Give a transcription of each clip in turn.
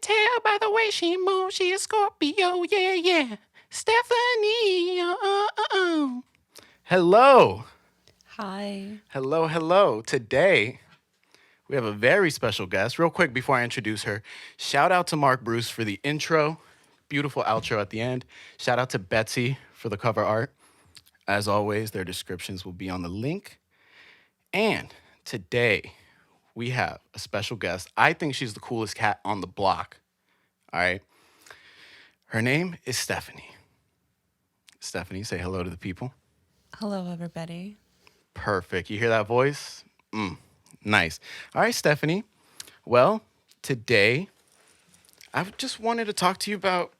tell by the way she moves, she a Scorpio, yeah, yeah. Stefany, Hello. Hi. Hello. Today, we have a very special guest. Real quick before I introduce her, shout out to Mark Bruce for the intro, beautiful outro at the end. Shout out to Betsy for the cover art. As always, their descriptions will be on the link. And today, we have a special guest. I think she's the coolest cat on the block. All right. Her name is Stefany. Stefany, say hello to the people. Hello, everybody. Perfect. You hear that voice? Nice. All right, Stefany. Well, today I just wanted to talk to you about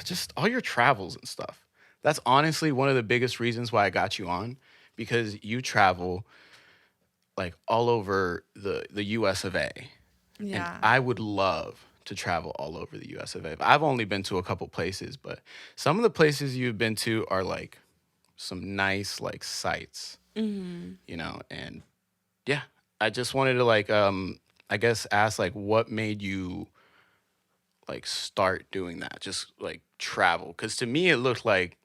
just all your travels and stuff. That's honestly one of the biggest reasons why I got you on, because you travel like all over the US of A. And Yeah. I would love to travel all over the US of A. I've only been to a couple places, but some of the places you've been to are like some nice like sites, and yeah, I just wanted to like I guess ask like what made you like start doing that? Just like travel. Cuz to me it looked like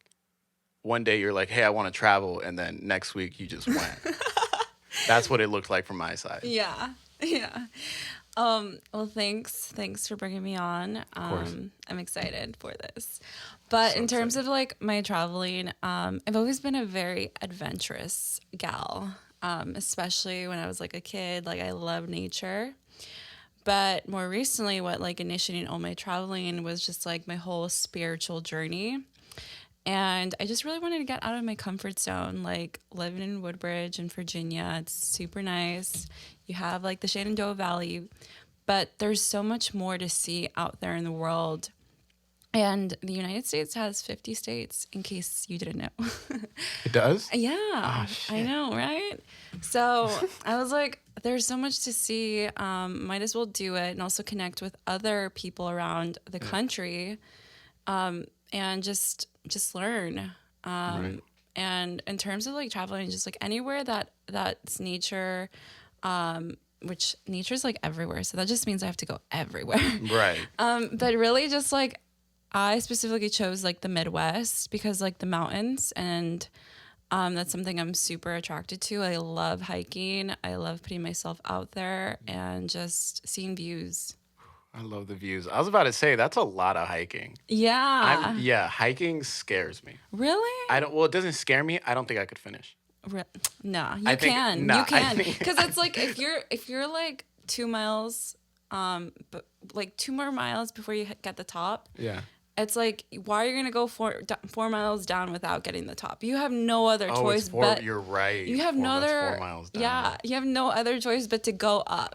one day you're like, "Hey, I want to travel," and then next week you just went. That's what it looked like from my side. Yeah. Yeah. Well, thanks. Thanks for bringing me on. Of course. I'm excited for this. But So in terms excited. of like my traveling, I've always been a very adventurous gal. Especially when I was like a kid. Like I love nature. But more recently, what like initiating all my traveling was just like my whole spiritual journey. And I just really wanted to get out of my comfort zone, like living in Woodbridge in Virginia. It's super nice. You have like the Shenandoah Valley, but there's so much more to see out there in the world. And the United States has 50 states, in case you didn't know. It does? Yeah, Oh I shit. know, right? So I was like, there's so much to see. Might as well do it and also connect with other people around the Yeah. country, and just learn. Right. And in terms of like traveling, just like anywhere that's nature, which nature's like everywhere, so that just means I have to go everywhere. Right. But really, just like I specifically chose like the Midwest because like the mountains, and that's something I'm super attracted to. I love hiking. I love putting myself out there and just seeing views. I love the views. I was about to say that's a lot of hiking. Yeah. Hiking scares me. Really? I don't well, it doesn't scare me. I don't think I could finish. Re- no, I you think can. You nah, I can. think Cuz it's like if you're like 2 miles but like 2 more miles before you get the top, yeah. it's like why are you going to go 4 miles down without getting the top? You have no other Oh, it's choice four but you're right. you have Four no that's four other miles yeah, down. you have no other choice but to go up.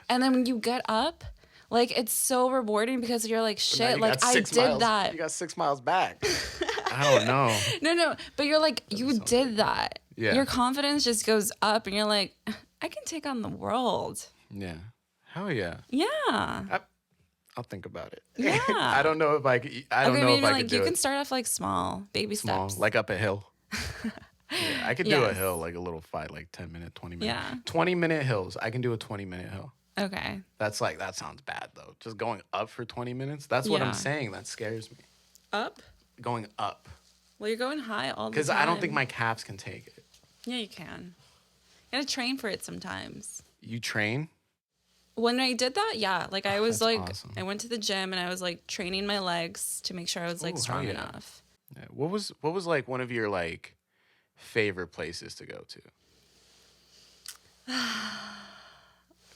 And then when you get up, like it's so rewarding because you're like But now shit, you like got I six did miles. that. You got 6 miles back. I don't know. No, but you're like, Doesn't you sound very did good. that. Yeah. Your confidence just goes up, and you're like, I can take on the world. Yeah. Hell yeah. Yeah. I, I'll think about it. I Yeah. don't know if I don't Okay, know if maybe I could like you do can it start off like small, baby small, steps. like up a hill. Yeah, I could do a Yes. hill, like a little fight, like 10-minute, 20-minute. Yeah. 20-minute hills. I can do a 20-minute hill. Okay. That's like that sounds bad though. Just going up for 20 minutes. That's what I'm Yeah. saying. That scares me. Up? Going up. Well, you're going high all the Cuz time. I don't think my calves can take it. Yeah, you can. You gotta train for it sometimes. You train? When I did that, yeah, like I was That's like, awesome. I went to the gym and I was like training my legs to make sure I was like Ooh, hell strong yeah. enough. Yeah. What was like one of your like favorite places to go to?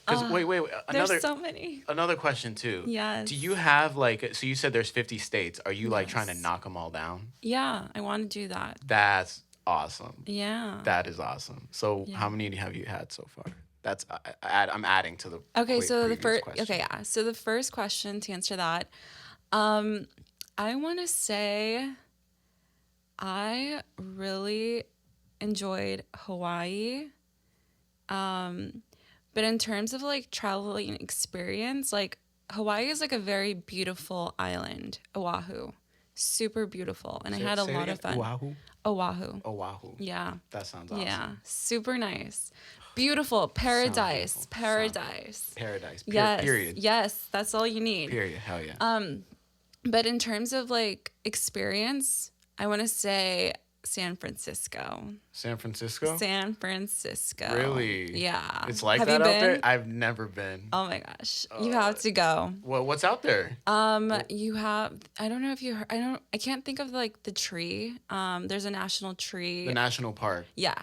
Cuz wait, There's another so many. another question too. Yes. Do you have like so you said there's 50 states. Are you like trying to Yes. knock them all down? Yeah, I want to do that. That's awesome. Yeah. That is awesome. So Yeah. how many have you had so far? That's I'm adding to the Okay, so the previous first question. okay, yeah. So the first question to answer that, I want to say I really enjoyed Hawaii. But in terms of like traveling experience, like Hawaii is like a very beautiful island, Oahu. super beautiful, and I Say, had a say it lot of again. fun. Oahu. Oahu. Oahu. Yeah. That sounds awesome. Yeah. Super nice. Beautiful. Sounds Paradise. beautiful. Paradise. Paradise. Yes. Period. Yes. That's all you need. Period. Hell yeah. But in terms of like experience, I want to say San Francisco. San Francisco? San Francisco. Really? Yeah. It's like Have that you out there? been? I've never been. Oh my gosh. You have to go. Well, what's out there? You have, I don't know if you heard, I can't think of like the tree. There's a national tree. The national park. Yeah.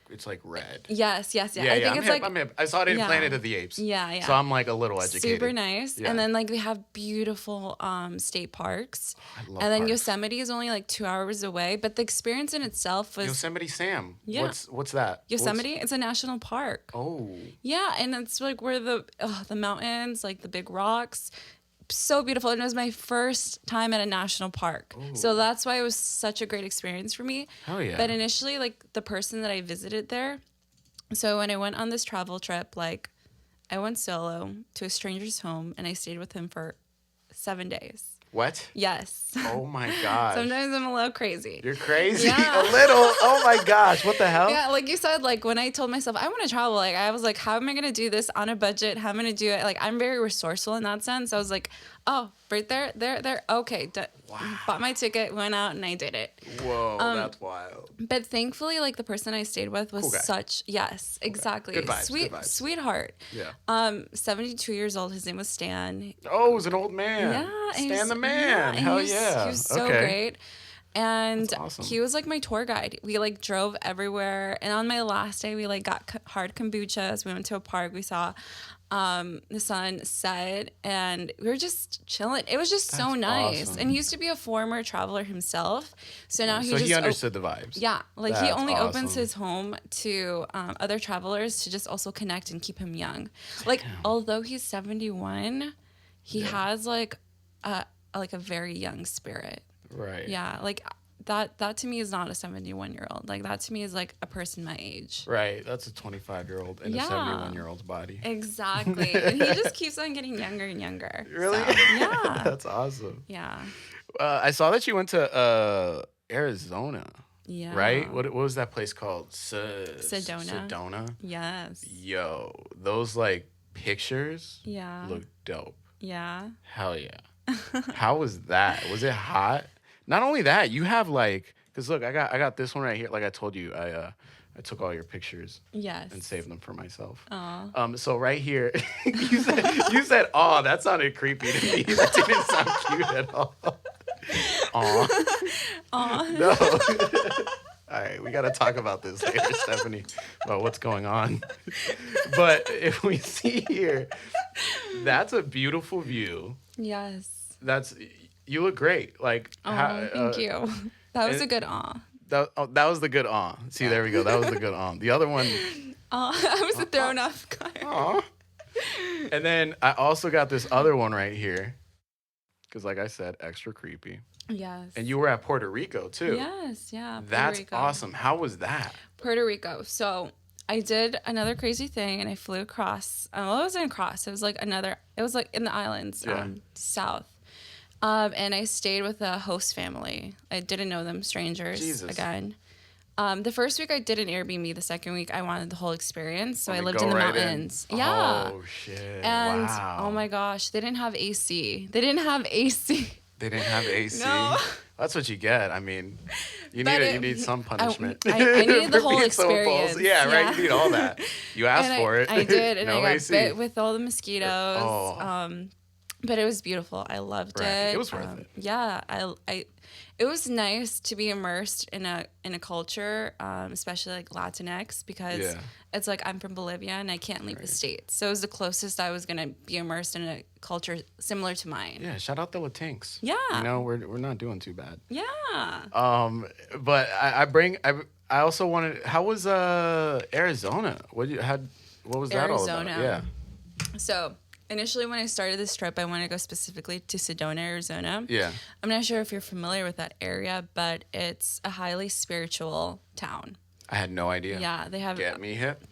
It's like red. Yes. Yeah, I think I'm it's hip, like, I'm hip. I saw it in yeah. Planet of the Apes. Yeah. So I'm like a little educated. Super nice. Yeah. And then like they have beautiful state parks. I love And then parks. Yosemite is only like 2 hours away, but the experience in itself was Yosemite Sam. Yeah. What's that? Yosemite. It's a national park. Oh. Yeah, and it's like where the mountains, like the big rocks, so beautiful. And it was my first time at a national park, so that's why it was such a great experience for me. Hell yeah. But initially, like the person that I visited there, so when I went on this travel trip, like I went solo to a stranger's home, and I stayed with him for 7 days. What? Yes. Oh my gosh. Sometimes I'm a little crazy. You're crazy. Yeah. A little. Oh my gosh. What the hell? Yeah, like you said, like when I told myself I want to travel, like I was like, how am I gonna do this on a budget? How am I gonna do it? Like I'm very resourceful in that sense. I was like, oh, right there. Okay, bought my ticket, went out, and I did it. Whoa, that's wild. But thankfully, like the person I stayed with was Cool guy. such exactly Good vibes, sweet good vibes. sweetheart. Yeah. 72 years old. His name was Stan. Oh, it was an old man. Yeah, Stan the man. and Hell he was, yeah. He was so okay. great. And That's awesome. he was like my tour guide. We like drove everywhere. And on my last day, we like got hard kombuchas. We went to a park. We saw the sun set, and we were just chilling. It was just so That's nice. awesome. And he used to be a former traveler himself. So now So he understood the vibes. Yeah, like he That's only opens awesome. his home to other travelers to just also connect and keep him young. Like although he's 71, he has like a very young spirit. Right. Yeah, like that to me is not a 71-year-old. Like that to me is like a person my age. Right. That's a 25-year-old in a Yeah. 71-year-old's body. Exactly. And he just keeps on getting younger and younger. Really? So, yeah. That's awesome. Yeah. I saw that you went to Arizona. Yeah. Right? What was that place called? Sedona. Sedona? Yes. Yo, those like pictures Yeah. look dope. Yeah. Hell yeah. How was that? Was it hot? Not only that, you have like, cause look, I got this one right here. Like I told you, I took all your pictures Yes. and saved them for myself. Aw. So right here, you said, "Oh, that sounded creepy to me. That didn't sound cute at all." Aw. Aw. No. All right, we got to talk about this later, Stephanie, about what's going on. But if we see here, that's a beautiful view. Yes. You look great. Like, Oh, thank you. That was and- a good awe. that was the good aw. See, there we go. That was the good aw. The other one, I was thrown off guard. aw. And then I also got this other one right here, because like I said, extra creepy. Yes. And you were at Puerto Rico too. Yes, yeah. Puerto That's Rico. awesome. How was that? Puerto Rico. So I did another crazy thing, and I flew across. Well, it wasn't across. It was like it was like in the islands, Yeah. south. And I stayed with a host family. I didn't know them, strangers. Jesus. Again. The first week I did an Airbnb. The second week I wanted the whole experience, so I Let me lived go in the right mountains. Yeah. Oh shit. And wow. oh my gosh, they didn't have AC. They didn't have AC. They didn't have AC. No. That's what you get. I mean, you But need some punishment. I needed the for whole being so impulsive. experience. Yeah, right. Yeah. You need all that. You asked And for it. I did, and No I got AC. bit with all the mosquitoes. Oh. But it was beautiful. I loved Right. it. It was worth it. Yeah, it was nice to be immersed in a culture, especially like Latinx, because Yeah. it's like I'm from Bolivia and I can't leave the States. So it was the closest I was gonna be immersed in a culture similar to mine. Yeah, shout out the Latinx. Yeah. You know, we're not doing too bad. Yeah. But I also wanted. How was Arizona? What was that all about? Arizona. Yeah. So initially, when I started this trip, I wanted to go specifically to Sedona, Arizona. Yeah. I'm not sure if you're familiar with that area, but it's a highly spiritual town. I had no idea. Yeah, they have. Get me hip.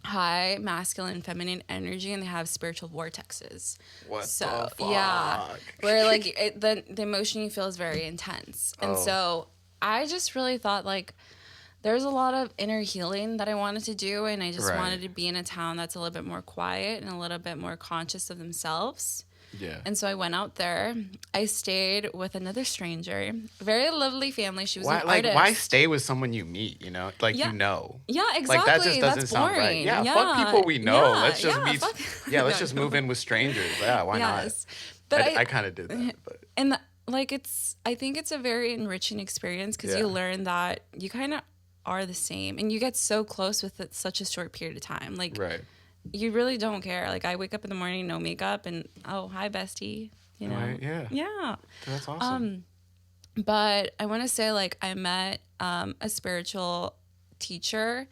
high masculine and feminine energy, and they have spiritual vortexes. What So the yeah, fuck? where like the emotion you feel is very intense, and Oh, so I just really thought like there's a lot of inner healing that I wanted to do, and I just right. wanted to be in a town that's a little bit more quiet and a little bit more conscious of themselves. Yeah. And so I went out there. I stayed with another stranger, very lovely family. She was an Why artist. stay with someone you meet, like Yeah, yeah, Like that just exactly. That's doesn't sound right. boring. Yeah, fuck people Yeah, we know. yeah, Let's just yeah. meet Fuck. Yeah, let's No, just move no. in with strangers. Yeah, why not? Yes, but I kind of did that, but and like I think it's a very enriching experience because you yeah. learn that you kind of are the same, and you get so close with it such a short period of time. Like Right. you really don't care. Like I wake up in the morning, no makeup, and oh hi bestie, you know. Right, yeah. Yeah. That's awesome. But I want to say, like, I met a spiritual teacher,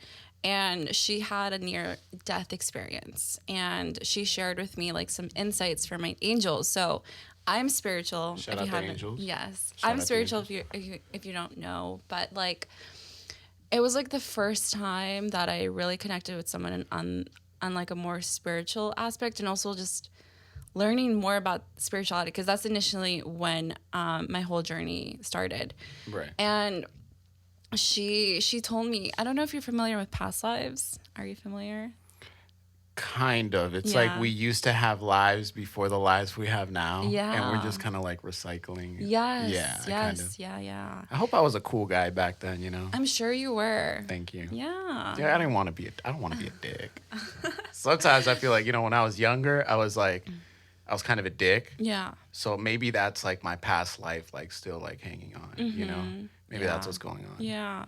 and she had a near death experience. And she shared with me, like, some insights for my angels. So I'm spiritual. Shout If out you the haven't, angels. yes, Shout I'm out the spiritual angels. if you don't know. But, like, it was like the first time that I really connected with someone on like a more spiritual aspect, and also just learning more about spirituality, because that's initially when my whole journey started. Right. And she told me, I don't know if you're familiar with past lives. Are you familiar? Kind of. It's like Yeah. we used to have lives before the lives we have now, and we're Yeah. just kind of like recycling. Yeah, Yes. I kind of. Yes. Yeah. Yeah. I hope I was a cool guy back then. I'm sure you were. Thank you. Yeah. Yeah, I didn't want to be. I don't want to be a dick. Sometimes I feel like when I was younger, I was kind of a dick. Yeah. So maybe that's like my past life, like still like hanging on. Maybe that's Yeah. what's going on. Yeah.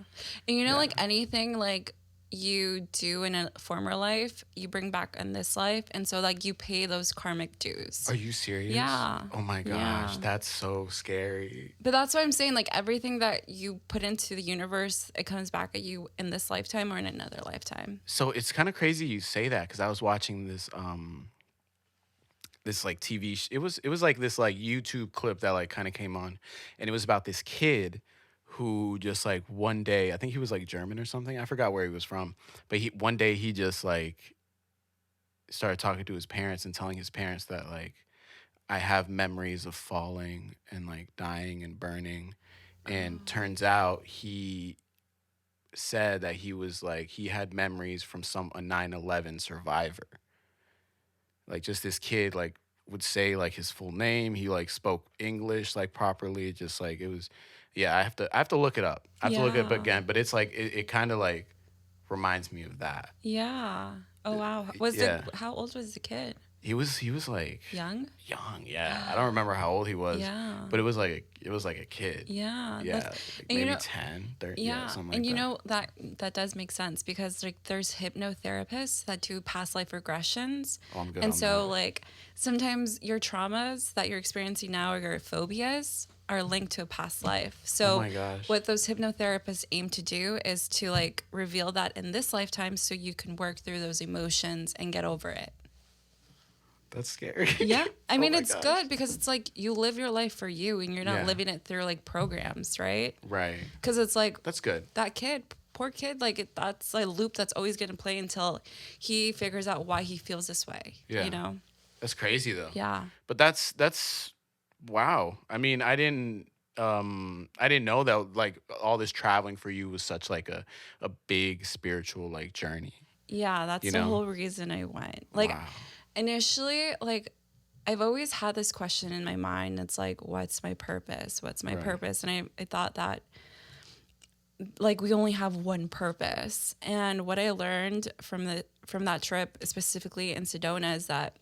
And Yeah. like anything like you do in a former life, you bring back in this life. And so like you pay those karmic dues. Are you serious? Yeah. Oh my gosh, Yeah. that's so scary. But that's what I'm saying. Like everything that you put into the universe, it comes back at you in this lifetime or in another lifetime. So it's kind of crazy you say that because I was watching this like it was like this like YouTube clip that like kind of came on, and it was about this kid who just like one day, I think he was like German or something. I forgot where he was from, but he one day he just like started talking to his parents and telling his parents that like I have memories of falling and like dying and burning. And turns out he said that he had memories from a 9/11 survivor. Like just this kid like would say like his full name. He like spoke English like properly. Just like it was, yeah. I have to look it up. I have to look it up Yeah. again. But it's like it kind of like reminds me of that. Yeah. Oh wow. Yeah, How old was the kid? he was like Young? young. Yeah, I don't remember how old he was. Yeah. But it was like a kid. Yeah. Yeah, like and maybe 10, 30, yeah, yeah. something And like that. that does make sense because like there's hypnotherapists that do past life regressions. Oh, I'm good And on so that. like sometimes your traumas that you're experiencing now or your phobias are linked to a past life. Oh So my gosh. what those hypnotherapists aim to do is to like reveal that in this lifetime so you can work through those emotions and get over it. That's scary. Yeah. I Oh mean, my it's gosh. good because it's like you live your life for you and you're not Yeah. living it through like programs, right? Right. Because it's like That's good. that kid, poor kid, like that's a loop that's always going to play until he figures out why he feels this way, Yeah. you know? That's crazy though. Yeah. But that's wow. I mean, I didn't know that like all this traveling for you was such like a big spiritual like journey. Yeah. That's You the know? whole reason I went. Like, Wow. initially, like, I've always had this question in my mind. It's like, what's my purpose? What's my Right. purpose? And I thought that like we only have one purpose. And what I learned from that trip, specifically in Sedona, is that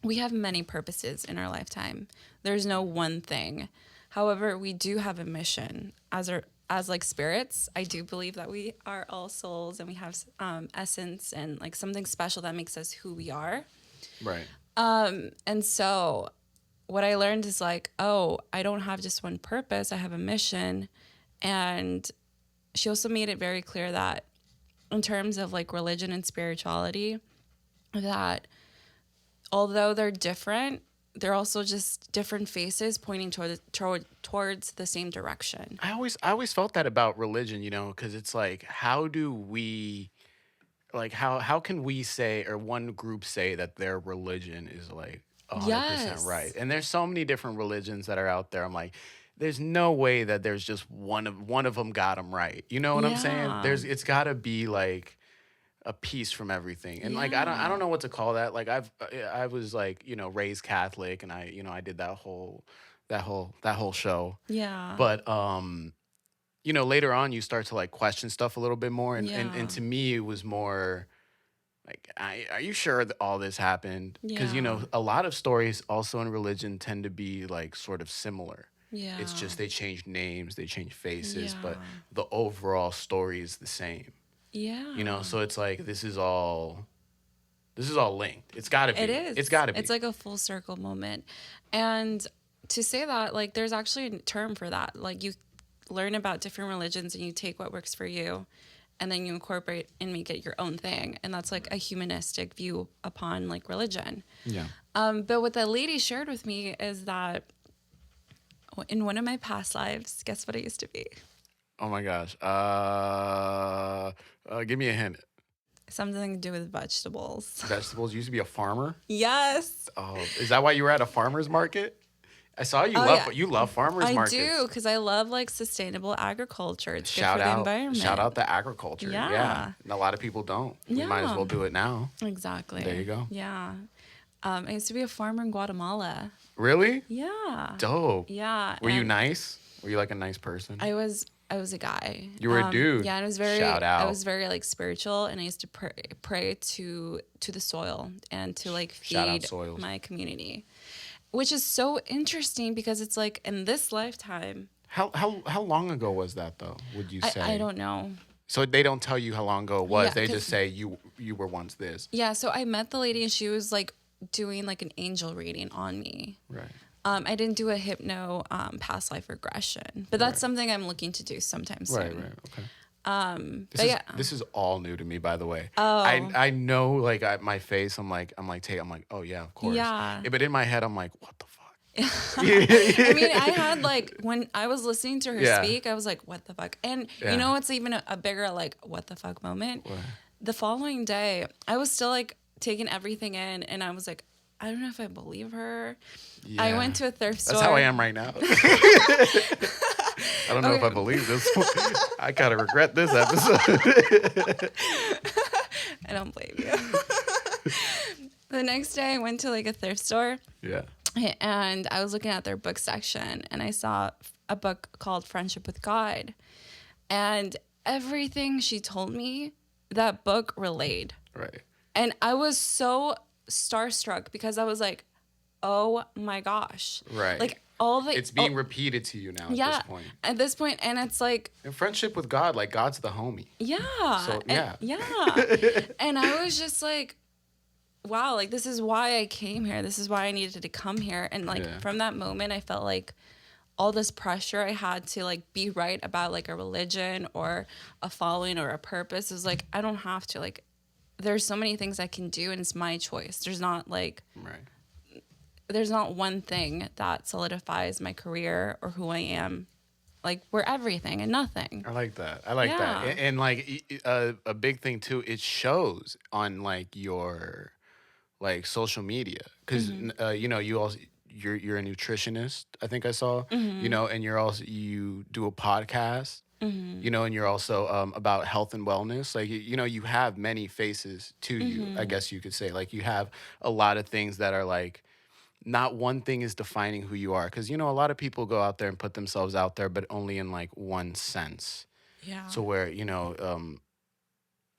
we have many purposes in our lifetime. There's no one thing. However, we do have a mission as like spirits. I do believe that we are all souls and we have essence and like something special that makes us who we are. Right. And so what I learned is like, oh, I don't have just one purpose. I have a mission. And she also made it very clear that in terms of like religion and spirituality, that although they're different, they're also just different faces pointing towards the same direction. I always felt that about religion, because it's like, how do we like how can we say, or one group say, that their religion is like 100% right? Yes. And there's so many different religions that are out there. I'm like, there's no way that there's just one of them got them right. You know what I'm saying? Yeah. It's got to be like a piece from everything. And like I don't Yeah. know what to call that. Like I was like, raised Catholic, and I did that whole show. Yeah. But later on you start to like question stuff a little bit more, and Yeah. to me it was more like, are you sure that all this happened? Because Yeah. a lot of stories also in religion tend to be like sort of similar. It's Yeah. just they change names, they change faces, but Yeah. the overall story is the same. Yeah. So it's like this is all linked. It's got to It be. is. It's got to It's be. like a full circle moment. And to say that, like, there's actually a term for that. Like, you learn about different religions and you take what works for you and then you incorporate and make it your own thing. And that's like a humanistic view upon like religion. Yeah. But what the lady shared with me is that in one of my past lives, guess what I used to be? Oh my gosh. Give me a hint. Something to do with vegetables. Vegetables. You used to be a farmer. Yes. Oh, is that why you were at a farmer's market? I saw you Oh, love yeah. you love farmers I markets. do, because I love like sustainable agriculture. It's good Shout for the out, environment. shout out the agriculture. Yeah. And a lot of people don't. We might as Yeah. well do it now. Exactly. There you go. Yeah. I used to be a farmer in Guatemala. Really? Yeah. Dope. Yeah. Were you and nice? Were you like a nice person? I was a guy. You were a dude. Yeah, and Shout out. I was very like spiritual, and I used to pray to the soil and to like Shout out feed soils. my community, which is so interesting because it's like in this lifetime. How long ago was that though? Would you say? I don't know. So they don't tell you how long ago it was. Yeah, They 'cause- just say you were once this. Yeah, so I met the lady and she was like doing like an angel reading on me. Right. I didn't do a hypno past life regression, but that's something I'm looking to do sometime soon. Right. Okay. But yeah. This is all new to me, by the way. Oh. I know, like, my face. I'm like, oh yeah, of course. Yeah. But in my head, I'm like, what the fuck? I mean, I had like when I was listening to her Yeah. speak, I was like, "What the fuck?" And Yeah. you know what's even a bigger like "what the fuck" moment? The following day, I was still like taking everything in, and I was like, "I don't know if I believe her." I Yeah. went to a thrift store. That's how I am right now. I don't know if I believe this. I kind of regret this episode. I don't blame you. The next day, I went to like a thrift store. Yeah. And I was looking at their book section and I saw a book called Friendship with God. And everything she told me, that book relayed. Right. And I was so starstruck because I was like, oh my gosh. Right. Like all the. It's being repeated to you now yeah, at this point. at this point. And it's like. In friendship with God, like, God's the homie. Yeah. So, yeah. Yeah. And I was just like, wow, like this is why I came here. This is why I needed to come here. And like from that moment, I felt like all this pressure I had to like be right about like a religion or a following or a purpose is like, I don't have to. Like, there's so many things I can do and it's my choice. There's not like, there's not one thing that solidifies my career or who I am. Like, we're everything and nothing. I like that. I like that. And like a big thing too, it shows on like your like social media, because you're a nutritionist, I think I saw, and you do a podcast, and you're also about health and wellness. Like, you have many faces to you, I guess you could say. Like, you have a lot of things that are like, not one thing is defining who you are. Because, a lot of people go out there and put themselves out there, but only in like one sense. Yeah. So where,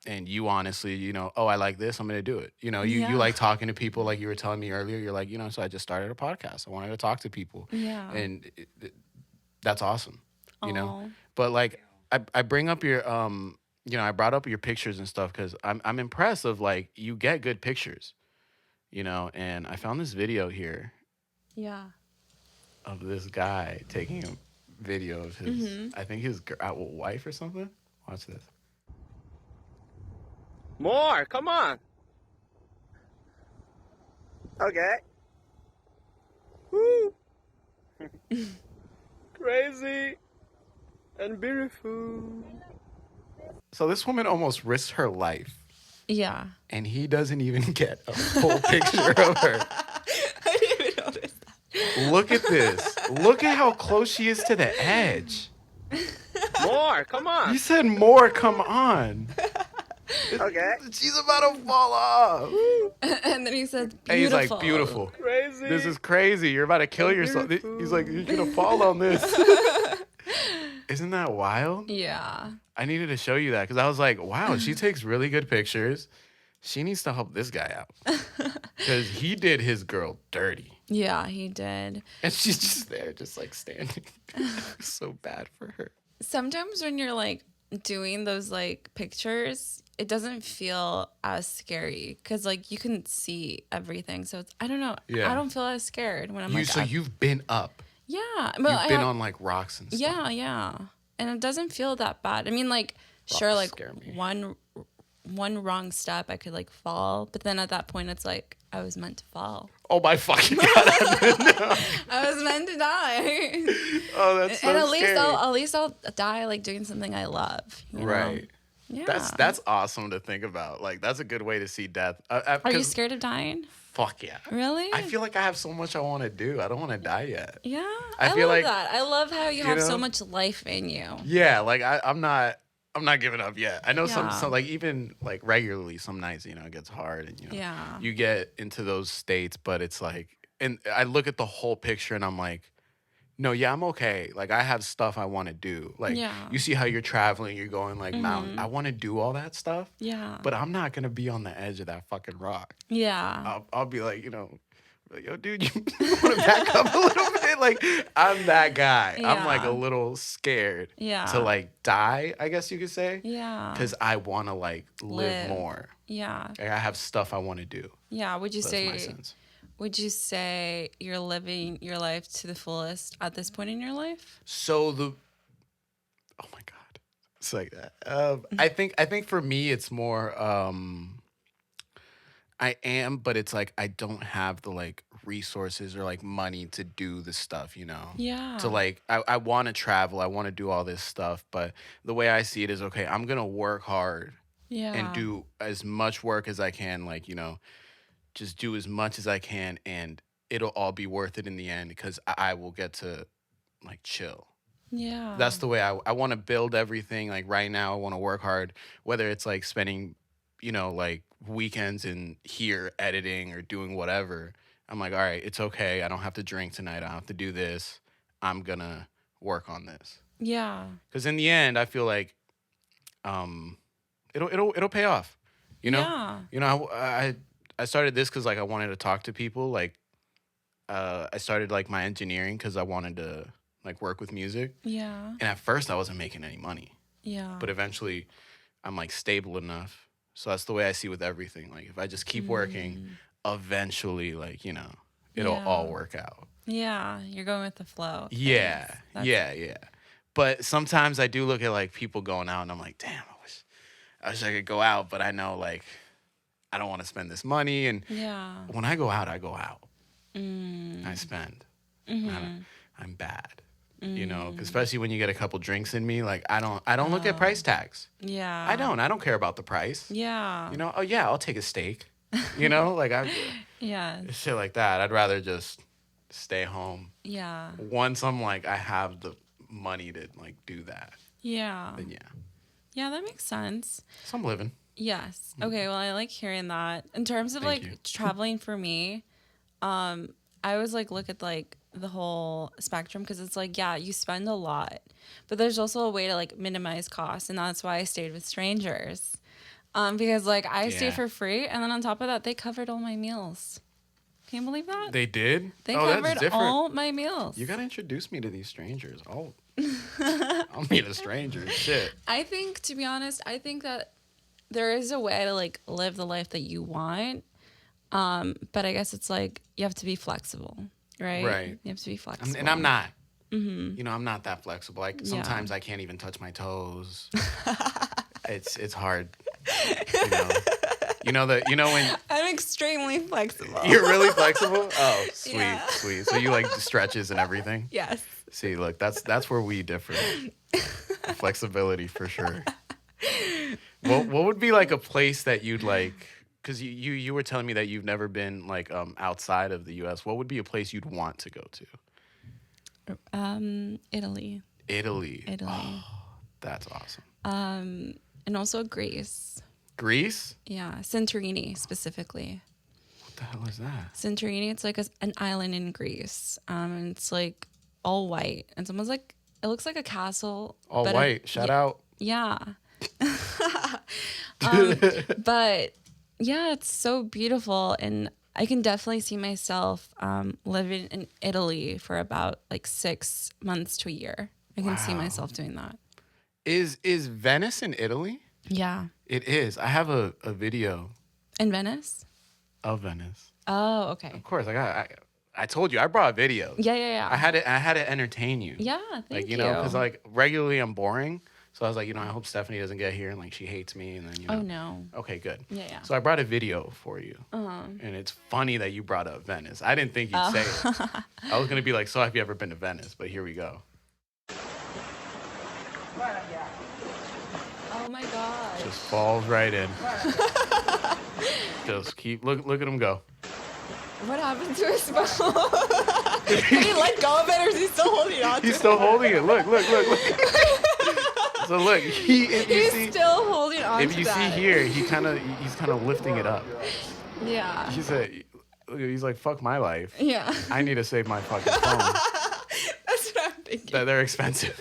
and you honestly, oh, I like this, I'm going to do it. You like talking to people, like you were telling me earlier. You're like, so I just started a podcast. I wanted to talk to people. Yeah. And that's awesome, Aw. But like, I bring up your, I brought up your pictures and stuff because I'm impressed of like, you get good pictures, and I found this video here. Yeah. Of this guy taking a video of his, I think his wife or something. Watch this. More, come on. Okay. Woo. Crazy and beautiful. So this woman almost risked her life Yeah. and he doesn't even get a full picture of her. I didn't even notice that. Look at this. Look at how close she is to the edge. More, come on. You said more, come on. Okay. She's about to fall off. And then he said, beautiful. And he's like, beautiful. Crazy. This is crazy. You're about to kill yourself. He's like, you're going to fall on this. Isn't that wild? Yeah. I needed to show you that because I was like, wow, she takes really good pictures. She needs to help this guy out because he did his girl dirty. Yeah, he did. And she's just there, just like standing. So bad for her. Sometimes when you're like doing those like pictures, it doesn't feel as scary because like you can see everything. So it's, I don't know. Yeah. I don't feel as scared when I'm like, So you've been up. yeah, but You've been on like rocks and stuff. yeah, yeah, and it doesn't feel that bad. I mean, like sure, Rocks like scare me. one wrong step, I could like fall, but then at that point, it's like I was meant to fall. Oh my fucking God. I was meant to die. Oh, that's so And scary. at least I'll die like doing something I love. You know? Right. Yeah. That's awesome to think about. Like that's a good way to see death. Are you 'Cause- scared of dying? Fuck yeah. Really? I feel like I have so much I want to do. I don't want to die yet. Yeah. I I feel love like- that. I love how you have so know? much life in you. Yeah, like I'm not giving up yet. I know Yeah. some like even like regularly some nights, you know, it gets hard and Yeah. you get into those states, but it's like and I look at the whole picture and I'm like, no, yeah, I'm okay. Like I have stuff I want to do. Like Yeah. you see how you're traveling, you're going like mountain. I want to do all that stuff, Yeah. but I'm not going to be on the edge of that fucking rock. Yeah. I'll be like, yo, dude, you want to back up a little bit? Like, I'm that guy. I'm like a Yeah. little scared Yeah. to like die, I guess you could say. Yeah. Because I want to like live more. Yeah. Like, I have stuff I want to do. Yeah. Would you That's my sense. would you say you're living your life to the fullest at this point in your life? So oh my God, it's like that. I think for me it's more I am, but it's like I don't have the like resources or like money to do the stuff, Yeah. to like I want to travel, I want to do all this stuff, but the way I see it is okay, I'm gonna work hard Yeah. and do as much work as I can, like just do as much as I can, and it'll all be worth it in the end because I will get to like chill. Yeah. That's the way I want to build everything. Like right now, I want to work hard, whether it's like spending, like weekends in here editing or doing whatever. I'm like, all right, it's okay. I don't have to drink tonight. I don't have to do this. I'm gonna work on this. Yeah. Because in the end, I feel like, it'll pay off. Yeah. I started this because like I wanted to talk to people. Like, I started like my engineering because I wanted to like work with music. Yeah. And at first, I wasn't making any money. Yeah. But eventually I'm like stable enough. So that's the way I see with everything. Like if I just keep working, eventually like, it'll Yeah. all work out. Yeah. You're going with the flow. of Yeah. things. That's- Yeah. But sometimes I do look at like people going out and I'm like, damn, I wish I could go out, but I know like I don't want to spend this money. And Yeah. when I go out, I go out. Mm. I spend. Mhm. I'm bad. Especially when you get a couple drinks in me, like I don't look at price tags. Yeah. I don't care about the price. Yeah. Oh yeah, I'll take a steak. Like Yeah. shit like that. I'd rather just stay home. Yeah. Once I'm like I have the money to like do that, Yeah. then yeah. Yeah, that makes sense. So I'm living. Yes. Okay, well I like hearing that. In terms of Thank like you. traveling for me, I always like look at like the whole spectrum because it's like, yeah, you spend a lot, but there's also a way to like minimize costs, and that's why I stayed with strangers. Because like I stayed Yeah. for free, and then on top of that, they covered all my meals. Can you believe that? They did? They Oh, that's covered different. all my meals. You gotta introduce me to these strangers. I'll meet a stranger. Shit. I think, to be honest, that there is a way to like live the life that you want. But I guess it's like you have to be flexible, right? Right. You have to be flexible. And I'm not. I'm not that flexible. Like sometimes Yeah. I can't even touch my toes. It's hard. When I'm extremely flexible. you're really flexible. Oh, sweet, Yeah. sweet. So you like stretches and everything. Yes. See, look, that's where we differ. Flexibility for sure. What would be like a place that you'd like? Because you were telling me that you've never been like outside of the U.S. What would be a place you'd want to go to? Italy. Italy. Italy. Oh, that's awesome. And also Greece. Greece? Yeah, Santorini specifically. What the hell is that? Santorini, it's like an island in Greece. And it's like all white. And someone's like, it looks like a castle. All but white. Shout out. Yeah. But yeah, it's so beautiful. And I can definitely see myself living in Italy for about like 6 months to a year. I can see myself doing that. Is Venice in Italy? Yeah. It is. I have a video In Venice? of Venice. Oh, okay. Of course, I told you I brought videos. Yeah. I had to entertain you. Yeah, thank you. You know, because like regularly I'm boring, so I was like, you know, I hope Stefany doesn't get here and like she hates me, and then you know. Oh no. Okay, good. Yeah. So I brought a video for you, and it's funny that you brought up Venice. I didn't think you'd say it. I was gonna be like, so have you ever been to Venice? But here we go. Oh my god. Just falls right in. Just keep look at him go. What happened to his phone? Did he let go of it, or is he still holding on to it? He's still holding it. Look. So look, He's still holding on to it. If you see here, he's kind of lifting it up. Yeah. He's like, fuck my life. Yeah. I need to save my fucking phone. That's what I'm thinking. They're expensive.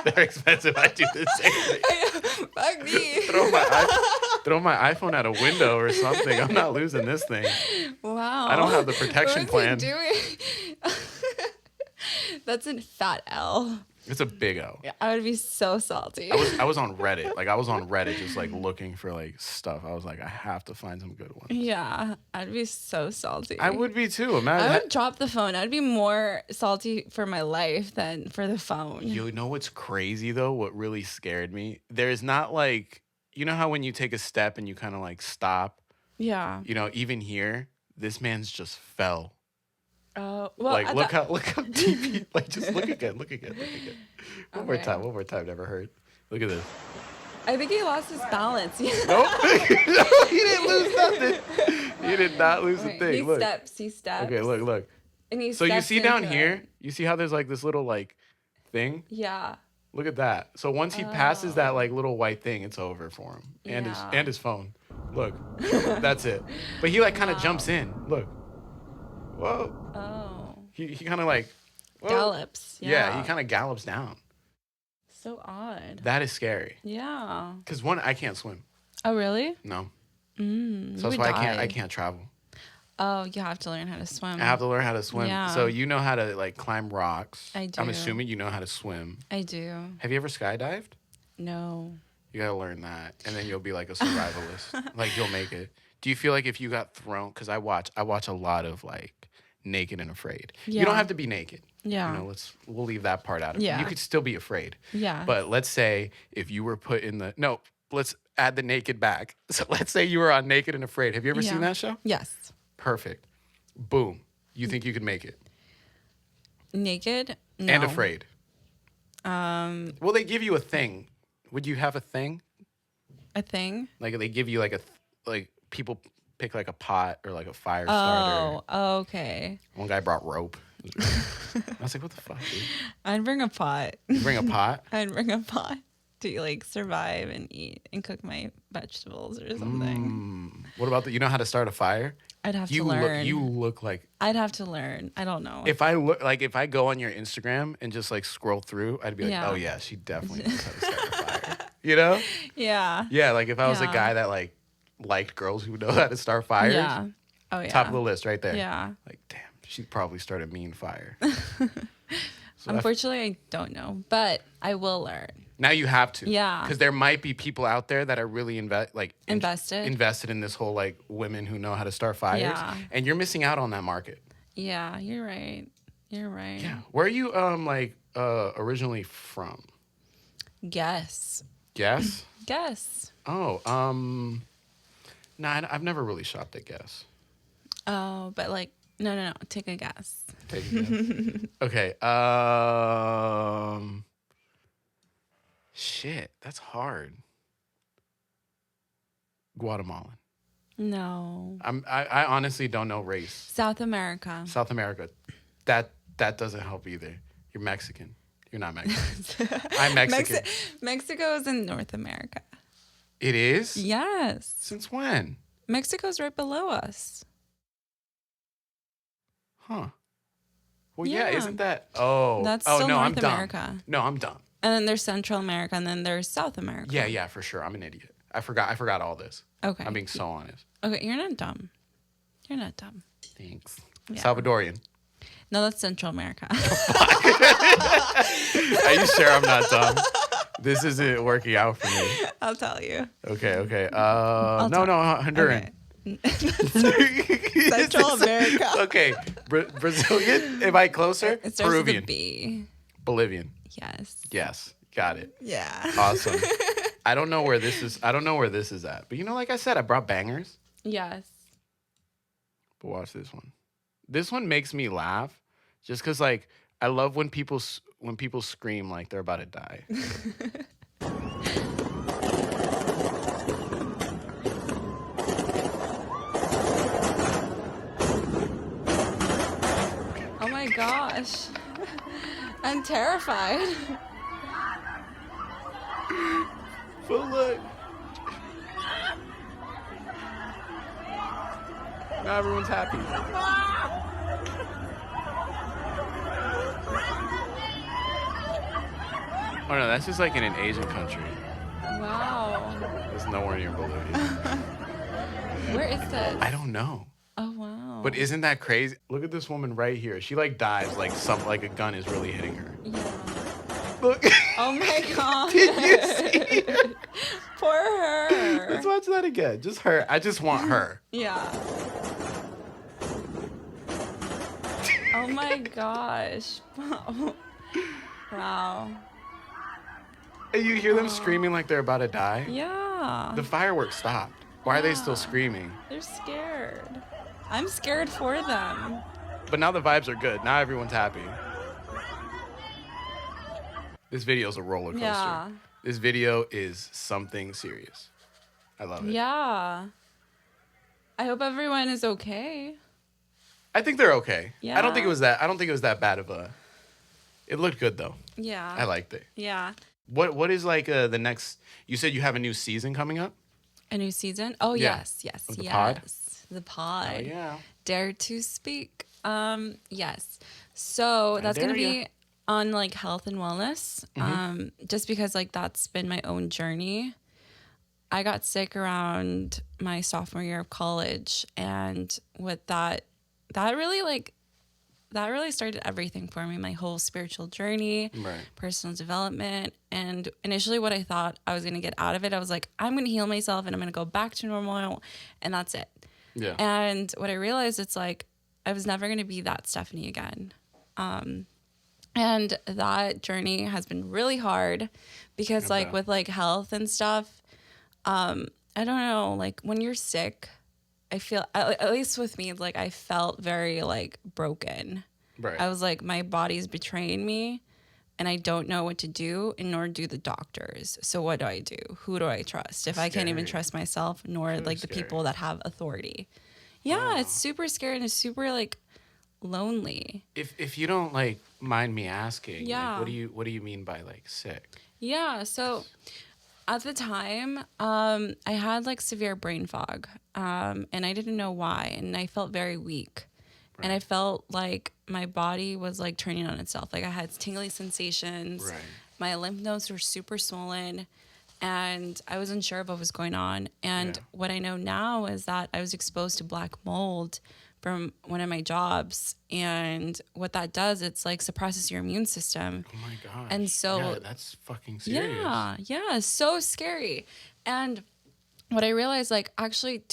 They're expensive. I do the same thing. Fuck me. Throw my iPhone out a window or something. I'm not losing this thing. Wow. I don't have the protection plan. What is he doing? That's a fat L. It's a big O. Yeah, I would be so salty. I was on Reddit. Like I was on Reddit just like looking for like stuff. I was like, I have to find some good ones. Yeah, I'd be so salty. I would be too. Imagine. I would drop the phone. I'd be more salty for my life than for the phone. You know what's crazy though? What really scared me? There's not like, you know how when you take a step and you kind of like stop? Yeah. You know, even here, this man's just fell. Well, Like look how deep he, like just look again. One more time, never heard. Look at this. I think he lost his balance. Nope. No, he didn't lose nothing. He did not lose a thing. He steps. Okay, look. And he so you steps see down into here, it. you see how there's like this little like thing? Yeah. Look at that. So once he passes that like little white thing, it's over for him. And his phone. Look. That's it. But he like kind of jumps in. Look. Whoa. Oh. He kind of like Gallops. Yeah, he kind of gallops down. So odd. That is scary. Yeah. Cuz one, I can't swim. Oh, really? No. Mm, So that's why I can't travel. Oh, you have to learn how to swim. I have to learn how to swim. Yeah. So you know how to like climb rocks. I do. I'm assuming you know how to swim. I do. Have you ever skydived? No. You gotta learn that, and then you'll be like a survivalist. Like you'll make it. Do you feel like if you got thrown? Because I watch a lot of like Naked and Afraid. Yeah. You don't have to be naked. Yeah. You know, we'll leave that part out of it. Yeah. You could still be afraid. Yeah. But let's say if you were put in the let's add the naked back. So let's say you were on Naked and Afraid. Have you ever seen that show? Yes. Perfect. Boom. You think you could make it? Naked? No. And afraid. Well, they give you a thing. Would you have a thing? A thing? Like they give you like like people pick like a pot or like a fire starter. Oh, okay. One guy brought rope. I was like, what the fuck, dude? I'd bring a pot. You bring a pot? I'd bring a pot to like survive and eat and cook my vegetables or something. What about you know how to start a fire? I'd have to learn. You look like I'd have to learn. I don't know. if I go on your Instagram and just like scroll through, I'd be like, oh yeah, she definitely knows how to start a fire. You know? Yeah. Yeah, like if I was a Yeah. guy that like liked girls who know how to start fires, Yeah. Oh yeah. top of the list right there. Yeah. Like, damn, she'd probably start a mean fire. So Unfortunately, I don't know, but I will learn. now you have to. Yeah. Because there might be people out there that are really Invested in this whole like women who know how to start fires. Yeah. And you're missing out on that market. Yeah, you're right. You're right. Yeah. Where are you originally from? Guess. Guess? Guess. Oh, no, I've never really shopped at Guess. Oh, but like, no. Take a guess. Take a guess. Okay. Shit, that's hard. Guatemalan. No. I honestly don't know race. South America. South America. That doesn't help either. You're Mexican. You're not Mexican. I'm Mexican. Mexico is in North America. It is? Yes. Since when? Mexico's right below us. Huh. Well, yeah, Yeah. isn't that? Oh. That's oh, still no, I'm North dumb. America. No, I'm dumb. And then there's Central America, and then there's South America. Yeah, for sure. I'm an idiot. I forgot all this. Okay. I'm being so honest. Okay, you're not dumb. You're not dumb. Thanks. Yeah. Salvadorian. No, that's Central America. Are you sure I'm not dumb? This isn't working out for me. I'll tell you. Okay. No, Honduran. Okay. Central America. Okay. Brazilian? Am I closer? It starts Peruvian. with a B. Bolivian. Yes. Yes. Got it. Yeah. Awesome. I don't know where this is at. But like I said, I brought bangers. Yes. But watch this one. This one makes me laugh just because, like, I love when people scream like they're about to die. Oh my gosh. I'm terrified. But look. Now everyone's happy. Oh no, that's just like in an Asian country. Wow. It's nowhere near Bolivia. Where is this? I don't know. Oh wow. But isn't that crazy? Look at this woman right here. She like dives like a gun is really hitting her. Yeah. Look. Oh my god. Did you see her? Poor her. Let's watch that again. Just her. I just want her. Yeah. Oh my gosh. Wow. And you hear them screaming like they're about to die. Yeah. The fireworks stopped. Why are they still screaming? They're scared. I'm scared for them. But now the vibes are good. Now everyone's happy. This video is a roller coaster. Yeah. This video is something serious. I love it. Yeah. I hope everyone is okay. I think they're okay. Yeah. I don't think it was that bad of a. It looked good though. Yeah. I liked it. Yeah. What is like the next? You said you have a new season coming up. A new season? Oh Yeah. yes. Of the pod? The pod. Oh yeah. Dare to speak. Yes. So I that's gonna dare ya. be on like health and wellness. Just because like that's been my own journey. I got sick around my sophomore year of college, and with that really started everything for me, my whole spiritual journey, Right. personal development. And initially what I thought I was going to get out of it, I was like, I'm going to heal myself and I'm going to go back to normal, and that's it. Yeah. And what I realized, it's like, I was never going to be that Stefany again. And that journey has been really hard because like bet. with like health and stuff, I don't know, like when you're sick, I feel, at least with me, like I felt very like broken. Right. I was like, my body's betraying me and I don't know what to do, and nor do the doctors. So what do I do? Who do I trust? If I can't even Scary. trust myself, nor like the scary. people that have authority. Yeah, it's super scary and it's super like lonely. If you don't like mind me asking, Yeah. like, what do you mean by like sick? Yeah, so at the time, I had like severe brain fog, and I didn't know why, and I felt very weak. And I felt like my body was like turning on itself. Like I had tingly sensations. Right. My lymph nodes were super swollen, and I was unsure of what was going on. And Yeah. what I know now is that I was exposed to black mold from one of my jobs. And what that does, it's like suppresses your immune system. Oh my gosh. And so- yeah, that's fucking serious. Yeah, so scary. And what I realized, like, actually,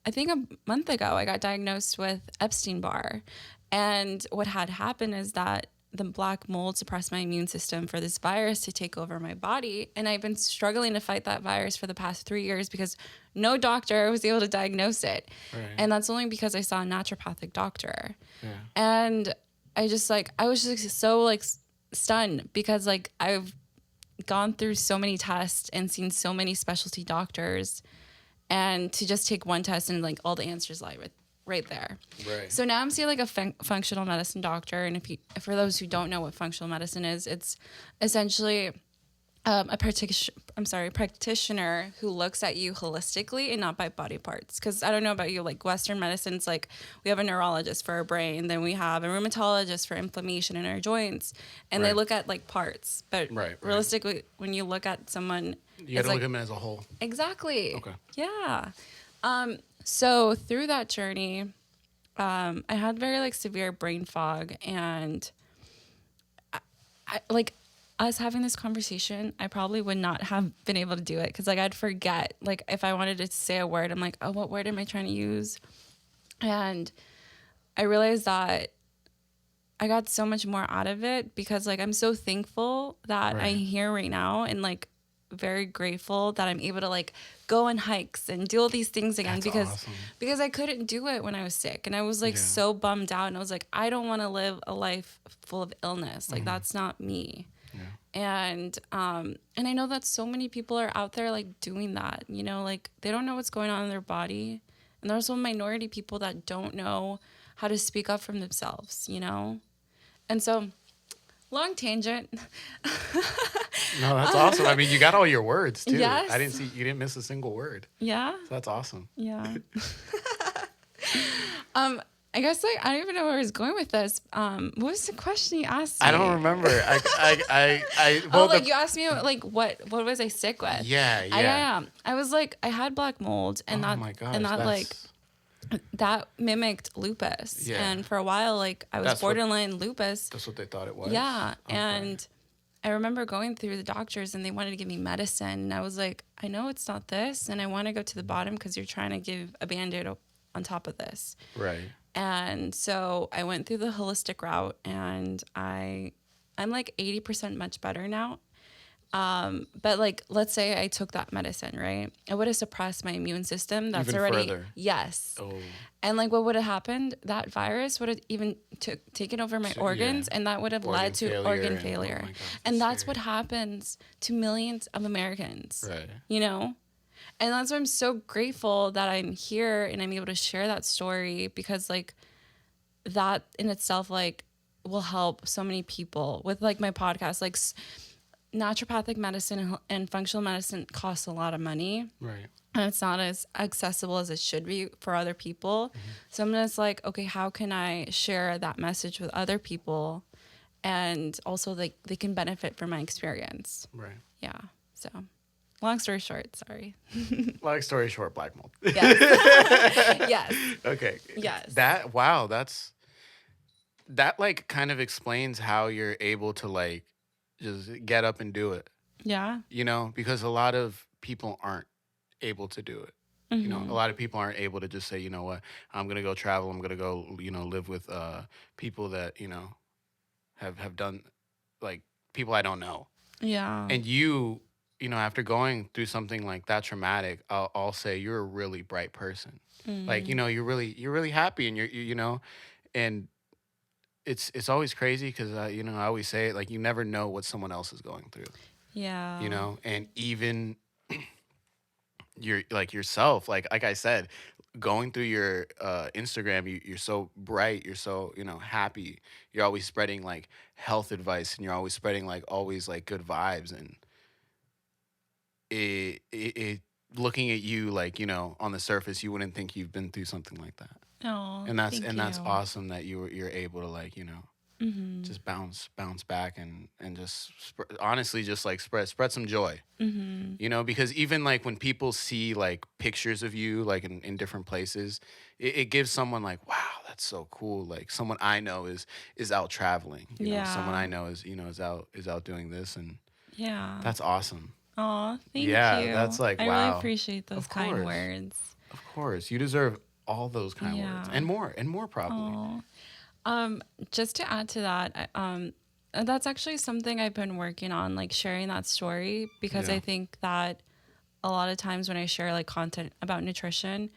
I think a month ago, I got diagnosed with Epstein-Barr. And what had happened is that the black mold suppressed my immune system for this virus to take over my body. And I've been struggling to fight that virus for the past 3 years because no doctor was able to diagnose it. Right. And that's only because I saw a naturopathic doctor. Yeah. And I was just so like stunned because like I've gone through so many tests and seen so many specialty doctors, and to just take one test and like all the answers lie right there. Right. So now I'm seeing like a functional medicine doctor, and for those who don't know what functional medicine is, it's essentially practitioner who looks at you holistically and not by body parts. Because I don't know about you, like Western medicine's like we have a neurologist for our brain, then we have a rheumatologist for inflammation in our joints, and they look at like parts. But realistically, when you look at someone, you got to look at them as a whole. Exactly. Okay. Yeah. So through that journey, I had very like severe brain fog, and I like us having this conversation, I probably would not have been able to do it because like I'd forget. Like if I wanted to say a word, I'm like, oh, what word am I trying to use? And I realized that I got so much more out of it because like I'm so thankful that I'm here right now, and like very grateful that I'm able to like go on hikes and do all these things again. That's because I couldn't do it when I was sick, and I was like so bummed out, and I was like, I don't want to live a life full of illness. Like that's not me. And I know that so many people are out there like doing that, you know, like they don't know what's going on in their body. And there's some minority people that don't know how to speak up for themselves, you know? And so, long tangent. No, that's awesome. I mean, you got all your words too. Yes. You didn't miss a single word. Yeah. So that's awesome. Yeah. I guess like I don't even know where I was going with this. What was the question you asked me? I don't remember. You asked me like what was I sick with? Yeah. I was like I had black mold, and that mimicked lupus. Yeah. And for a while, like I was borderline lupus. That's what they thought it was. Yeah, okay. And I remember going through the doctors, and they wanted to give me medicine, and I was like, I know it's not this, and I want to go to the bottom because you're trying to give a Band-Aid on top of this. Right. And so I went through the holistic route, and I'm like 80% much better now. But like, let's say I took that medicine, right? It would have suppressed my immune system. That's even already, further. Yes. Oh. And like, what would have happened? That virus would have even taken over my organs, and that would have led to organ failure. Oh my God, and that's what happens to millions of Americans. Right. You know? And that's why I'm so grateful that I'm here and I'm able to share that story, because like that in itself like will help so many people with like my podcast. Like naturopathic medicine and functional medicine costs a lot of money. Right. And it's not as accessible as it should be for other people. Mm-hmm. So I'm just like, okay, how can I share that message with other people? And also they can benefit from my experience. Right. Yeah. So long story short, sorry. Long story short, black mold. Yes. Yes. Okay. Yes. That like kind of explains how you're able to like just get up and do it. Yeah. You know, because a lot of people aren't able to do it. Mm-hmm. You know, a lot of people aren't able to just say, you know what, I'm going to go travel. I'm going to go, you know, live with people that, you know, have done, like, people I don't know. Yeah. And you know, after going through something like that traumatic, I'll say you're a really bright person. Mm-hmm. Like, you know, you're really happy, and you know, and it's always crazy because, you know, I always say it, like, you never know what someone else is going through. Yeah. You know, and even you're like yourself, like I said, going through your Instagram, you're so bright, you're so, you know, happy. You're always spreading like health advice, and you're always spreading like always like good vibes, and it looking at you, like, you know, on the surface, you wouldn't think you've been through something like that. Oh, and that's awesome that you're able to, like, you know, mm-hmm. just bounce back and just honestly just like spread some joy. Mm-hmm. You know, because even like when people see like pictures of you like in different places, it gives someone like, wow, that's so cool. Like someone I know is out traveling. You know, someone I know is, you know, is out doing this, and yeah, that's awesome. Oh, thank you. Yeah, that's like, wow. I really appreciate those kind words. Of course. You deserve all those kind words. And more probably. Just to add to that, that's actually something I've been working on, like sharing that story, because I think that a lot of times when I share like content about nutrition,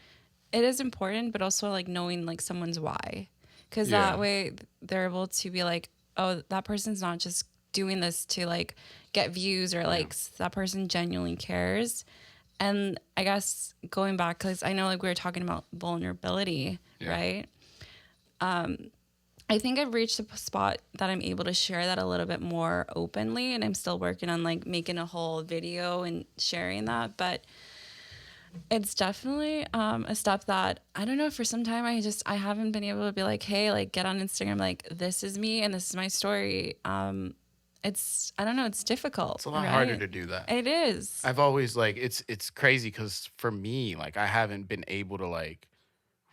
it is important, but also like knowing like someone's why. Because that way they're able to be like, oh, that person's not just doing this to like get views, or like that person genuinely cares. And I guess going back, because I know like we were talking about vulnerability, right? I think I've reached a spot that I'm able to share that a little bit more openly, and I'm still working on like making a whole video and sharing that. But it's definitely a step that I don't know. For some time, I haven't been able to be like, hey, like get on Instagram, like this is me and this is my story. It's I don't know. It's difficult. It's a lot right? harder to do that. It is. I've always like it's crazy because for me, like I haven't been able to like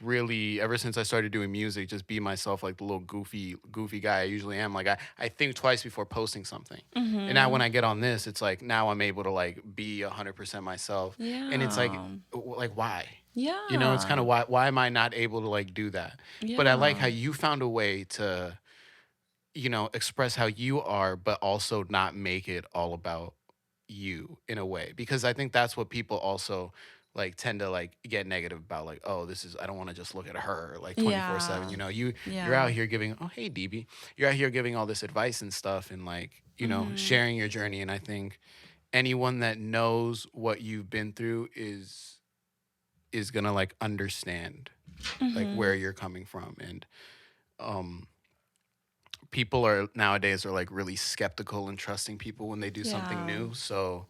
really ever since I started doing music, just be myself, like the little goofy guy I usually am. Like I think twice before posting something. And now when I get on this, it's like now I'm able to like be 100% myself. Yeah. And it's like why? Yeah. You know, it's kind of why am I not able to like do that? Yeah. But I like how you found a way to, you know, express how you are, but also not make it all about you in a way. Because I think that's what people also like tend to like get negative about, like, oh, this is I don't want to just look at her like 24/7. You know, you're out here giving, oh hey DB, you're out here giving all this advice and stuff and like, you know, sharing your journey. And I think anyone that knows what you've been through is gonna like understand like where you're coming from. And people are nowadays are like really skeptical and trusting people when they do something new. So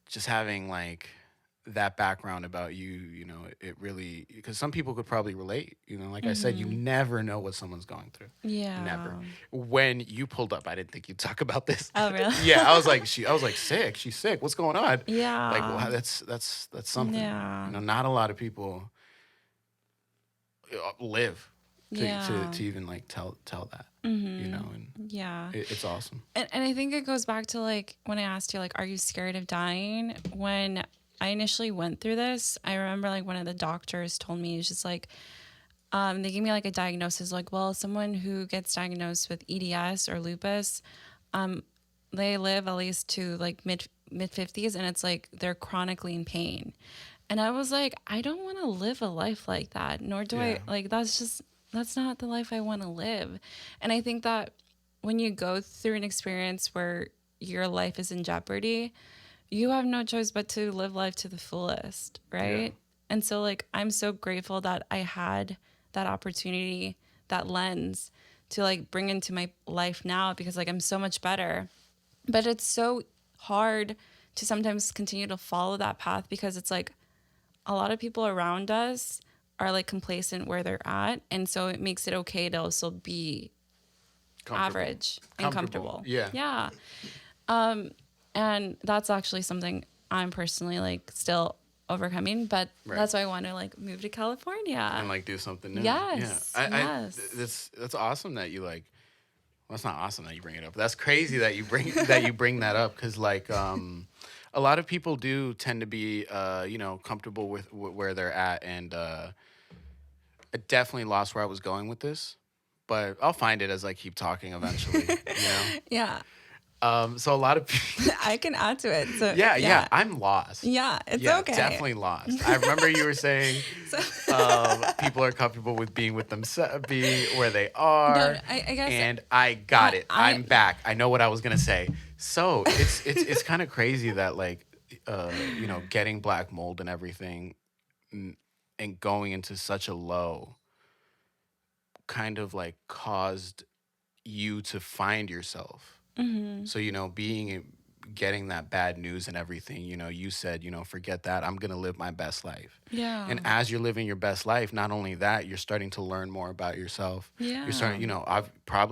just having like that background about you, you know, it really, because some people could probably relate, you know, like I said, you never know what someone's going through. Yeah. Never. When you pulled up, I didn't think you'd talk about this. Oh really? Yeah, I was like, sick. She's sick. What's going on? Yeah. Like, wow, that's something. Yeah. You know, not a lot of people live to even like tell that. You know, and Yeah. it's awesome. And I think it goes back to like when I asked you, like, are you scared of dying? When I initially went through this, I remember like one of the doctors told me, he's just like, they gave me like a diagnosis, like, well, someone who gets diagnosed with EDS or lupus, they live at least to like mid 50s, and it's like they're chronically in pain. And I was like, I don't want to live a life like that, nor do I like that's not the life I want to live. And I think that when you go through an experience where your life is in jeopardy, you have no choice but to live life to the fullest, right? Yeah. And so like I'm so grateful that I had that opportunity, that lens to like bring into my life now, because like I'm so much better. But it's so hard to sometimes continue to follow that path, because it's like a lot of people around us are like complacent where they're at, and so it makes it okay to also be average and comfortable. Yeah. And that's actually something I'm personally like still overcoming, but that's why I want to like move to California and like do something new. Yes. Yeah. That's awesome that you like. Well, it's not awesome that you bring it up. That's crazy that you bring that up, because like a lot of people do tend to be you know, comfortable with where they're at, and I definitely lost where I was going with this, but I'll find it as I keep talking eventually. You know? Yeah. So a lot of people, I can add to it. So yeah, I'm lost. Yeah, it's okay. Definitely lost. I remember you were saying people are comfortable with being with themselves, being where they are. No, I guess, and I got it. I'm back. I know what I was gonna say. So it's kind of crazy that like you know, getting black mold and everything, and going into such a low kind of like caused you to find yourself. So, you know, getting that bad news and everything, you know, you said, you know, forget that. I'm going to live my best life. Yeah. And as you're living your best life, not only that, you're starting to learn more about yourself. Yeah. You're starting, you know,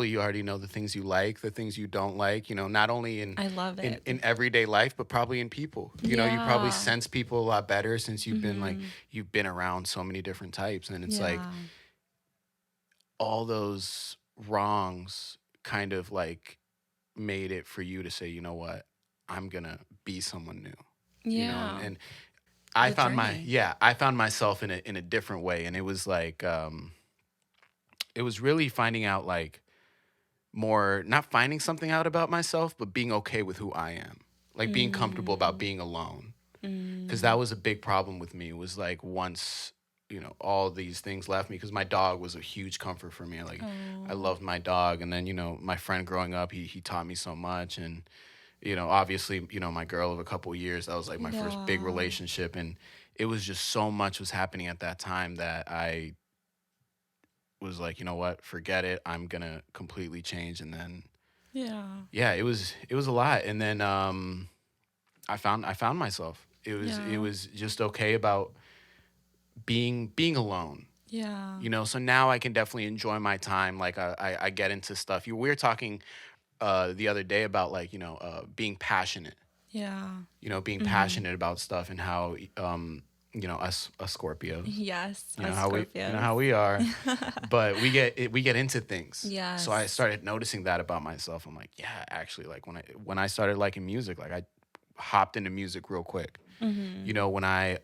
you already know the things you like, the things you don't like, you know, not only I love it. in everyday life, but probably in people. You know, you probably sense people a lot better since you've been like, you've been around so many different types. And it's like all those wrongs kind of like made it for you to say, you know what, I'm gonna be someone new. Yeah. You know? And I found myself in a different way. And it was like it was really finding out like more, not finding something out about myself, but being okay with who I am. Like being comfortable about being alone. Because that was a big problem with me. It was like once, you know, all these things left me, because my dog was a huge comfort for me. Like I loved my dog. And then, you know, my friend growing up, he taught me so much. And Obviously, my girl of a couple years, that was like my first big Yeah. relationship. And it was just so much was happening at that time that I was like, you know what, forget it. I'm going to completely change. And then, Yeah. yeah, it was a lot. And then I found myself. It Yeah. was just okay about being alone. Yeah. So now I can definitely enjoy my time. Like I get into stuff. We were talking the other day about like being passionate. Yeah. Being passionate about stuff and how us Scorpios, Yes. you know Us how we Scorpios. how we are, but we get into things. So I Yes. started noticing that about myself. I'm like, yeah, actually, like when I started liking music, like I hopped into music real quick. When I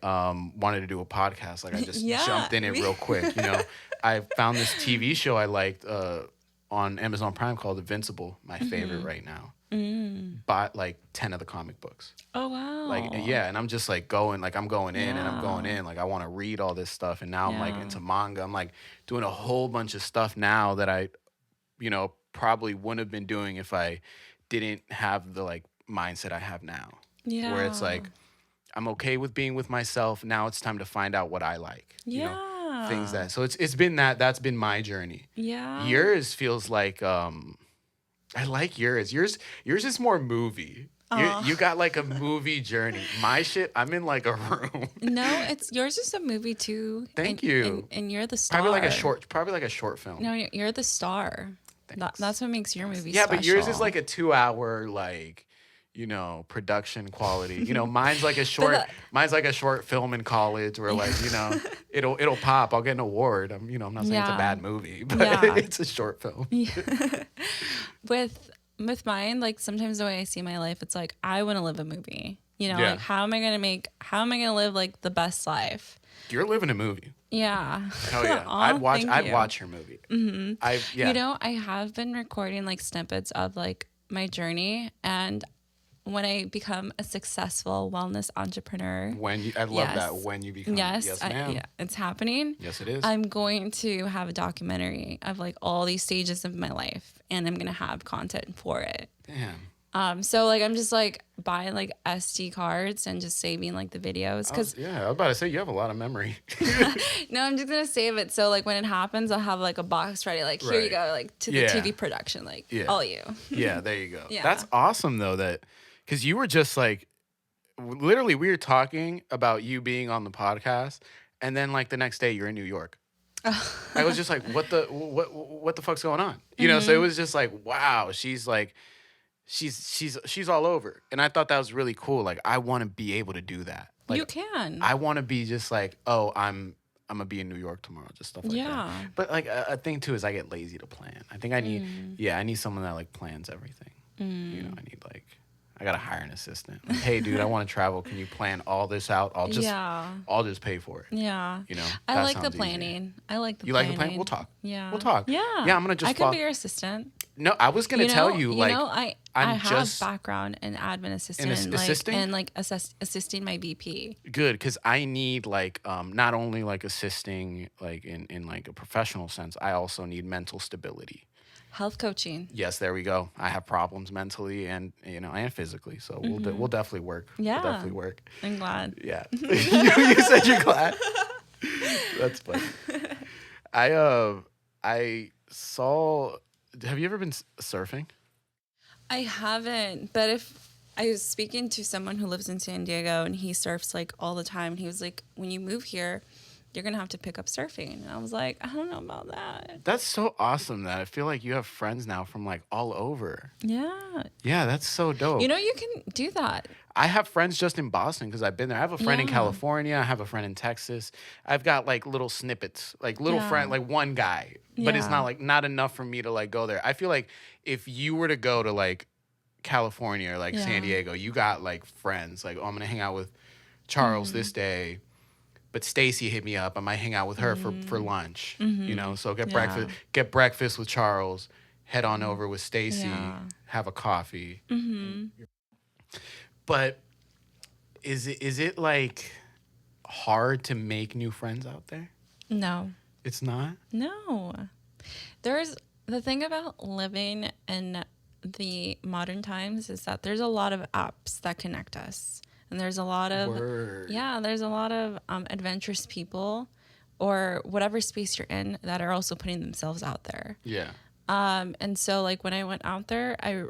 wanted to do a podcast, like I just Yeah. jumped in it real quick. I found this TV show I liked on Amazon Prime called Invincible, my favorite right now. Bought like 10 of the comic books. Oh wow. Like, yeah, and I'm just like going, like I'm going in and I'm going Yeah. in. Like I want to read all this stuff. And now I'm like Yeah. into manga. I'm like doing a whole bunch of stuff now that I, probably wouldn't have been doing if I didn't have the like mindset I have now. Yeah. Where it's like, I'm okay with being with myself. Now it's time to find out what I like. Yeah. Things that, so it's been that's been my journey. Yeah. Yours feels like, I like yours. Yours is more movie. You got like a movie journey. My shit, I'm in like a room. No, it's yours is a movie too. Thank and, you. And you're the star. Probably like a short film. No, you're the star. Thanks. That's what makes your movie Yeah, special. but yours is like a 2 hour like, production quality. Mine's like a short. Mine's like a short film in college where like it'll pop. I'll get an award. I'm not saying it's a Yeah. bad movie, but Yeah. it's a short film. With mine, like sometimes the way I see my life, it's like I want to live a movie. Yeah. Like how am I gonna live like the best life? You're living a movie. Yeah. Hell yeah. Aw, thank I'd you. watch your movie. Mm-hmm. Yeah. I have been recording like snippets of like my journey, and when I become a successful wellness entrepreneur, I love that. When you become, yes, ma'am. yeah, it's happening. Yes, it is. I'm going to have a documentary of like all these stages of my life, and I'm gonna have content for it. Damn. So like I'm just like buying like SD cards and just saving like the videos because I was about to say you have a lot of memory. no, I'm just gonna save it. So like when it happens, I'll have like a box ready. Like here you Right. go, like to the TV production, like all you. Yeah, there you go. Yeah. That's awesome though. Because you were just like, literally, we were talking about you being on the podcast, and then like the next day you're in New York. I was just like, what the fuck's going on? So it was just like, wow, she's like, she's all over, and I thought that was really cool. Like, I want to be able to do that. Like, You can. I want to be just like, oh, I'm gonna be in New York tomorrow, just stuff like that. But like a thing too is I get lazy to plan. I think I need, I need someone that like plans everything. I need like. I gotta hire an assistant. Like, hey, dude, I want to travel. Can you plan all this out? I'll just pay for it. Yeah. I that like the sounds easier. planning. I like the You planning. like the plan? We'll talk. Yeah. We'll talk. Yeah. Yeah, I'm gonna just. I can be your assistant. No, I was gonna tell you like. I have background in admin assistant, assisting? and like assisting my VP. Good, because I need like not only like assisting like in like a professional sense, I also need mental stability. Health coaching. Yes, there we go. I have problems mentally and and physically, so we'll definitely work. Yeah. We'll definitely work. I'm glad. Yeah, you said you're glad. That's funny. I saw. Have you ever been surfing? I haven't, but if I was speaking to someone who lives in San Diego and he surfs like all the time, and he was like, when you move here, you're going to have to pick up surfing. And I was like, I don't know about that. That's so awesome that I feel like you have friends now from like all over. Yeah. Yeah, that's so dope. You can do that. I have friends just in Boston because I've been there. I have a friend in Yeah. California. I have a friend in Texas. I've got like little snippets, like little Yeah. friend, like one guy, but it's Yeah. not enough for me to like go there. I feel like if you were to go to like California or like Yeah. San Diego, you got like friends. Like, oh, I'm gonna hang out with Charles Mm-hmm. this day. But Stacy hit me up. I might hang out with her for lunch. So Mm-hmm. Yeah. get breakfast with Charles, head on over with Stacy, Yeah. have a coffee. Mm-hmm. But is it like hard to make new friends out there? No. It's not? No. There's the thing about living in the modern times is that there's a lot of apps that connect us. And there's a lot of, Word. yeah, there's a lot of adventurous people or whatever space you're in that are also putting themselves out there. Yeah. And so like when I went out there, I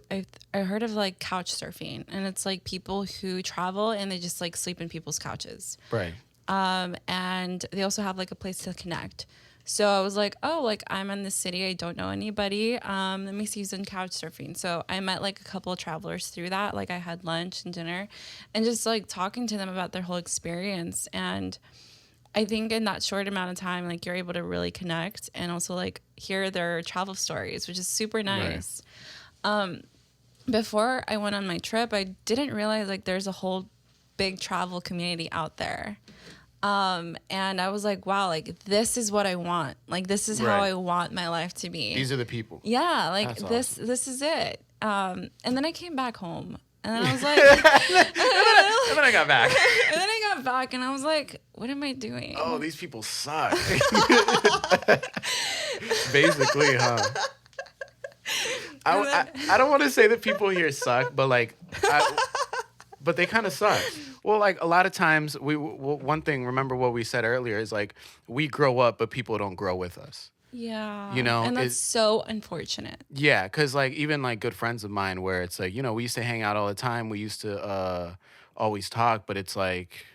heard of like couch surfing, and it's like people who travel and they just like sleep in people's couches. Right. And they also have like a place to connect. So I was like, oh, like I'm in the city, I don't know anybody. Let me see who's in couch surfing. So I met like a couple of travelers through that. Like I had lunch and dinner, and just like talking to them about their whole experience. And I think in that short amount of time, like you're able to really connect and also like hear their travel stories, which is super nice. Right. Before I went on my trip, I didn't realize like there's a whole big travel community out there. And I was like, wow, like this is what I want. Like this is how Right. I want my life to be. These are the people. Yeah, like That's this is it. And then I came back home, and then I was like, And then I got back. and then I got back, and I was like, what am I doing? Oh, these people suck. Basically, huh? I don't want to say that people here suck, but like, but they kind of suck. Well, like a lot of times, one thing. Remember what we said earlier is like we grow up, but people don't grow with us. Yeah. You know, and that's so unfortunate. Yeah, because like even like good friends of mine, where it's like we used to hang out all the time. We used to always talk, but it's like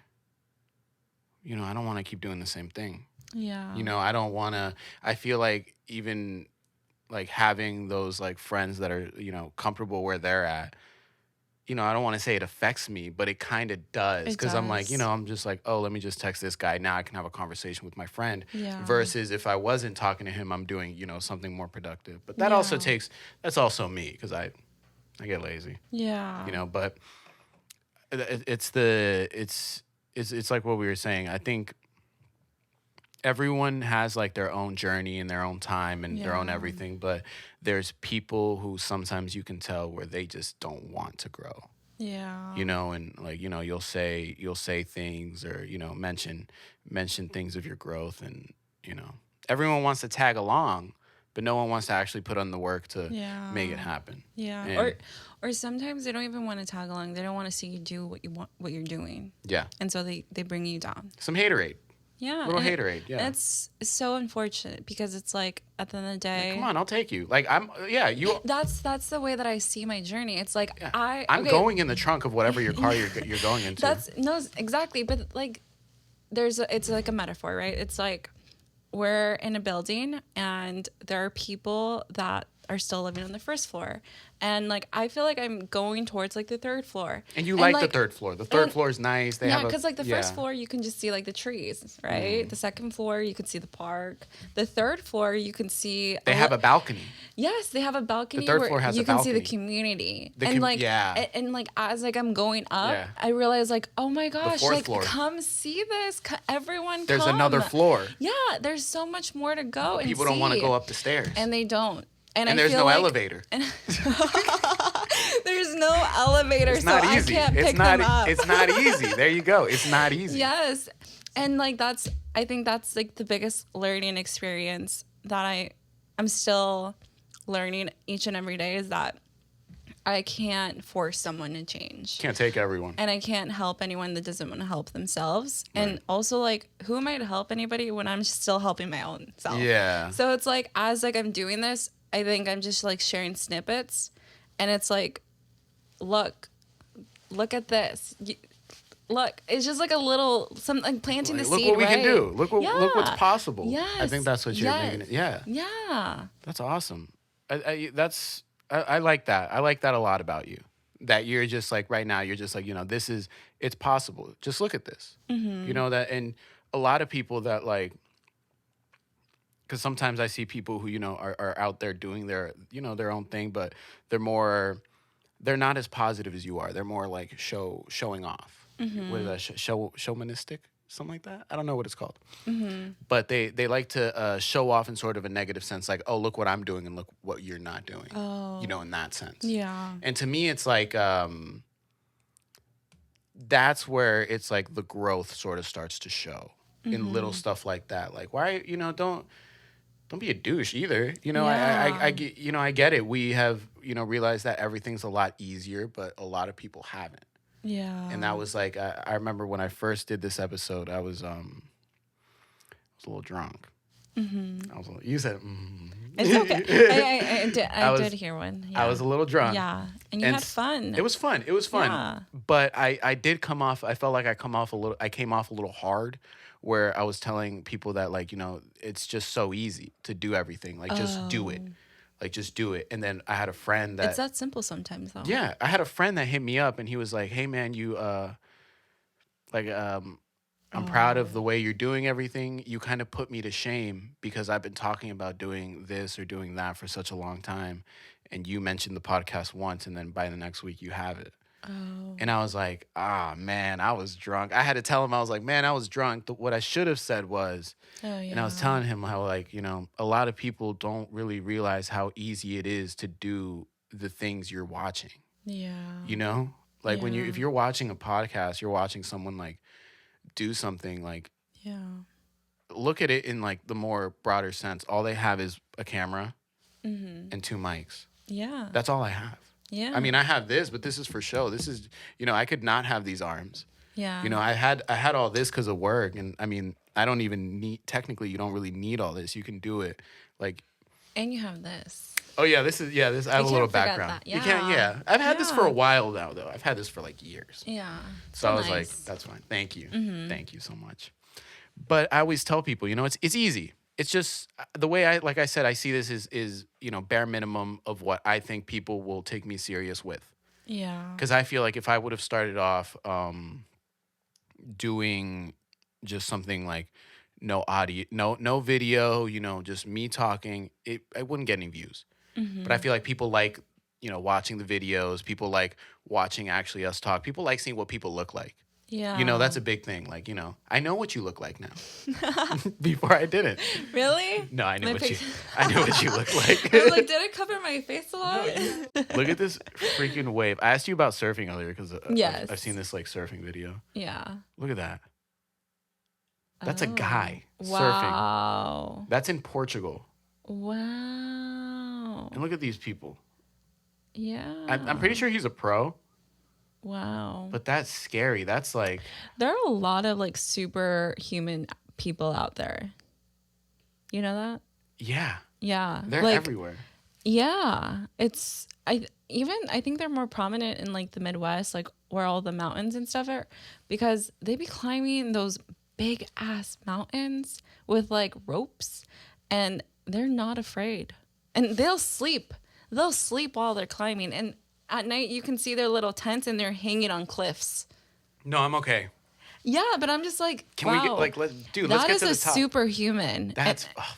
I don't want to keep doing the same thing. Yeah. I don't want to. I feel like even like having those like friends that are comfortable where they're at. I don't want to say it affects me, but it kind of does, because I'm like, does. I'm just like, oh, let me just text this guy. Now I can have a conversation with my friend. Yeah. Versus if I wasn't talking to him, I'm doing, something more productive. But that also that's also me, because I get lazy. Yeah. But it's like what we were saying. I think everyone has like their own journey and their own time and their own everything, but there's people who sometimes you can tell where they just don't want to grow. Yeah. And like you'll say things or mention things of your growth, and everyone wants to tag along, but no one wants to actually put on the work to make it happen. Yeah. And, or sometimes they don't even want to tag along. They don't want to see you do what you're doing. Yeah. And so they bring you down. Some haterade. Yeah. Little haterade. Yeah. It's so unfortunate, because it's like at the end of the day, Come on, I'll take you. Like you. That's the way that I see my journey. It's like I'm going in the trunk of whatever your car you're going into. That's no, exactly. But like, it's like a metaphor, right? It's like we're in a building and there are people that are still living on the first floor, and like I feel like I'm going towards like the third floor. And you like the third floor. The third floor is nice. They have because like the first floor you can just see like the trees, right? The second floor you can see the park. The third floor you can see. They have a balcony. Yes, they have a balcony. The third where floor has you a can see balcony. the community. And like as like I'm going up, I realize like, oh my gosh, fourth like floor. Come see this. Everyone There's come. another floor. Yeah, there's so much more to go. People don't want to go up the stairs. And they don't. And there's feel no like, elevator. There's no elevator, It's not so easy. I can't pick them up. It's not easy. There you go. It's not easy. Yes. And like I think that's like the biggest learning experience that I'm still learning each and every day, is that I can't force someone to change. Can't take everyone. And I can't help anyone that doesn't want to help themselves. Right. And also, like, who am I to help anybody when I'm still helping my own self? Yeah. So it's like, as like I'm doing this, I think I'm just like sharing snippets, and it's like, look at this. Look, it's just like a little something, like planting the seed. Look what we can do. Look what's possible. Yes. I think that's what you're making it. Yeah. Yeah. That's awesome. I like that. I like that a lot about you. That you're just like right now. You're just like it's possible. Just look at this. Mm-hmm. That, and a lot of people that like. Because sometimes I see people who are out there doing their their own thing, but they're not as positive as you are. They're more like showing off. Mm-hmm. What is that? Showmanistic, something like that. I don't know what it's called. Mm-hmm. But they like to show off in sort of a negative sense, like, oh, look what I'm doing and look what you're not doing. Oh. In that sense. Yeah. And to me, it's like that's where it's like the growth sort of starts to show in little stuff like that. Like, why don't be a douche either. I get it. We have realized that everything's a lot easier, but a lot of people haven't. Yeah. And that was like, I remember when I first did this episode, I was a little drunk. I was. You said. It's okay. I was- did hear one. Yeah. I was a little drunk. Yeah, and you had fun. It was fun. It was fun. Yeah. But I did come off. I felt like I came off a little hard, where I was telling people that, like, it's just so easy to do everything. Like, just do it. Like, just do it. And then I had a friend that. It's that simple sometimes, though. Yeah, I had a friend that hit me up, and he was like, "Hey, man, I'm proud of the way you're doing everything. You kind of put me to shame because I've been talking about doing this or doing that for such a long time. And you mentioned the podcast once, and then by the next week you have it." And I was like, man, I was drunk. I had to tell him, I was like, man, I was drunk. What I should have said was, and I was telling him how, like, a lot of people don't really realize how easy it is to do the things you're watching. Yeah. Like if you're watching a podcast, you're watching someone like do something, like, look at it in like the more broader sense. All they have is a camera and 2 mics. Yeah. That's all I have. Yeah. I mean, I have this, but this is for show. This is, I could not have these arms. Yeah. I had all this because of work, and I mean, I don't even need. Technically, you don't really need all this. You can do it, like. And you have this. Oh yeah, this. I have a little background. That. Yeah. You can't. Yeah, I've had this for a while now, though. I've had this for like years. Yeah. So I was like, that's fine. Thank you. Thank you so much. But I always tell people, it's easy. It's just the way like I said, I see this is bare minimum of what I think people will take me serious with. Yeah. Because I feel like if I would have started off doing just something like no audio, no video, just me talking, I wouldn't get any views. But I feel like people like, watching the videos. People like watching actually us talk. People like seeing what people look like. Yeah. That's a big thing. Like, I know what you look like now. Before I didn't. Really? No, I knew what you look like. I was like, did I cover my face a lot? Look at this freaking wave. I asked you about surfing earlier because Yes. I've seen this like surfing video. Yeah. Look at that. That's a guy surfing. Wow. That's in Portugal. Wow. And look at these people. Yeah. I'm pretty sure he's a pro. Wow. But that's scary. That's like. There are a lot of like superhuman people out there. You know that? Yeah. Yeah. They're like, everywhere. Yeah. I think they're more prominent in like the Midwest, like where all the mountains and stuff are, because they be climbing those big ass mountains with like ropes, and they're not afraid. And they'll sleep. They'll sleep while they're climbing. And at night you can see their little tents and they're hanging on cliffs. No, I'm okay. Yeah, but I'm just like, Can we get like let's get to the top. That is a superhuman.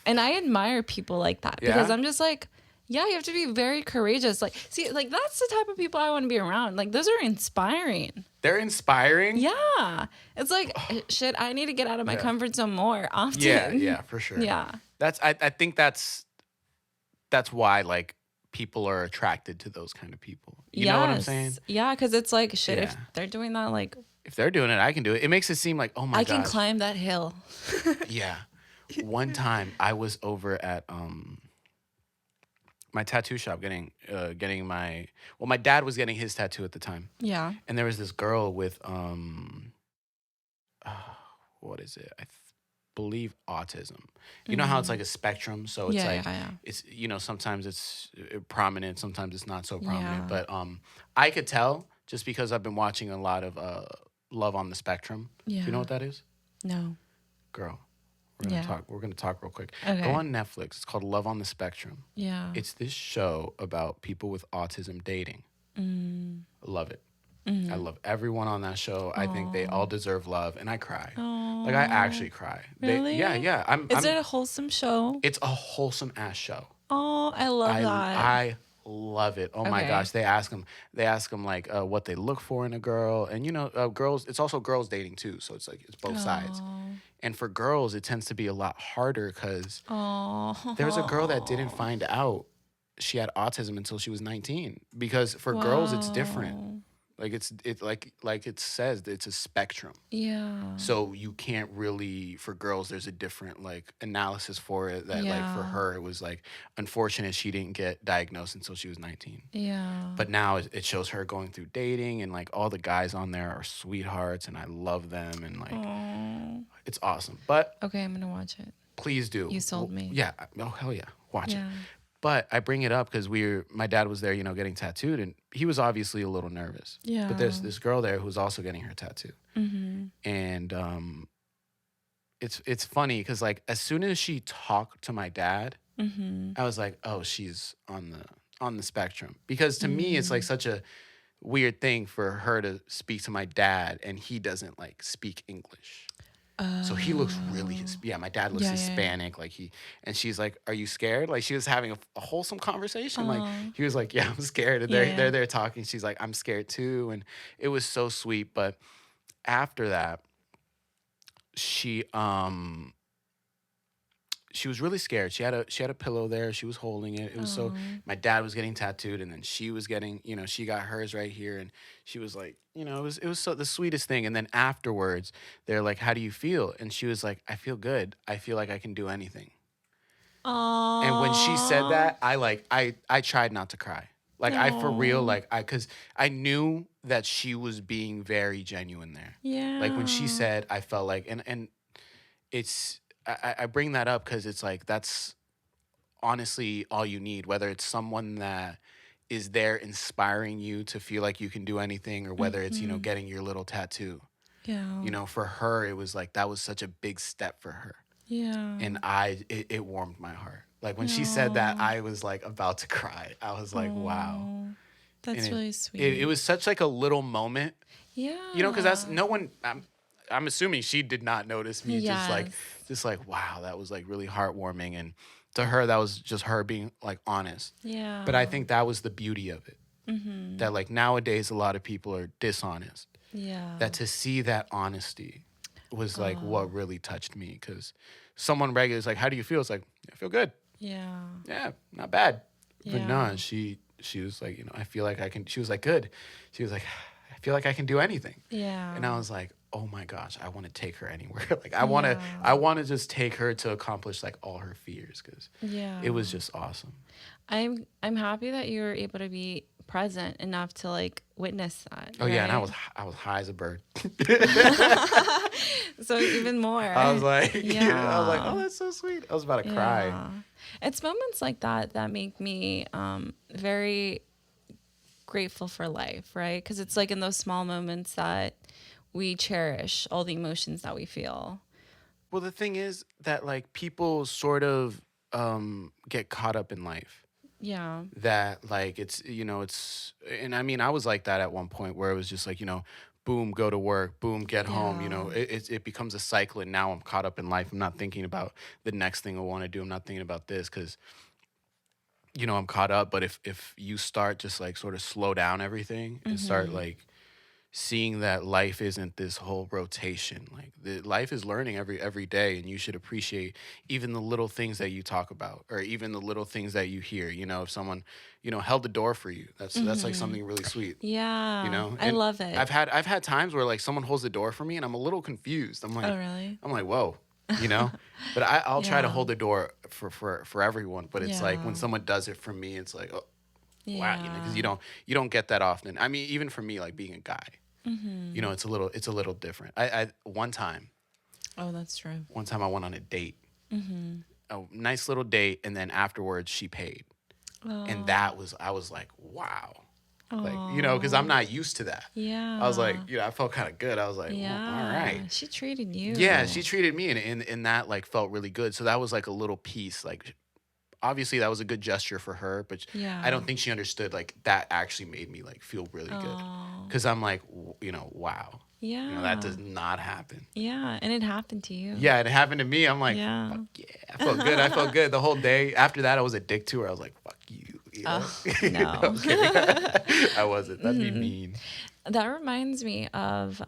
And I admire people like that because I'm just like, yeah, you have to be very courageous. Like, see, like that's the type of people I want to be around. Like, those are inspiring. They're inspiring. Yeah, it's like shit. I need to get out of my comfort zone more often. Yeah, for sure. Yeah, I think that's why like people are attracted to those kind of people. You know what I'm saying? Yeah, because it's like shit. If they're doing that, like if they're doing it, I can do it. It makes it seem like, oh my god, I can climb that hill. Yeah. One time I was over at my tattoo shop getting my dad was getting his tattoo at the time. Yeah. And there was this girl with what is it? I believe autism. You know how it's like a spectrum, so it's it's sometimes it's prominent, sometimes it's not so prominent. But I could tell just because I've been watching a lot of Love on the Spectrum. Yeah. Do you know what that is? No. Girl. We're gonna talk real quick. Okay. Go on Netflix. It's called Love on the Spectrum. Yeah. It's this show about people with autism dating. I love it. I love everyone on that show. I think they all deserve love, and I cry. Like I actually cry. Really? Yeah. Is it a wholesome show? It's a wholesome ass show. Oh, I love that. I love it. Oh my gosh. They ask them like what they look for in a girl, and girls. It's also girls dating too. So it's like it's both sides. And for girls, it tends to be a lot harder because there was a girl that didn't find out she had autism until she was 19. Because for girls, it's different. Like it says, it's a spectrum. Yeah. So you can't really, for girls, there's a different like analysis for it that like for Yeah. her it was like unfortunate she didn't get diagnosed until she was 19. Yeah. But now it shows her going through dating, and like all the guys on there are sweethearts and I love them, and like Oh. it's awesome. But Okay, I'm gonna watch it. please do. You sold me. Yeah. Oh hell yeah. Watch it. Yeah. But I bring it up because my dad was there, getting tattooed, and he was obviously a little nervous. Yeah. But there's this girl there who's also getting her tattoo, Mm-hmm. and it's funny because like as soon as she talked to my dad, Mm-hmm. I was like, oh, she's on the spectrum. Because to me, it's like such a weird thing for her to speak to my dad, and he doesn't like speak English. So he looks really, my dad looks Yeah, yeah. Hispanic. Like and she's like, "Are you scared?" Like she was having a wholesome conversation. Like he was like, "Yeah, I'm scared." And Yeah. they're there talking. She's like, "I'm scared too," and it was so sweet. But after that, she was really scared. She had a pillow there. She was holding it. It was so my dad was getting tattooed, and then she was getting, she got hers right here, and she was like, it was so the sweetest thing. And then afterwards, they're like, "How do you feel?" And she was like, "I feel good. I feel like I can do anything." Aww. And when she said that, I tried not to cry. Like I for real, like cause I knew that she was being very genuine there. Yeah. Like when she said, I felt like, and it's, I bring that up because it's like that's honestly all you need, whether it's someone that is there inspiring you to feel like you can do anything, or whether it's getting your little tattoo. Yeah. For her it was like that was such a big step for her, Yeah. and it warmed my heart. Like when she said that, I was like about to cry. I was like, wow. That's And really sweet. it was such like a little moment, Yeah. because that's no one. I'm assuming she did not notice me. Yes. Just like wow, that was like really heartwarming, and to her that was just her being like honest. Yeah. But I think that was the beauty of it. Mm-hmm. That like nowadays a lot of people are dishonest. Yeah. That to see that honesty was like what really touched me, because someone regular is like, "How do you feel?" It's like, "I feel good. Yeah. Yeah, not bad." But Yeah. no, she was like, I feel like I can. She was like, good. She was like, I feel like I can do anything. Yeah. And I was like, oh my gosh, I want to take her anywhere. Like I want to just take her to accomplish like all her fears, because it was just awesome. I'm happy that you were able to be present enough to like witness that. Oh yeah, and right? I was high as a bird. So even more. I was like, Yeah. I was like, oh, that's so sweet. I was about to cry. Yeah. It's moments like that that make me very grateful for life, right? Because it's like in those small moments that we cherish all the emotions that we feel. Well, the thing is that like people sort of get caught up in life. Yeah. That like it's and I mean I was like that at one point where it was just like boom, go to work, boom, get home. It becomes a cycle, and now I'm caught up in life. I'm not thinking about the next thing I want to do. I'm not thinking about this because I'm caught up. But if you start just like sort of slow down everything and start like seeing that life isn't this whole rotation. Like life is learning every day, and you should appreciate even the little things that you talk about, or even the little things that you hear. If someone held the door for you, that's like something really sweet. Yeah. I And love it. I've had times where like someone holds the door for me, and I'm a little confused. I'm like, Oh, really? I'm like, whoa. But I'll try to Yeah. hold the door for everyone. But it's like when Yeah. someone does it for me, it's like, oh, wow, because Yeah. you don't get that often. I mean, even for me, like being a guy, it's a little different. I one time Oh, that's true. I went on a date, a nice little date, and then afterwards she paid, and I was like, wow, like because I'm not used to that. Yeah. I was like, I felt kind of good. I was like, Yeah. well, all right. She treated you. Yeah, she treated me, and that like felt really good. So that was like a little piece. Like obviously that was a good gesture for her, but Yeah. I don't think she understood like that actually made me like feel really good, because I'm like, wow, Yeah. that does not happen. Yeah. And it happened to you. Yeah, it happened to me. I'm like, Yeah. fuck yeah, I felt good. I felt good the whole day. After that, I was a dick to her. I was like, fuck you. Oh, no. I'm kidding. I wasn't. That'd be mean. That reminds me of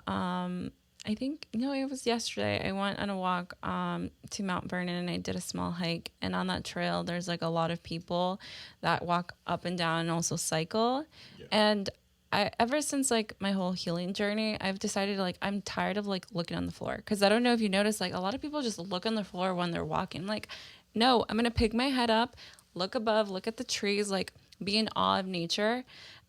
I think it was yesterday. I went on a walk to Mount Vernon, and I did a small hike, and on that trail there's like a lot of people that walk up and down and also cycle. Yeah. And ever since like my whole healing journey, I've decided like I'm tired of like looking on the floor, because I don't know if you notice, like a lot of people just look on the floor when they're walking. Like, no, I'm gonna pick my head up, look above, look at the trees, like be in awe of nature,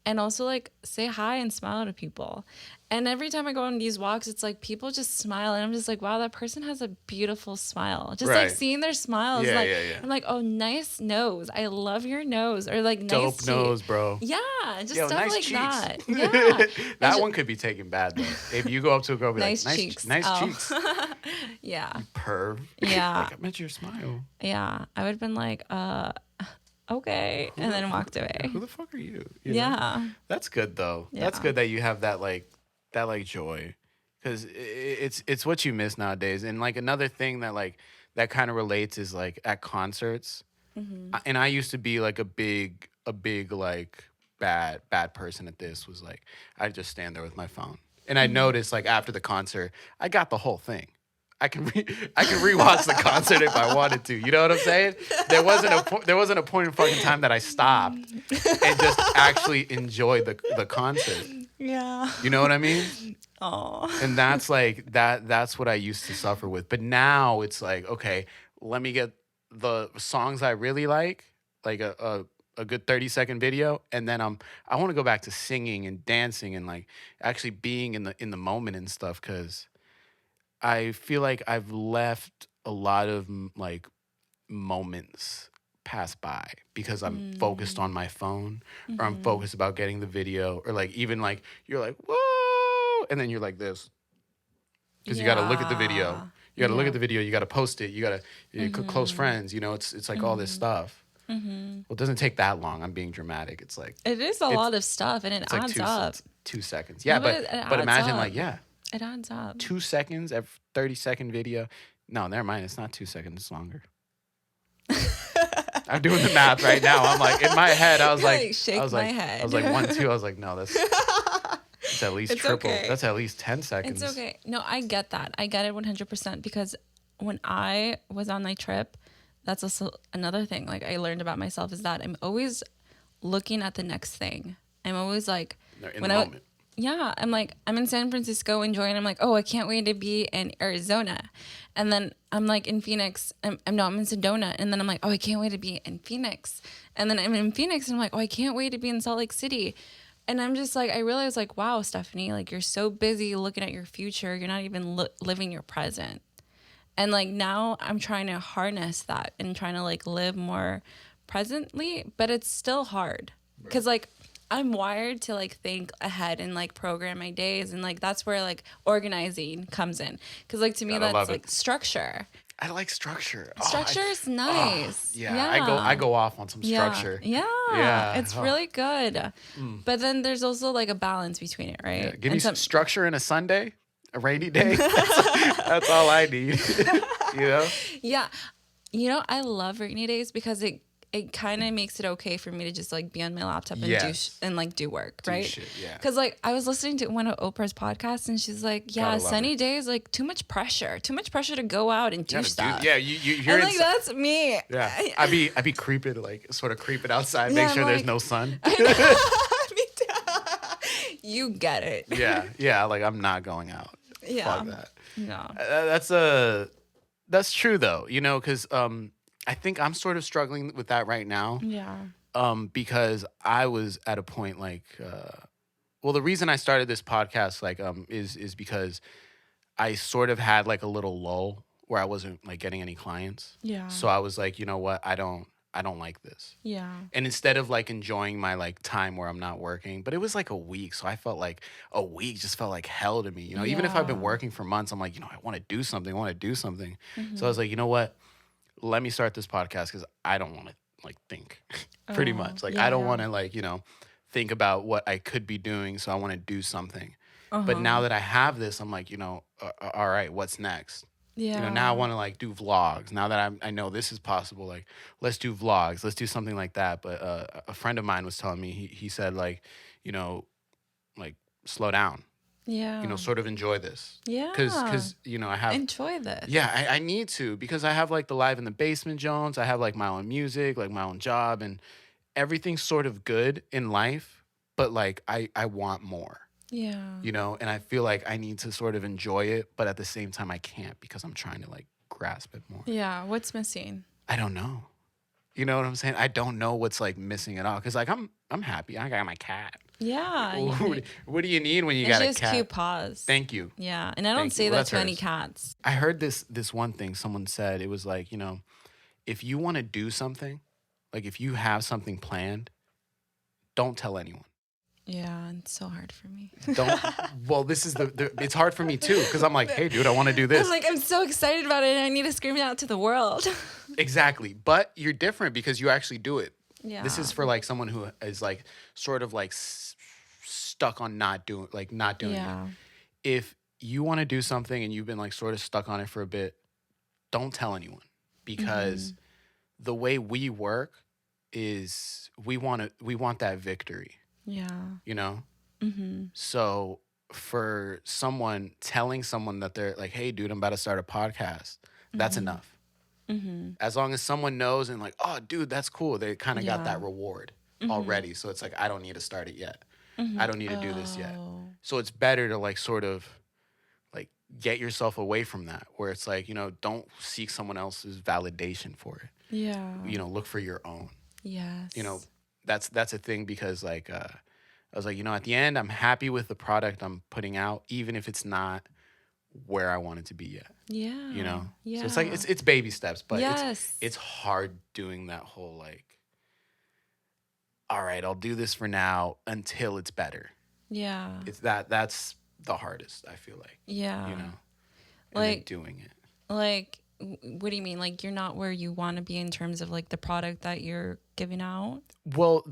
and also like say hi and smile to people. And every time I go on these walks, it's like people just smile, and I'm just like, wow, that person has a beautiful smile. Just like Right. seeing their smiles, Yeah, like yeah, yeah. I'm like, oh, nice nose, I love your nose, or like nice Dope cheek. nose, bro. Yeah, just Yo, stuff nice like cheeks. that. Yeah, That one could be taken bad though. If you go up to a girl, and be Nice like, cheeks. nice Oh. cheeks, yeah, perv. Yeah. Like, I meant your smile. yeah. I would have been like, okay, and then walked away. Who the fuck are you? You know? Yeah, That's good though. That's Yeah. good that you have that joy, because it's what you miss nowadays. And like another thing that kind of relates is like at concerts. And I used to be like a big like bad person at this. Was like I'd just stand there with my phone, and I noticed like after the concert, I got the whole thing. I can rewatch the concert if I wanted to. You know what I'm saying? There wasn't a point in fucking time that I stopped and just actually enjoyed the concert. yeah. You know what I mean? Oh, And that's like that's what I used to suffer with. But now it's like, okay, let me get the songs I really like a good 30-second video, and then I want to go back to singing and dancing and like actually being in the moment and stuff, cuz I feel like I've left a lot of like moments pass by because I'm focused on my phone, or I'm focused about getting the video, or like even like you're like, whoa, and then you're like this, because you got to look at the video. You got to look at the video. You got to post it. You got to close friends. You know, it's like all this stuff. Well, it doesn't take that long. I'm being dramatic. It's like it is a lot of stuff, and it it's like adds up. 2 seconds. Yeah, No, but it but adds imagine up. like It adds up. 2 seconds every 30-second video. No, never mind. It's not 2 seconds. It's longer. I'm doing the math right now. I'm like, in my head, I was You're like, like, shake I was my like, head. I was like 1, 2. I was like, no, it's at least It's triple. okay. That's at least 10 seconds. It's okay. No, I get that. I get it 100%, because when I was on my trip, that's also another thing like I learned about myself, is that I'm always looking at the next thing. I'm always like, In the moment. yeah, I'm like, I'm in San Francisco enjoying. I'm like, oh, I can't wait to be in Arizona. And then I'm like in Phoenix. I'm in Sedona. And then I'm like, oh, I can't wait to be in Phoenix. And then I'm in Phoenix and I'm like, oh, I can't wait to be in Salt Lake City. And I'm just like, I realized like, wow, Stefany, like you're so busy looking at your future. You're not even living your present. And like now I'm trying to harness that and trying to like live more presently, but it's still hard because like I'm wired to like think ahead and like program my days, and like that's where like organizing comes in, because like to me God, I love that's it. like structure. I like structure. Structure is nice. Yeah, I go off on some structure. Yeah, it's Oh. really good. But then there's also like a balance between it, right? Yeah, give me And some structure in a Sunday, a rainy day. That's all I need. You know? Yeah. You know, I love rainy days because it kind of makes it okay for me to just like be on my laptop and Yes. do work, right? shit, yeah. Because like I was listening to one of Oprah's podcasts and she's like, yeah, Gotta love sunny it. days, like too much pressure to go out and do Gotta stuff. yeah, you're And like that's me. yeah. I'd be creeping, like sort of creeping outside, make Yeah, sure there's like- no sun. Me too. You get it. Yeah, like I'm not going out. Yeah. Fuck that. No. That's true though, you know, because I think I'm sort of struggling with that right now. Yeah. Because I was at a point like, well, the reason I started this podcast like is because I sort of had like a little lull where I wasn't like getting any clients. Yeah. So I was like, you know what, I don't like this. Yeah. And instead of like enjoying my like time where I'm not working, but it was like a week, so I felt like a week just felt like hell to me. You know, even if I've been Yeah. working for months, I'm like, you know, I want to do something. Mm-hmm. So I was like, you know what? Let me start this podcast because I don't want to like think, pretty Oh, much. Like yeah, I don't yeah. want to like, you know, think about what I could be doing. So I want to do something. Uh-huh. But now that I have this, I'm like, you know, all right, what's next? Yeah. You know, now I want to like do vlogs. Now that I know this is possible, like let's do vlogs. Let's do something like that. But a friend of mine was telling me, he said like, you know, like slow down. Yeah. You know, sort of enjoy this. Yeah. Because you know I have. Enjoy this. Yeah, I need to, because I have like the Live in the Basement Jones. I have like my own music, like my own job, and everything's sort of good in life. but like I want more, Yeah. you know, and I feel like I need to sort of enjoy it, but at the same time I can't because I'm trying to like grasp it more. Yeah. What's missing? I don't know. You know what I'm saying? I don't know what's like missing at all because like I'm happy. I got my cat. Yeah. What do you need when you And got she a has cat? cute paws. Thank you. Yeah. And I don't Thank say you. Well, that that's to any hers. cats. I heard this one thing someone said. It was like, you know, if you want to do something, like if you have something planned, don't tell anyone. Yeah. It's so hard for me. Don't. Well, this is it's hard for me too because I'm like, hey, dude, I want to do this. I'm like, I'm so excited about it and I need to scream it out to the world. Exactly. But you're different because you actually do it. Yeah. This is for like someone who is like sort of like stuck on not doing Yeah. it. If you want to do something and you've been like sort of stuck on it for a bit, don't tell anyone because the way we work is we want that victory, Yeah. you know? Mm-hmm. So for someone telling someone that they're like, hey, dude, I'm about to start a podcast, that's enough. Mm-hmm. As long as someone knows and like, oh, dude, that's cool. They kind of got Yeah. that reward already. So it's like, I don't need to start it yet. I don't need to do this yet. Oh. So it's better to like sort of like get yourself away from that where it's like, you know, don't seek someone else's validation for it. Yeah. You know, look for your own. Yes. You know, that's a thing because like I was like, you know, at the end, I'm happy with the product I'm putting out, even if it's not where I want it to be yet. Yeah. You know? Yeah. So it's like it's baby steps, but yes. it's hard doing that whole like, all right, I'll do this for now until it's better. Yeah. It's that's the hardest, I feel like. Yeah. You know? And Like then doing it. Like, what do you mean? Like, you're not where you want to be in terms of like the product that you're giving out? Well,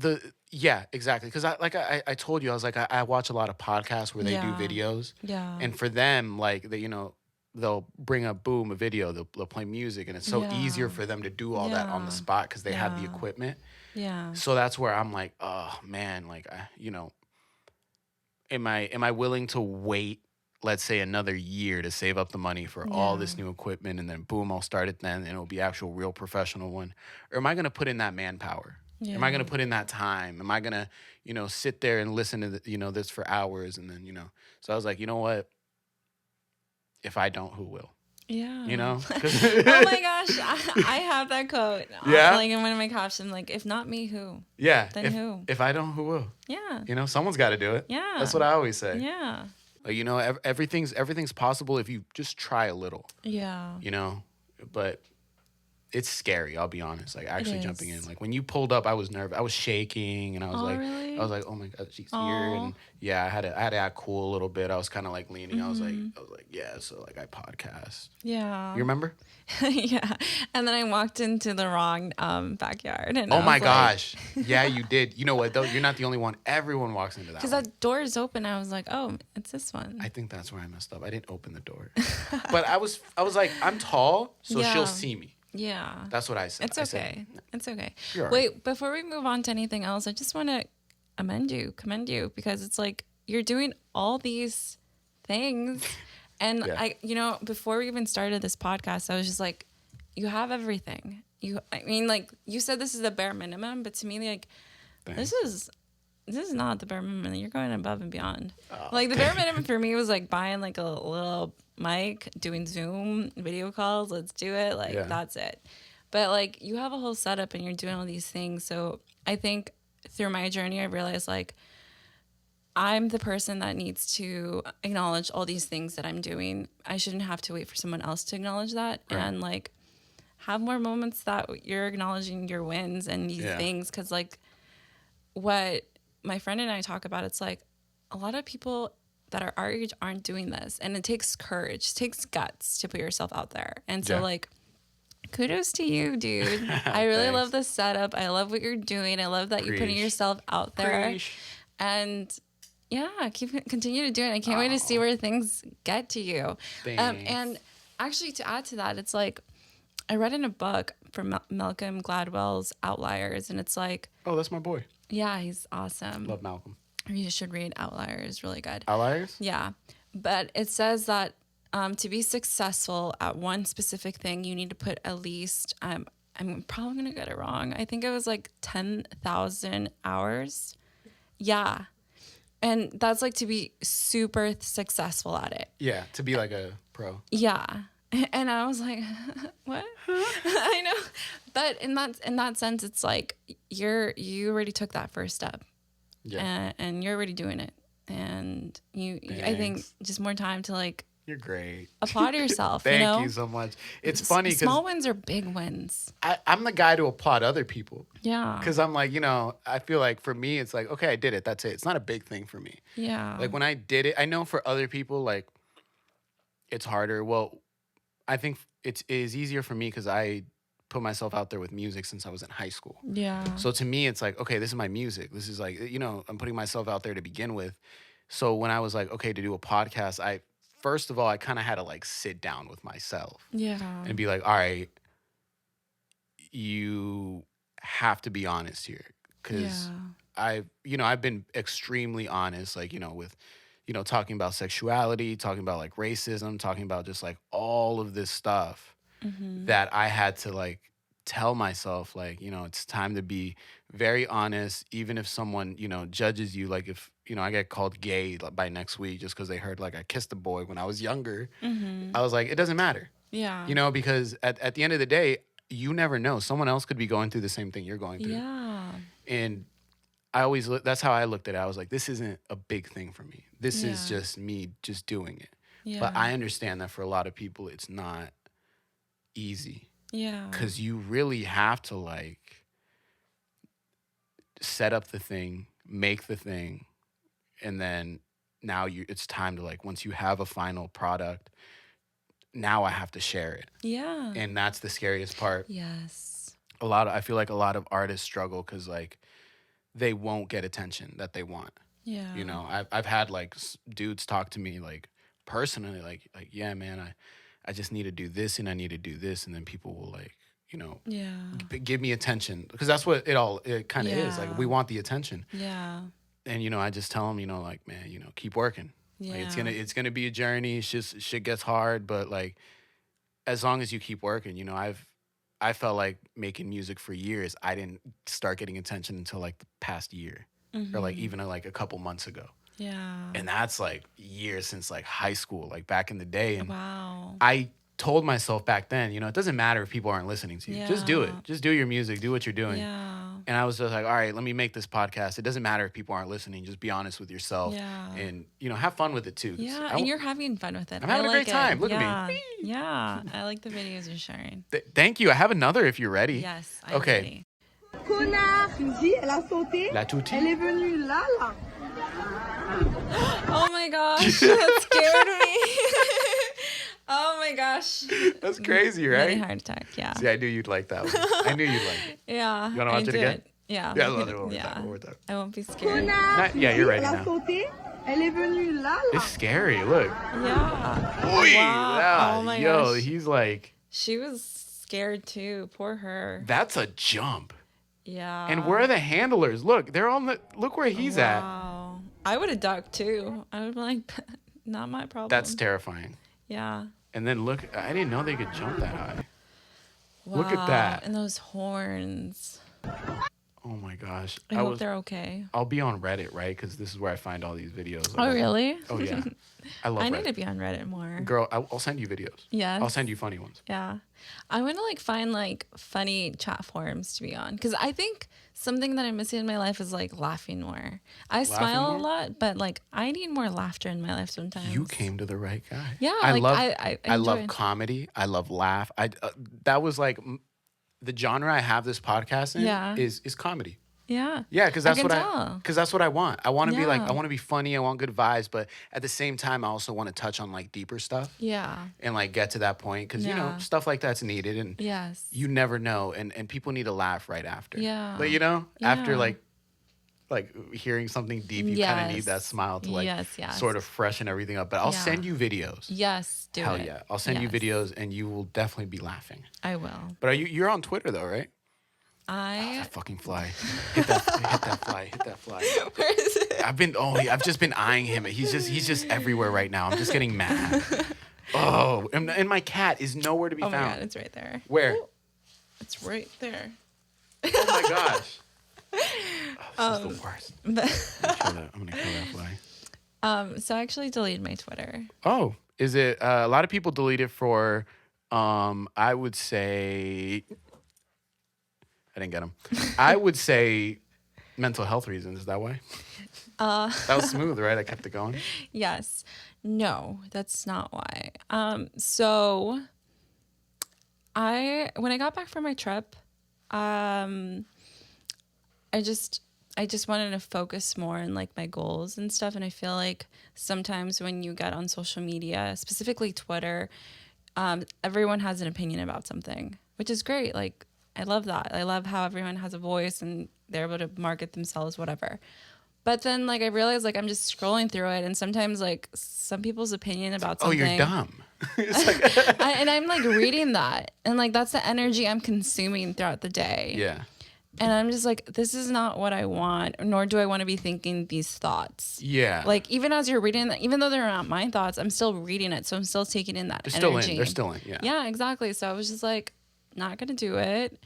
yeah, exactly. Because I told you, I was like, I watch a lot of podcasts where they do videos. Yeah. And for them, like, you know, they'll bring up, boom, a video, they'll play music. And it's so easier for them to do all that on the spot because they have the equipment. Yeah. So that's where I'm like, oh, man, like, you know, am I willing to wait, let's say, another year to save up the money for all this new equipment and then boom, I'll start it then and it'll be actual real professional one? Or am I going to put in that manpower? Yeah. Am I going to put in that time? Am I going to, you know, sit there and listen to you know, this for hours and then, you know. So I was like, you know what? If I don't, who will? Yeah. You know? Oh my gosh. I have that quote. Yeah? Like in one of my captions, like, if not me, who? Yeah. Then who? If I don't, who will? Yeah. You know, someone's got to do it. Yeah. That's what I always say. Yeah. Like, you know, everything's possible if you just try a little. Yeah. You know? But it's scary, I'll be honest. Like actually jumping in. is. Like when you pulled up, I was nervous. I was shaking and I was Really? oh my God, she's here. And yeah, I had to act cool a little bit. I was kind of like leaning. I was like, yeah, so like I podcast. Yeah. You remember? Yeah. And then I walked into the wrong backyard. And Oh my gosh. Yeah, you did. You know what though? You're not the only one. Everyone walks into that because one. that door is open. I was like, oh, it's this one. I think that's where I messed up. I didn't open the door. But I was like, I'm tall, so she'll see me. Yeah. That's what I said. It's okay. It's okay. You're all Wait, before we move on to anything else, I just want to commend you, because it's like you're doing all these things. And I, you know, before we even started this podcast, I was just like, you have everything. I mean, like you said, this is the bare minimum, but to me, like, this is not the bare minimum. You're going above and beyond. Oh, like the bare minimum for me was like buying like a little mic, doing Zoom video calls. Let's do it. Like that's it. But like you have a whole setup and you're doing all these things. So I think through my journey, I realized like I'm the person that needs to acknowledge all these things that I'm doing. I shouldn't have to wait for someone else to acknowledge that. Right. And like have more moments that you're acknowledging your wins and these things. Cause like what my friend and I talk about, it's like a lot of people that are our age aren't doing this, and it takes courage, it takes guts to put yourself out there. And so like kudos to you, dude. I really love this setup. I love what you're doing. I love that you're putting yourself out there. And continue to do it. I can't wait to see where things get to you. And actually to add to that, it's like I read in a book from Malcolm Gladwell's Outliers, and it's like, oh, that's my boy. Yeah, he's awesome. Love Malcolm. You should read Outliers. Really good. Outliers? Yeah. But it says that to be successful at one specific thing, you need to put at least, I'm probably going to get it wrong. I think it was like 10,000 hours. Yeah. And that's like to be super successful at it. Yeah, to be like a pro. Yeah. And I was like, what? I know. But in that sense, it's like you already took that first step. Yeah. And you're already doing it. And I think Thanks. just more time to like You're great. applaud yourself. Thank you so much. It's funny because small wins are big wins. I'm the guy to applaud other people. Yeah. Because I'm like, I feel like for me, it's like, okay, I did it. That's it. It's not a big thing for me. Yeah. Like when I did it, I know for other people, like it's harder. Well, I think it is easier for me because I put myself out there with music since I was in high school. Yeah. So to me, it's like, okay, this is my music. This is like, I'm putting myself out there to begin with. So when I was like, okay, to do a podcast, first of all, I kind of had to like sit down with myself Yeah. and be like, all right, you have to be honest here. Because I've been extremely honest, like, with, talking about sexuality, talking about like racism, talking about just like all of this stuff that I had to like tell myself, like, it's time to be very honest, even if someone, judges you. Like if, I get called gay by next week just because they heard like I kissed a boy when I was younger, I was like, it doesn't matter. Yeah. Because at the end of the day, you never know. Someone else could be going through the same thing you're going through. Yeah. And that's how I looked at it. I was like, this isn't a big thing for me. This is just me just doing it. Yeah. But I understand that for a lot of people, it's not easy. Yeah. Because you really have to like set up the thing, make the thing, and then now it's time to like, once you have a final product, now I have to share it. Yeah. And that's the scariest part. Yes. I feel like a lot of artists struggle because like they won't get attention that they want. Yeah. I've had like dudes talk to me like personally, like yeah, man, I just need to do this and I need to do this, and then people will like, Yeah. give me attention, because that's what it kind of is. Like we want the attention. Yeah. And I just tell them, like, man, keep working. Yeah. Like, it's gonna be a journey. It's just shit gets hard, but like as long as you keep working, I felt like making music for years. I didn't start getting attention until like the past year, or like even like a couple months ago. Yeah. And that's like years since like high school, like back in the day. And Wow. I told myself back then, it doesn't matter if people aren't listening to you. Just do it. Yeah. Just do your music. Do what you're doing. Yeah. And I was just like, all right, let me make this podcast. It doesn't matter if people aren't listening. Just be honest with yourself. Yeah. And, have fun with it too. Yeah, and you're having fun with it. I'm having a great time. Look at me. Yeah, I like the videos you're sharing. Thank you. I have another if you're ready. Yes, I'm Okay. ready. Connard, Gigi, elle a sauté. La tutti. Elle est venue là, là. Oh my gosh, that scared me. Oh my gosh. That's crazy, Really right? heart attack, yeah. See, I knew you'd like that one. I knew you'd like it. Yeah. You wanna watch it again? Yeah. Yeah, one more Yeah. time. One more time. I won't be scared. Connard, Yeah, you're ready elle a now. sauté. Elle est venue là, là. It's scary. Look. Yeah. Oy, Wow. yeah. Oh my Yo, gosh. he's like, She was scared too. Poor her. that's a jump. Yeah. And where are the handlers? Look, they're on look where he's at. Wow. I would have ducked too. I would be like, not my problem. That's terrifying. Yeah. And then look, I didn't know they could jump that high. Wow. Look at that. And those horns. Oh my gosh. I hope they're okay. I'll be on Reddit, right? Because this is where I find all these videos. Oh, really? Oh, yeah. I love I Reddit. need to be on Reddit more. Girl, I'll send you videos. Yes. I'll send you funny ones. Yeah. I want to like find like funny chat forums to be on, because I think something that I'm missing in my life is like laughing more. I smile more? a lot, but like I need more laughter in my life sometimes. You came to the right guy. Yeah, I like, love I love enjoy- comedy. I love laugh. That was like the genre I have this podcast in Yeah. is comedy. Yeah. Yeah, because that's can what tell. because that's what I want. I want to be like, Yeah. I want to be funny. I want good vibes, but at the same time, I also want to touch on like deeper stuff Yeah. and like get to that point, because Yeah. stuff like that's needed, and Yes. you never know, and people need to laugh right after. Yeah. But after Yeah. like hearing something deep, you kind of need Yes. that smile to like Yes. sort of freshen everything up. But I'll Yeah. send you videos. Yes. Do Hell it. yeah, I'll send you Yes. videos, and you will definitely be laughing. I will. But you're on Twitter though, right? I. That fucking fly. Hit that fly. Hit that fly. Where is it? I've just been eyeing him. He's just everywhere right now. I'm just getting mad. Oh, and my cat is nowhere to be Oh my found. god, it's right there. Where? Ooh, it's right there. Oh my gosh. Oh, this is the worst. I'm gonna kill that fly. So I actually deleted my Twitter. Oh, is it a lot of people delete it for I would say I didn't get them. I would say mental health reasons. Is that why? That was smooth, right? I kept it going. Yes. No, that's not why. So when I got back from my trip, I just wanted to focus more on like my goals and stuff. And I feel like sometimes when you get on social media, specifically Twitter, everyone has an opinion about something, which is great. Like, I love that. I love how everyone has a voice and they're able to market themselves, whatever. But then, like, I realized, like, I'm just scrolling through it, and sometimes, like, some people's opinion about something. Oh, you're dumb. It's like and I'm, like, reading that, and, like, that's the energy I'm consuming throughout the day. yeah. And I'm just like, this is not what I want, nor do I want to be thinking these thoughts. Yeah. Like, even as you're reading that, even though they're not my thoughts, I'm still reading it, so I'm still taking in that energy. They're still in, yeah. Yeah, exactly. So I was just like, not going to do it.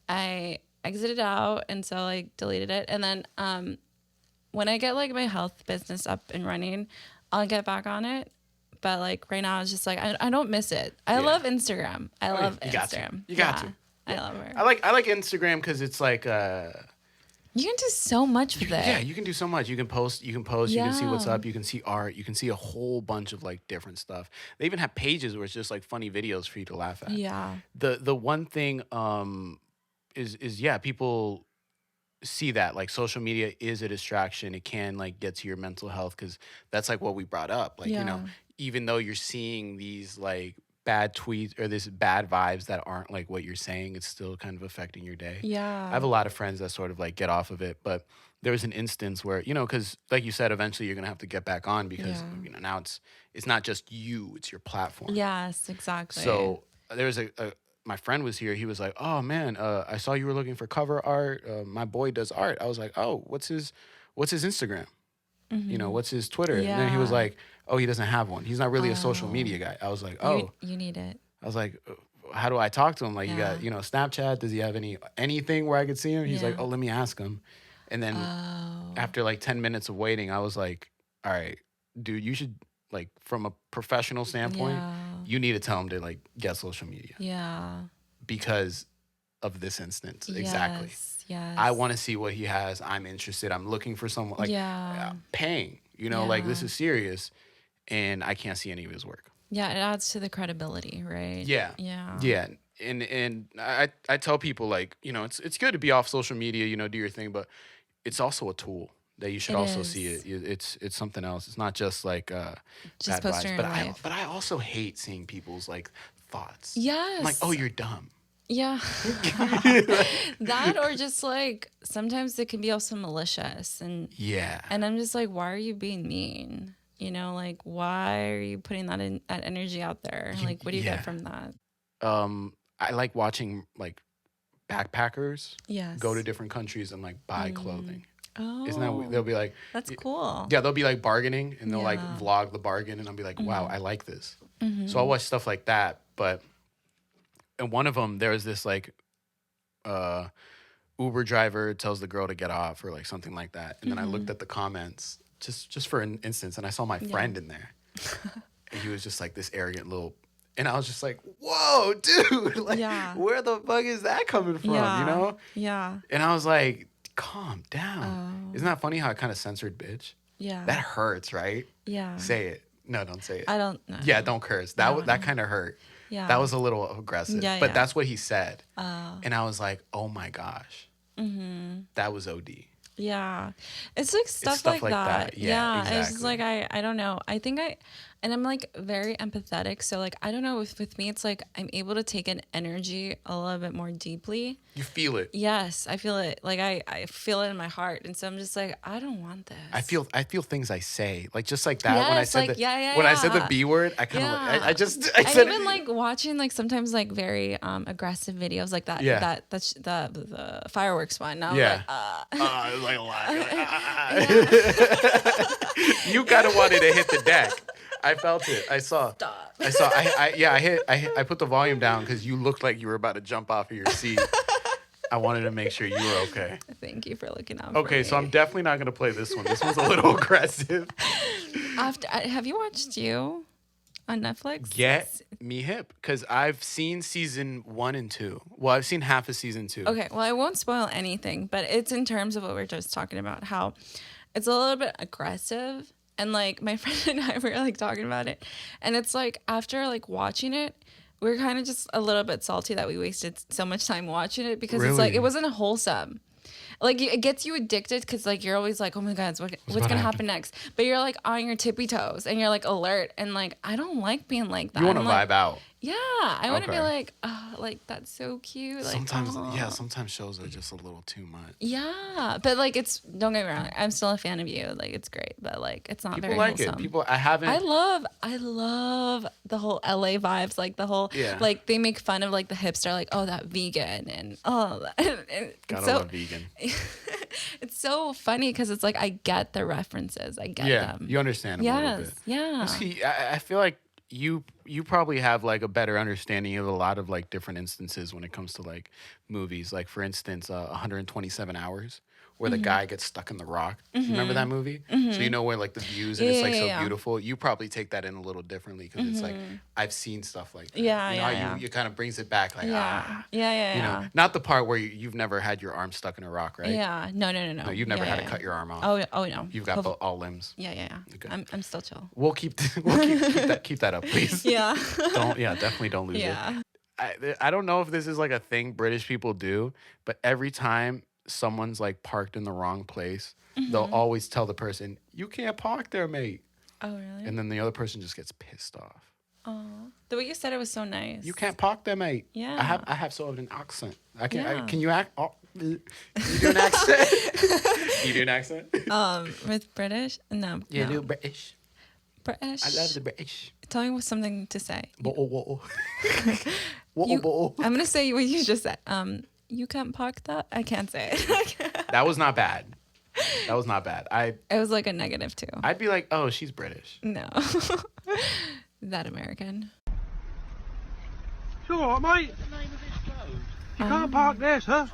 I exited out, and so, like, deleted it. And then, when I get like my health business up and running, I'll get back on it. But like right now, it's just like I don't miss it. I love Instagram. I love Instagram. You got to. I love her. I like Instagram because it's like you can do so much with it. Yeah, you can do so much. You can post. You can see what's up. You can see art. You can see a whole bunch of like different stuff. They even have pages where it's just like funny videos for you to laugh at. Yeah. The one thing is people see that like social media is a distraction. It can like get to your mental health because that's like what we brought up. Like, even though you're seeing these like bad tweets or this bad vibes that aren't like what you're saying, it's still kind of affecting your day. Yeah. I have a lot of friends that sort of like get off of it, but there was an instance where, because like you said, eventually you're going to have to get back on because, now it's not just you, it's your platform. Yes, exactly. So there was my friend was here. He was like, "Oh man, I saw you were looking for cover art. My boy does art." I was like, "Oh, what's his Instagram? What's his Twitter?" Yeah. And then he was like, "Oh, he doesn't have one. He's not really a social media guy." I was like, "Oh, you need it." I was like, "How do I talk to him? Like, you got Snapchat? Does he have anything where I could see him?" He's like, "Oh, let me ask him." And then after like 10 minutes of waiting, I was like, "All right, dude, you should like from a professional standpoint." You need to tell him to like get social media. Yeah. Because of this instance. Exactly. Yes. I want to see what he has. I'm interested. I'm looking for someone like paying, like this is serious and I can't see any of his work. Yeah. It adds to the credibility, right? Yeah. Yeah. Yeah. And I tell people like, it's good to be off social media, do your thing, but it's also a tool. That you should also see it. It's something else. It's not just like just bad posting vibes. your life. But I also hate seeing people's like thoughts. Yes. I'm like, oh, you're dumb. Yeah. That or just like sometimes it can be also malicious and And I'm just like, why are you being mean? Like why are you putting that energy out there? Like what do you get from that? I like watching like backpackers go to Yes. different countries and like buy clothing. Oh, Isn't that they'll be like that's cool. Yeah, they'll be like bargaining and they'll like Yeah. vlog the bargain and I'll be like, wow, I like this. Mm-hmm. So I'll watch stuff like that. But in one of them, there's this like Uber driver tells the girl to get off or like something like that. And then I looked at the comments just for an instance and I saw my friend in there. And he was just like this arrogant little, and I was just like, whoa, dude, like where the fuck is that coming from, Yeah. And I was like, calm down. Isn't that funny how I kind of censored bitch? Yeah. That hurts, right? Yeah. Say it. No, don't say it. I don't know. Yeah, don't curse. That kind of hurt. Yeah. That was a little aggressive. Yeah, but yeah. that's what he said. And I was like, oh my gosh. That was OD. Yeah. It's like stuff like that. Yeah, It's just exactly. like I don't know. I think and I'm like very empathetic. So like I don't know, with me it's like I'm able to take an energy a little bit more deeply. You feel it. Yes, I feel it. Like I feel it in my heart. And so I'm just like, I don't want this. I feel things I say. Like just like that when I Yes, said like, when I said the B word, I kind of I and said even like watching like sometimes like very aggressive videos like that. Yeah. That's the fireworks one. I was yeah. like, It was like a lot. You kind of wanted to hit the deck. I felt it. I saw. Stop. I put the volume down because you looked like you were about to jump off of your seat. I wanted to make sure you were okay. Thank you for looking out Okay, for so me. I'm definitely not gonna play this one. This one's a little aggressive. Have you watched You on Netflix? Get me hip, because I've seen season 1 and 2. Well, I've seen half of season 2. Okay, well, I won't spoil anything, but it's in terms of what we are just talking about, how it's a little bit aggressive. And like my friend and I were like talking about it, and it's like after like watching it, we're kind of just a little bit salty that we wasted so much time watching it, because it's like Really? it wasn't wholesome. Like it gets you addicted, because like you're always like, oh my god, what's gonna happen next? But you're like on your tippy toes and you're like alert, and like I don't like being like that. You want to I'm like, vibe out. yeah, I want to be Okay. like, oh, like that's so cute. Like Sometimes, aw. yeah, sometimes shows are just a little too much. Yeah, but like it's, don't get me wrong, I'm still a fan of You. Like it's great, but like it's not People very like wholesome. it. People, I haven't. I love the whole LA vibes, like the whole, Yeah. like they make fun of like the hipster, like, oh, that vegan, and oh, and Gotta so love vegan. it's so funny because it's like I get the references, I get Yeah, them. you understand a little Yes, bit. yeah. See, I feel like you probably have like a better understanding of a lot of like different instances when it comes to like movies. Like for instance, 127 Hours, where the guy gets stuck in the rock. You remember that movie? So you know where like the views and it's like so beautiful. You probably take that in a little differently because it's like I've seen stuff like that. Yeah, you know yeah, how you kind of brings it back like Yeah, yeah, you yeah. know, not the part where you've never had your arm stuck in a rock, right? Yeah, no. No, you've never Yeah, had yeah. to cut your arm off. Oh no. You've got all limbs. Yeah. Okay. I'm still chill. We'll keep keep that up, please. Yeah. Definitely don't lose it. Yeah. I don't know if this is like a thing British people do, but every time someone's like parked in the wrong place, they'll always tell the person, "You can't park there, mate." Oh really? And then the other person just gets pissed off. Oh, the way you said it was so nice. You can't park there, mate. Yeah. I have sort of an accent. I can. Yeah. Can you act? Oh, you do an accent? You do an accent? With British? No. Yeah, no. do British. British. I love the British. Tell me something to say. Whoa. You- I'm gonna say what you just said. You can't park that. I can't say it. That was not bad. That was not bad. It was like a negative too. I'd be like, oh, she's British. No. That American. It's all right, mate. You can't park there, sir.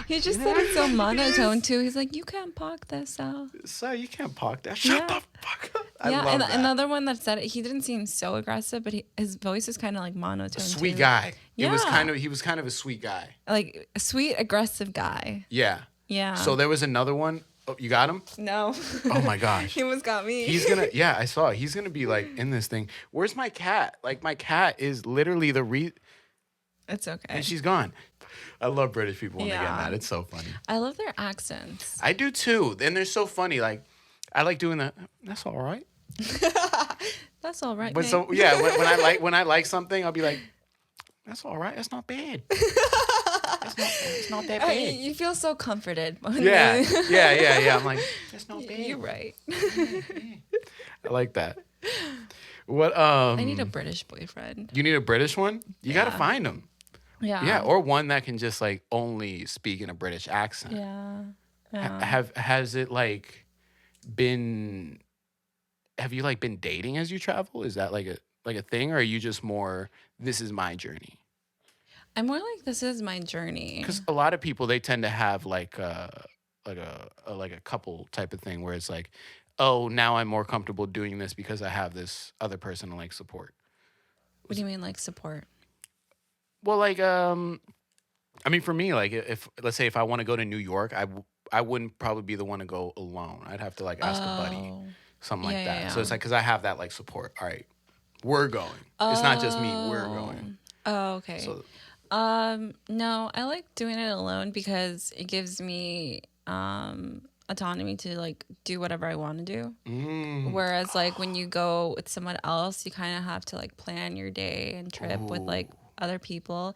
He just said it so monotone too. He's like, you can't park this, so. Sir, you can't park there. Shut the fuck up. I Yeah, love and that. another one that said it, he didn't seem so aggressive, but his voice is kind of like monotone. Sweet too. guy. He was Yeah. kind of a sweet guy. Like a sweet, aggressive guy. Yeah. Yeah. So there was another one. Oh, you got him? No. Oh my gosh. He almost got me. He's gonna, yeah, I saw it. He's gonna be like in this thing. Where's my cat? Like my cat is literally It's okay. and she's gone. I love British people when they get Yeah. mad. It's so funny. I love their accents. I do too. And they're so funny. Like I like doing that. That's all right. That's all right. But mate. so yeah, when I like something, I'll be like, that's all right. That's not bad. It's not that bad. You feel so comforted. when Yeah, they- yeah. I'm like, that's not bad. You're right. I like that. What? I need a British boyfriend. You need a British one? You gotta find them. Yeah. Yeah, or one that can just like only speak in a British accent. Yeah. Has it like been? Have you like been dating as you travel? Is that like a thing, or are you just more? This is my journey. I'm more like, this is my journey. Because a lot of people, they tend to have like a couple type of thing where it's like, oh, now I'm more comfortable doing this because I have this other person to like support. What do you mean, like support? Well, like I mean, for me, like if let's say if I want to go to New York, I wouldn't probably be the one to go alone. I'd have to like ask a buddy, something like that. Yeah. So it's like because I have that like support. All right, we're going. It's not just me. We're going. Oh, okay. So No, I like doing it alone because it gives me autonomy to like do whatever I want to do. Whereas like when you go with someone else, you kind of have to like plan your day and trip with like other people.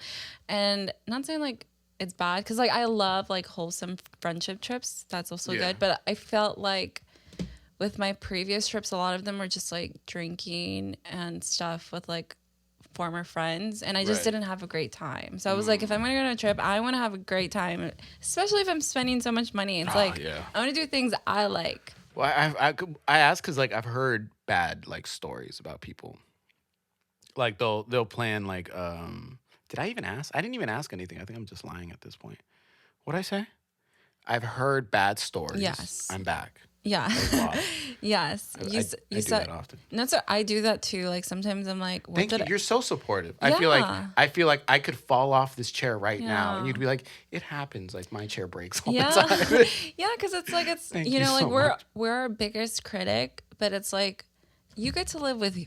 And not saying like it's bad, because like I love like wholesome friendship trips. That's also good. But I felt like with my previous trips, a lot of them were just like drinking and stuff with like former friends, and I just didn't have a great time. So I was like, if I'm gonna go on a trip, I want to have a great time, especially if I'm spending so much money. It's I want to do things I like. Well, I ask because like I've heard bad like stories about people. Like they'll plan like Did I even ask? I didn't even ask anything. I think I'm just lying at this point. What'd I say? I've heard bad stories. Yes. I'm back. Yeah. That was wild. Yes. I do that often. No, so I do that too. Like sometimes I'm like, what Thank did you. I- You're so supportive. Yeah. I feel like I could fall off this chair right now, and Yeah. you'd be like, "It happens. Like my chair breaks all Yeah. the time." Yeah, because it's like Thank you you know, like so we're much. we're our biggest critic, but it's like you get to live with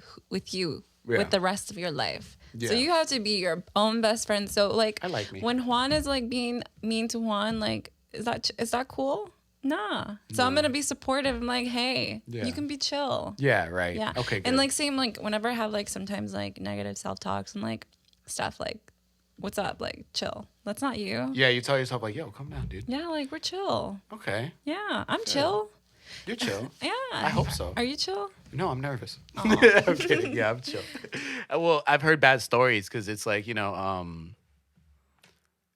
you Yeah. with the rest of your life. So Yeah. you have to be your own best friend. So like I like me. when Juan is like being mean to Juan, like is that cool? Nah. So I'm gonna be supportive. I'm like, hey, Yeah. you can be chill. Yeah. Right. Yeah. Okay. Good. And like same like whenever I have like sometimes like negative self talks and like stuff like, what's up? Like chill. That's not you. yeah, you tell yourself like, "Yo, calm down, dude." Yeah, like we're chill. Okay. Yeah, I'm chill. You're chill. Yeah. I hope so. Are you chill? No, I'm nervous. I'm kidding. Yeah, I'm chill. Well, I've heard bad stories because it's like,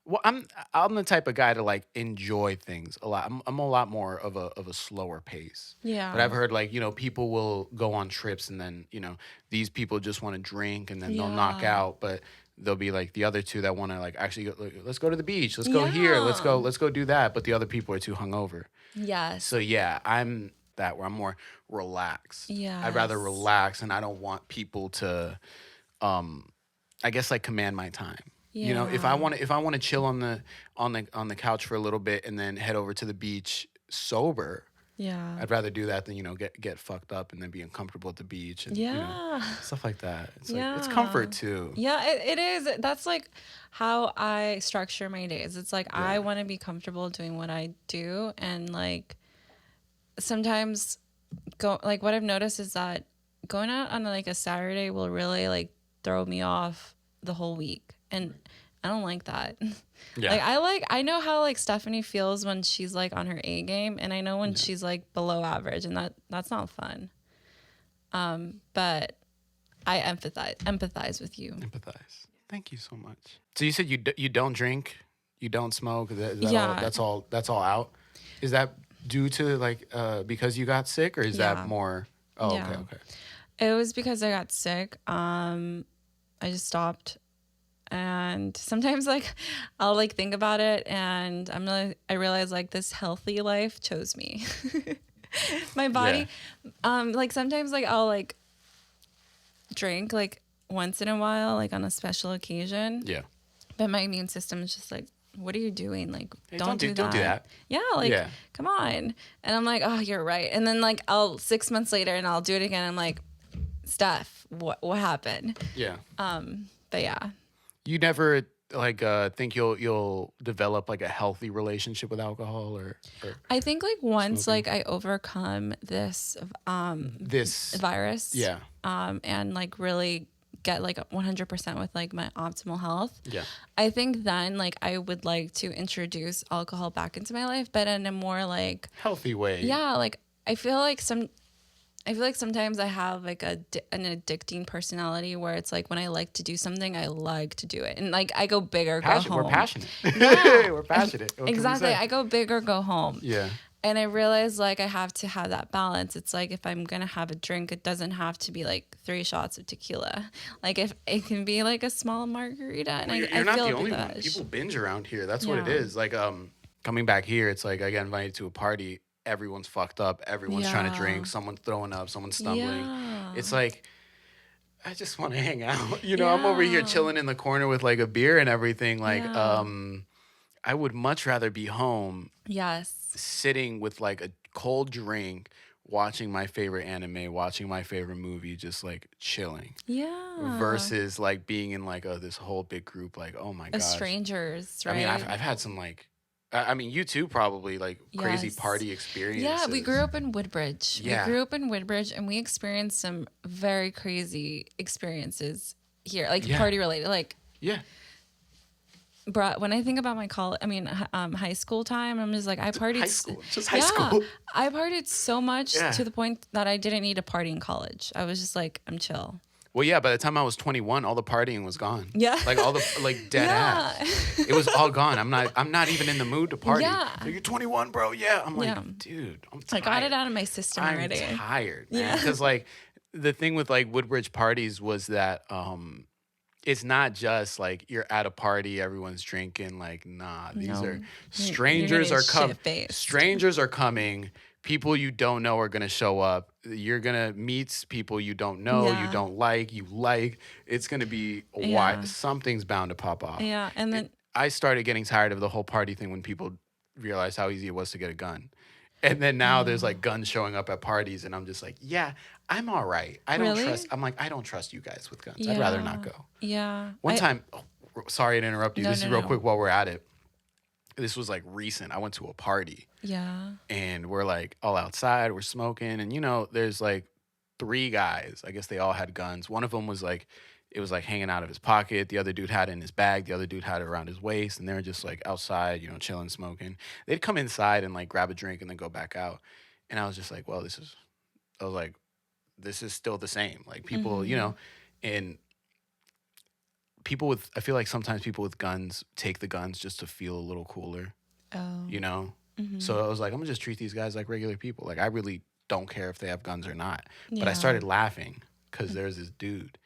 well, I'm the type of guy to like enjoy things a lot. I'm a lot more of a slower pace. Yeah. But I've heard like, people will go on trips and then, these people just want to drink and then they'll knock Yeah. out, but there'll be like the other two that want to like actually go, like, let's go to the beach. Let's go here. Let's go do that. But the other people are too hungover. Yes. So yeah, I'm that where I'm more relaxed. I'd rather Yes. relax, and I don't want people to, I guess like command my time. If I want to chill on the couch for a little bit and then head over to the beach sober, Yeah. I'd rather do that than get fucked up and then be uncomfortable at the beach and Yeah. stuff like that. It's like it's Yeah. comfort too. Yeah, it is. That's like how I structure my days. It's like I want to be comfortable doing what I do, and like sometimes like what I've noticed is that going out on like a Saturday will really like throw me off the whole week, and I don't like that. Yeah. Like I know how like Stefany feels when she's like on her A game, and I know when she's like below average, and that's not fun. But I empathize with you. Empathize. Thank you so much. So you said you don't drink, you don't smoke. Is that Yeah. all? That's all out. Is that due to like because you got sick, or is Yeah. that more? Oh, Yeah. okay. It was because I got sick. I just stopped, and sometimes like I'll like think about it, and I realize like this healthy life chose me. My body, like sometimes like I'll like drink like once in a while, like on a special occasion. Yeah. But my immune system is just like, what are you doing? Like, Hey, don't do Don't do that. Yeah, like, Yeah. come on. And I'm like, oh, you're right. And then like 6 months later, and I'll do it again. I'm like, Steph, what happened? Yeah. But yeah, You never like think you'll develop like a healthy relationship with alcohol or I think like once smoking. like I overcome this this. virus, Yeah. and like really get like 100% with like my optimal health. Yeah. I think then like I would like to introduce alcohol back into my life, but in a more like Healthy way. yeah, like I feel like sometimes I have like an addicting personality where it's like when I like to do something, I like to do it, and like I go big or go home. We're passionate. Yeah. We're passionate. What can we Exactly. say? I go big or go home. Yeah. And I realize like I have to have that balance. It's like if I'm gonna have a drink, it doesn't have to be like 3 shots of tequila. Like if it can be like a small margarita, and Well, I you're not feel the only one. that. People binge around here. That's what it Yeah. is. Like coming back here, it's like I got invited to a party. Everyone's fucked up. Everyone's trying to Yeah. drink. Someone's throwing up. Someone's stumbling. Yeah. It's like I just want to hang out. I'm over here Yeah. chilling in the corner with like a beer and everything. Like Yeah. I would much rather be home Yes. sitting with like a cold drink, watching my favorite anime, watching my favorite movie, just like chilling. Yeah. Versus like being in like this whole big group, like, oh my As gosh. strangers, right? I mean, I've had some like, I mean, you too probably like crazy Yes. party experiences. Yeah, we grew up in Woodbridge. Yeah. We grew up in Woodbridge, and we experienced some very crazy experiences here, like Yeah. party related. Like, Yeah, when I think about my high school time, I'm just like, I partied. high school, just high school. I partied so much Yeah. to the point that I didn't need to party in college. I was just like, I'm chill. Well, yeah. By the time I was 21, all the partying was gone. Yeah. like all the like dead Yeah. ass. It was all gone. I'm not even in the mood to party. Yeah. Like, you're 21, bro. Yeah. I'm like, Yeah. dude, I'm I tired. got it out of my system I'm it's not just like you're at a party, everyone's drinking. Like, nah, these No, are you're gonna strangers get are shit faced. strangers are coming. People you don't know are gonna show up. You're gonna meet people you don't know, you Yeah, don't like, you like. It's gonna be why yeah, something's bound to pop off. yeah. And then I started getting tired of the whole party thing when people realized how easy it was to get a gun. And then now there's like guns showing up at parties, and I'm just like, yeah, I'm all right. I don't trust. really, I'm like, I don't trust you guys with guns. I'd rather not yeah, go. yeah. One time, oh, sorry to interrupt you. No, This is no, real no. quick while we're at it. This was like recent. I went to a party, Yeah, and we're like all outside, we're smoking, and there's like three guys. I guess they all had guns. One of them was like, it was like hanging out of his pocket. The other dude had it in his bag. The other dude had it around his waist, and they were just like outside, chilling, smoking. They'd come inside and like grab a drink and then go back out. And I was just like, well, I was like, this is still the same. Like people, and I feel like sometimes people with guns take the guns just to feel a little cooler, oh, you know? So I was like, I'm gonna just treat these guys like regular people. Like I really don't care if they have guns or not. But I yeah, started laughing because there's this dude.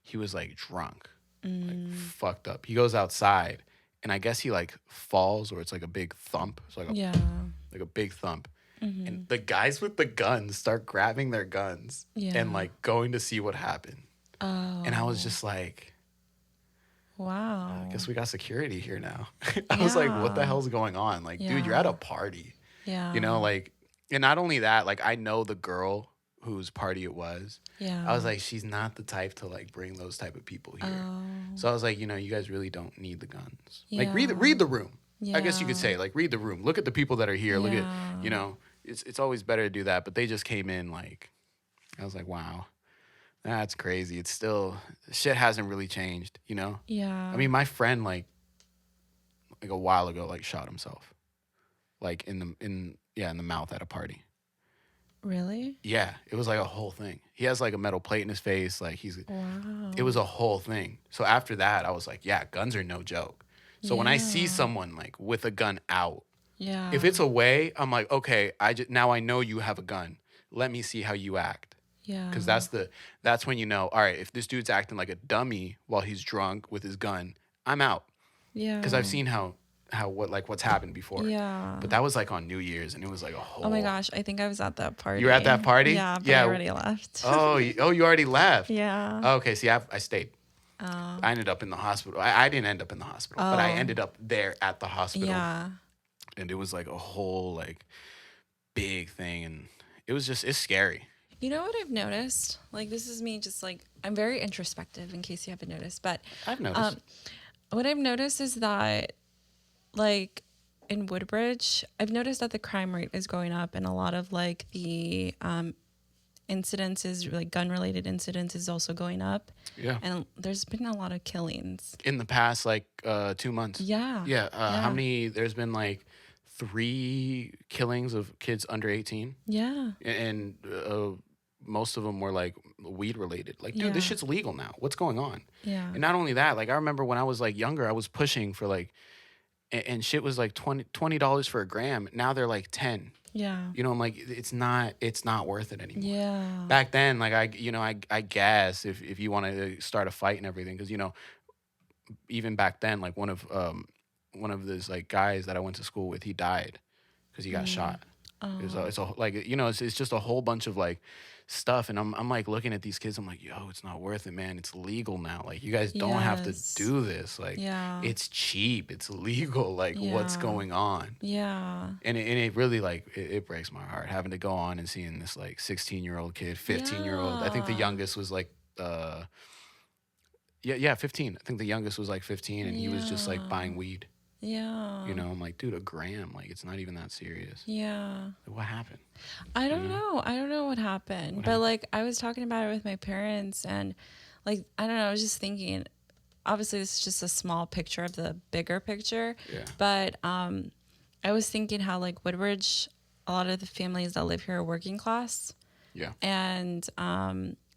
He was like drunk, like fucked up. He goes outside, and I guess he like falls, or it's like a big thump. It's like yeah, like a big thump. And the guys with the guns start grabbing their guns yeah. and like going to see what happened. Oh, And I was just like, wow. I guess we got security here now. I was like, what the Yeah. hell's going on? Like, dude, you're at a party, Yeah, like, and not only that, like, I know the girl whose party it was. yeah. I was like, she's not the type to like bring those type of people here. Oh, So I was like, you guys really don't need the guns. Like, Yeah. read the room. I guess you could Yeah. say, like, read the room. Look at the people that are here. Look at, Yeah. it's always better to do that. But they just came in like, I was like, wow, that's crazy. It's still, shit hasn't really changed, yeah. I mean, my friend like a while ago like shot himself, like in the mouth at a party. Really? Yeah, it was like a whole thing. He has like a metal plate in his face. Like Wow. it was a whole thing. So after that, I was like, yeah, guns are no joke. So when I see Yeah. someone like with a gun out, Yeah. if it's away, I'm like, okay, now I know you have a gun. Let me see how you act. Yeah. Because that's when all right, if this dude's acting like a dummy while he's drunk with his gun, I'm out. Yeah. Because I've seen what's happened before. Yeah. But that was like on New Year's, and it was like a whole. Oh my gosh, I think I was at that party. You were at that party? Yeah, but Yeah. I already left. Oh, you already left. Yeah. Oh, okay, see, I stayed. Oh. I ended up in the hospital. I didn't end up in the hospital, but I Oh. ended up there at the hospital. Yeah. And it was like a whole like big thing, and it's scary. You know what I've noticed? Like, this is me just like, I'm very introspective in case you haven't noticed, but I've noticed. what I've noticed is that, like, in Woodbridge, I've noticed that the crime rate is going up, and a lot of like the incidences, like gun related incidents, is also going up. Yeah. And there's been a lot of killings. In the past like 2 months. Yeah. Yeah. Yeah. How many? There's been like 3 killings of kids under 18, Yeah. and most of them were like weed related. Like, dude, this Yeah. shit's legal now. What's going on? Yeah. And not only that, like I remember when I was like younger, I was pushing for like, and shit was like $20 for a gram. Now they're like 10. Yeah. I'm like, it's not worth it anymore. Yeah. Back then, like I guess if you want to start a fight and everything, because even back then, like one of those like guys that I went to school with, he died because he got shot. It's just a whole bunch of like stuff, and I'm like looking at these kids, I'm like, yo, it's not worth it, man. It's legal now. Like, you guys don't have to Yes. do this. Like, Yeah. it's cheap, it's legal. Like, what's Yeah. going on? Yeah. And it really like it breaks my heart having to go on and seeing this like 16-year-old kid, 15-year-old. I think the Yeah. youngest was like 15. I think the youngest was like 15, and he was just like buying weed. Yeah. I'm like, dude, a gram, like it's not even that serious. Yeah. Like, what happened? I don't know. I don't know what happened. But like I was talking about it with my parents, and like I don't know, I was just thinking, obviously this is just a small picture of the bigger picture. Yeah. But I was thinking how like Woodbridge, a lot of the families that live here are working class. Yeah. And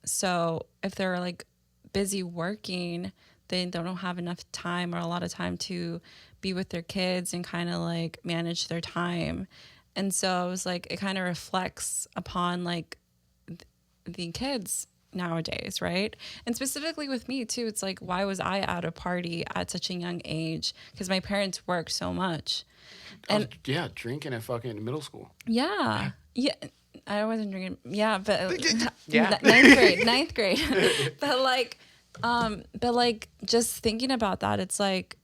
so if they're like busy working, they don't have enough time or a lot of time to be with their kids and kind of like manage their time. And so I was like, it kind of reflects upon like the kids nowadays, right? And specifically with me too, it's like, why was I at a party at such a young age? Because my parents worked so much. And yeah, drinking at fucking middle school. yeah. I wasn't drinking. Yeah, but Yeah. ninth grade. but like just thinking about that, it's like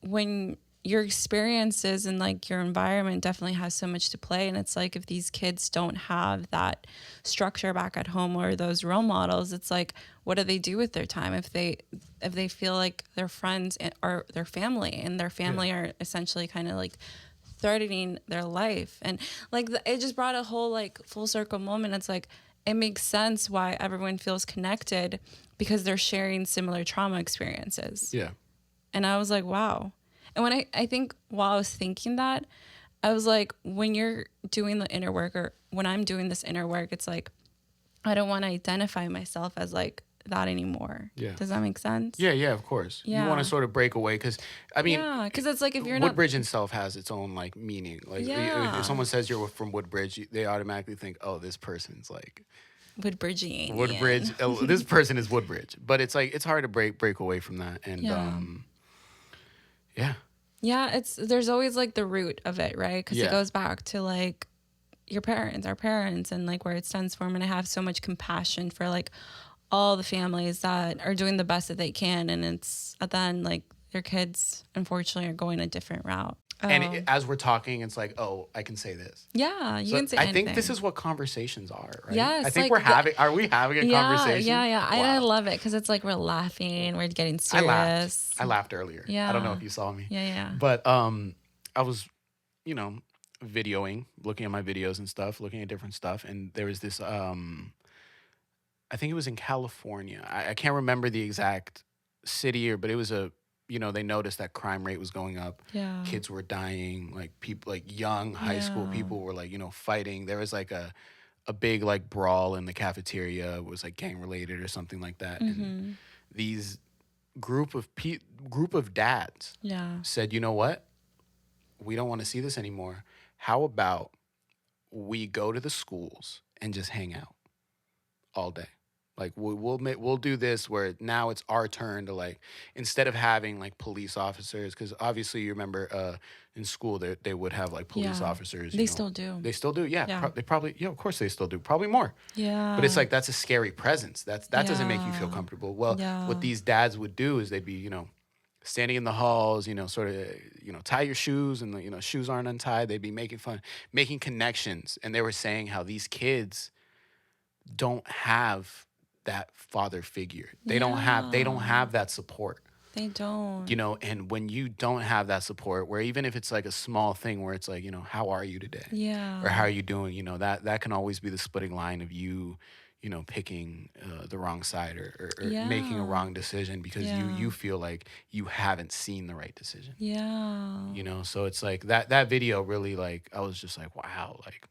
when your experiences and like your environment definitely has so much to play. And it's like, if these kids don't have that structure back at home or those role models, it's like, what do they do with their time if they feel like their friends or their family and their family are essentially kind of like threatening their life? And like it just brought a whole like full circle moment. It's like, it makes sense why everyone feels connected, because they're sharing similar trauma experiences. Yeah. And I was like, wow. And when I think while I was thinking that, I was like, when you're doing the inner work, or when I'm doing this inner work, it's like, I don't want to identify myself as like that anymore. Yeah. Does that make sense? Yeah, of course. Yeah. You want to sort of break away because, I mean, yeah, because it's like, if you're Woodbridge itself has its own like meaning. Like Yeah. if someone says you're from Woodbridge, they automatically think, oh, this person's like Woodbridgian. Woodbridge. This person is Woodbridge, but it's like it's hard to break away from that. And Yeah, there's always like the root of it, right? Because Yeah. it goes back to like our parents, and like where it stems from. And I have so much compassion for like all the families that are doing the best that they can, and it's at the end like their kids unfortunately are going a different route. And as we're talking, it's like, oh, I can say this. Yeah, you So can say I anything. think this is what conversations are, right? Yes, I think like we're having. Are we having a conversation? Yeah. Wow. I love it because it's like we're laughing, we're getting serious. I laughed earlier. Yeah. I don't know if you saw me. Yeah. But I was, videoing, looking at my videos and stuff, looking at different stuff, and there was this. I think it was in California. I can't remember the exact city, but it was they noticed that crime rate was going up. Yeah. Kids were dying. Like people, like young high school people were like, fighting. There was like a big like brawl in the cafeteria. It was like gang related or something like that. Mm-hmm. And these group of dads said, you know what? We don't want to see this anymore. How about we go to the schools and just hang out all day? Like we'll do this where now it's our turn to like, instead of having like police officers, because obviously you remember in school they would have like police officers. They still do. They still do. Yeah. They probably, of course they still do. Probably more. Yeah. But it's like, that's a scary presence. That doesn't make you feel comfortable. Well, what these dads would do is they'd be, standing in the halls, sort of, tie your shoes, and the, shoes aren't untied. They'd be making fun, making connections. And they were saying how these kids don't have that father figure. They don't have that support. They don't. And when you don't have that support, where even if it's like a small thing where it's like, how are you today? Yeah. Or how are you doing? That can always be the splitting line of you, picking the wrong side or making a wrong decision because you feel like you haven't seen the right decision. Yeah. So it's like that video really, like, I was just like, wow, like,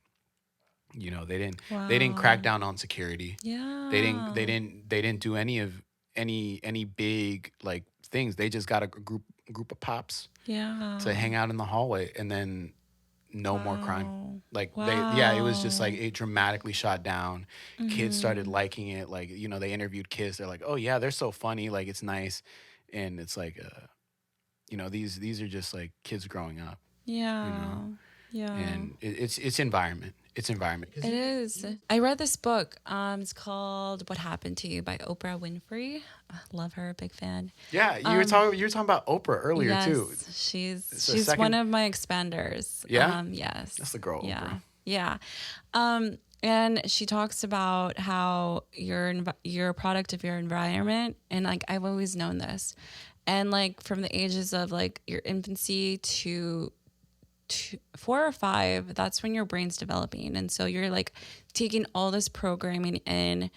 they didn't crack down on security. Yeah. They didn't do any big like things. They just got a group of pops to hang out in the hallway, and then no more crime. Like it was just like it dramatically shot down. Mm-hmm. Kids started liking it. Like, they interviewed kids. They're like, oh yeah, they're so funny. Like, it's nice. And it's like, these are just like kids growing up. Yeah. Yeah. And it's environment. It's environment. It is. I read this book. It's called "What Happened to You" by Oprah Winfrey. Love her, big fan. Yeah, you were talking about Oprah earlier too. She's one of my expanders. Yeah. Yes. That's the girl. Oprah. Yeah. And she talks about how you're a product of your environment, and like I've always known this, and like from the ages of like your infancy to 4 or 5, that's when your brain's developing. And so you're like taking all this programming in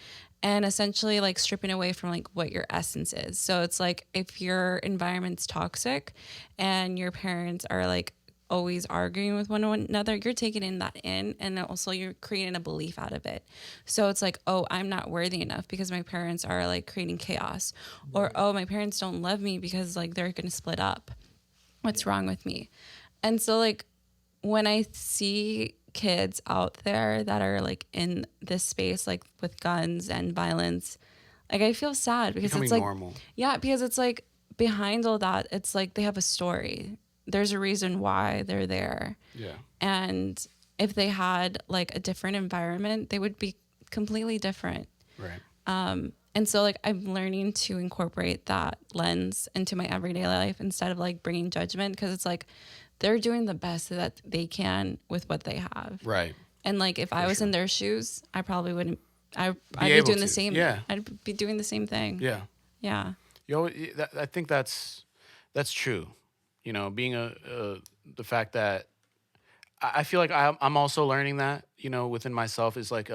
and essentially like stripping away from like what your essence is. So it's like if your environment's toxic and your parents are like always arguing with one another, you're taking that in, and also you're creating a belief out of it. So it's like, oh, I'm not worthy enough because my parents are like creating chaos, or oh, my parents don't love me because like they're going to split up. What's wrong with me? And so like when I see kids out there that are like in this space, like with guns and violence, like I feel sad because Becoming it's like, normal. yeah, because it's like behind all that, it's like they have a story. There's a reason why they're there. Yeah. And if they had like a different environment, they would be completely different. Right. And so like I'm learning to incorporate that lens into my everyday life instead of like bringing judgment, because it's like they're doing the best that they can with what they have. Right. And like if I was in their shoes, I probably wouldn't. I'd be able doing to. the same. Yeah. I'd be doing the same thing. Yeah. Yeah. I think that's true. You know, being the fact that I feel like I'm also learning that, you know, within myself is like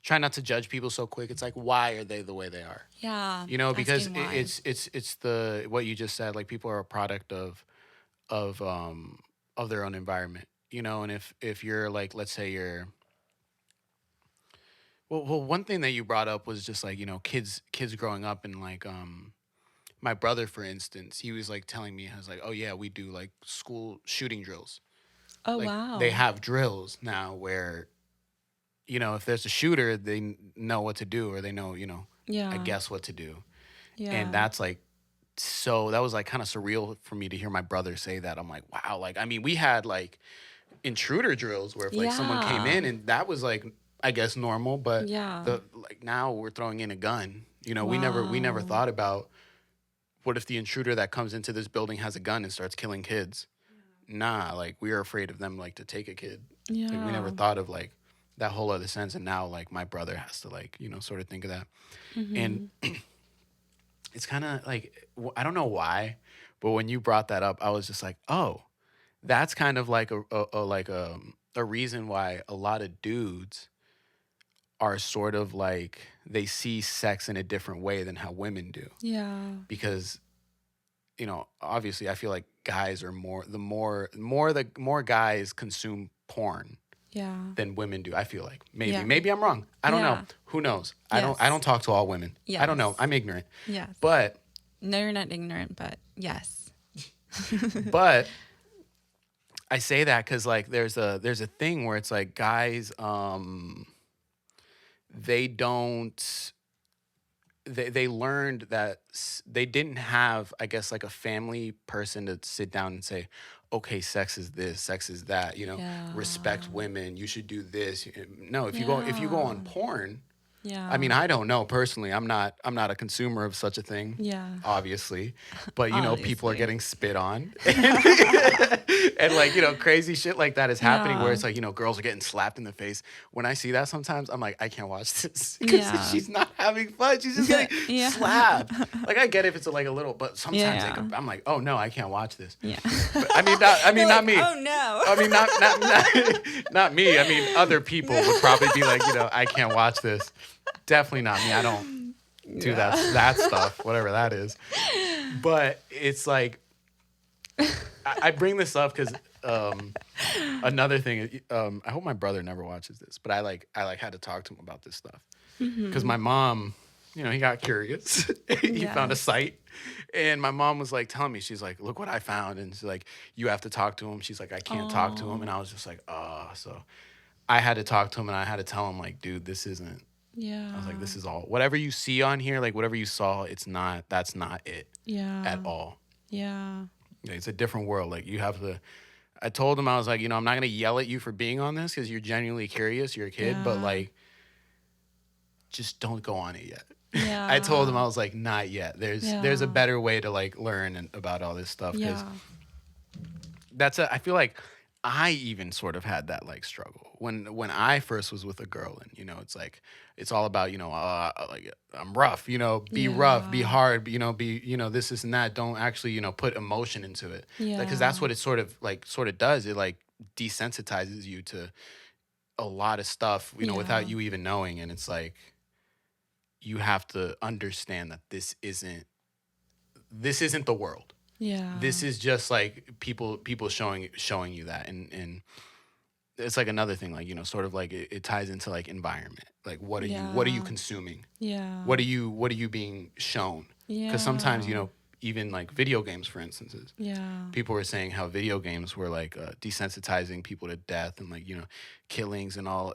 try not to judge people so quick. It's like, why are they the way they are? Yeah. You know, because asking why. it's the what you just said. Like people are a product of their own environment. You know, and if you're like, let's say you're well, one thing that you brought up was just like, you know, kids growing up and like my brother, for instance, he was like telling me, I was like, oh yeah, we do like school shooting drills. Oh Like wow. they have drills now where, you know, if there's a shooter, they know what to do, or they know, you know, Yeah. I guess what to do. Yeah. And that's like, so that was like kind of surreal for me to hear my brother say that. I'm like, wow. Like, I mean, we had like intruder drills where if like someone came Yeah. in and that was like, I guess normal, but Yeah. like now we're throwing in a gun. You know, we never thought about what if the intruder that comes into this building has a gun and starts killing kids. Nah, like we were afraid of them like to take a kid. Yeah. Like, we never thought of like that whole other sense, and now like my brother has to like, you know, sort of think of that. And it's kind of like I don't know why, but when you brought that up, I was just like, oh, that's kind of like a reason why a lot of dudes are sort of like they see sex in a different way than how women do, Yeah. because you know, obviously I feel like guys are more guys consume porn Yeah. than women do. I feel like Yeah. maybe I'm wrong. I don't know. Yeah. Who knows? Yes. I don't talk to all women. I don't know. Yes. I'm ignorant. Yes. But No, you're not ignorant, but yes. but I say that because like there's a thing where it's like guys they don't they learned that they didn't have, I guess, like a family person to sit down and say, okay, sex is this, sex is that, you know, respect women, you should do this. No, if you go on porn, Yeah. I mean, I don't know personally. I'm not a consumer of such a thing. Yeah. Obviously. But you know, people are Obviously. getting spit on. And like, you know, crazy shit like that is happening where Yeah. it's like, you know, girls are getting slapped in the face. When I see that sometimes, I'm like, I can't watch this. Because Yeah. she's not having fun. She's just getting Yeah. slapped. Like I get if it's like a little, but sometimes Yeah. I'm like, oh no, I can't watch this. Yeah. But, I mean, not me. Oh no. I mean, not me. I mean, other people would probably be like, you know, I can't watch this. Definitely not me. I don't do that stuff, whatever that is. But it's like, I bring this up because another thing. I hope my brother never watches this, but I had to talk to him about this stuff because my mom, you know, he got curious. He found a site, and my mom was like telling me, she's like, look what I found, and she's like, you have to talk to him. She's like, I can't talk to him, and I was just like, oh, so I had to talk to him, and I had to tell him like, dude, this isn't. Yeah. I was like, this is all. Whatever you see on here, like whatever you saw, that's not it Yeah. at all. Yeah. It's a different world. Like you have to. I told him, I was like, you know, I'm not gonna yell at you for being on this because you're genuinely curious. You're a kid, but Yeah. like, just don't go on it yet. Yeah. I told him, I was like, not yet. There's a Yeah. better way to like learn about all this stuff because Yeah. I feel like I even sort of had that like struggle when I first was with a girl, and you know, it's like it's all about, you know, like I'm rough, you know, be rough, be hard, you know, this and that. Don't actually, you know, put emotion into it, because that's what it sort of does. It like desensitizes you to a lot of stuff, you know, without you even knowing, and it's like you have to understand that this isn't the world. Yeah. This is just like people showing you that, and it's like another thing, like, you know, sort of like it ties into like environment, like what are you consuming, Yeah. what are you being shown, Yeah. because sometimes, you know, even like video games, for instances. Yeah. People were saying how video games were like desensitizing people to death and like, killings and all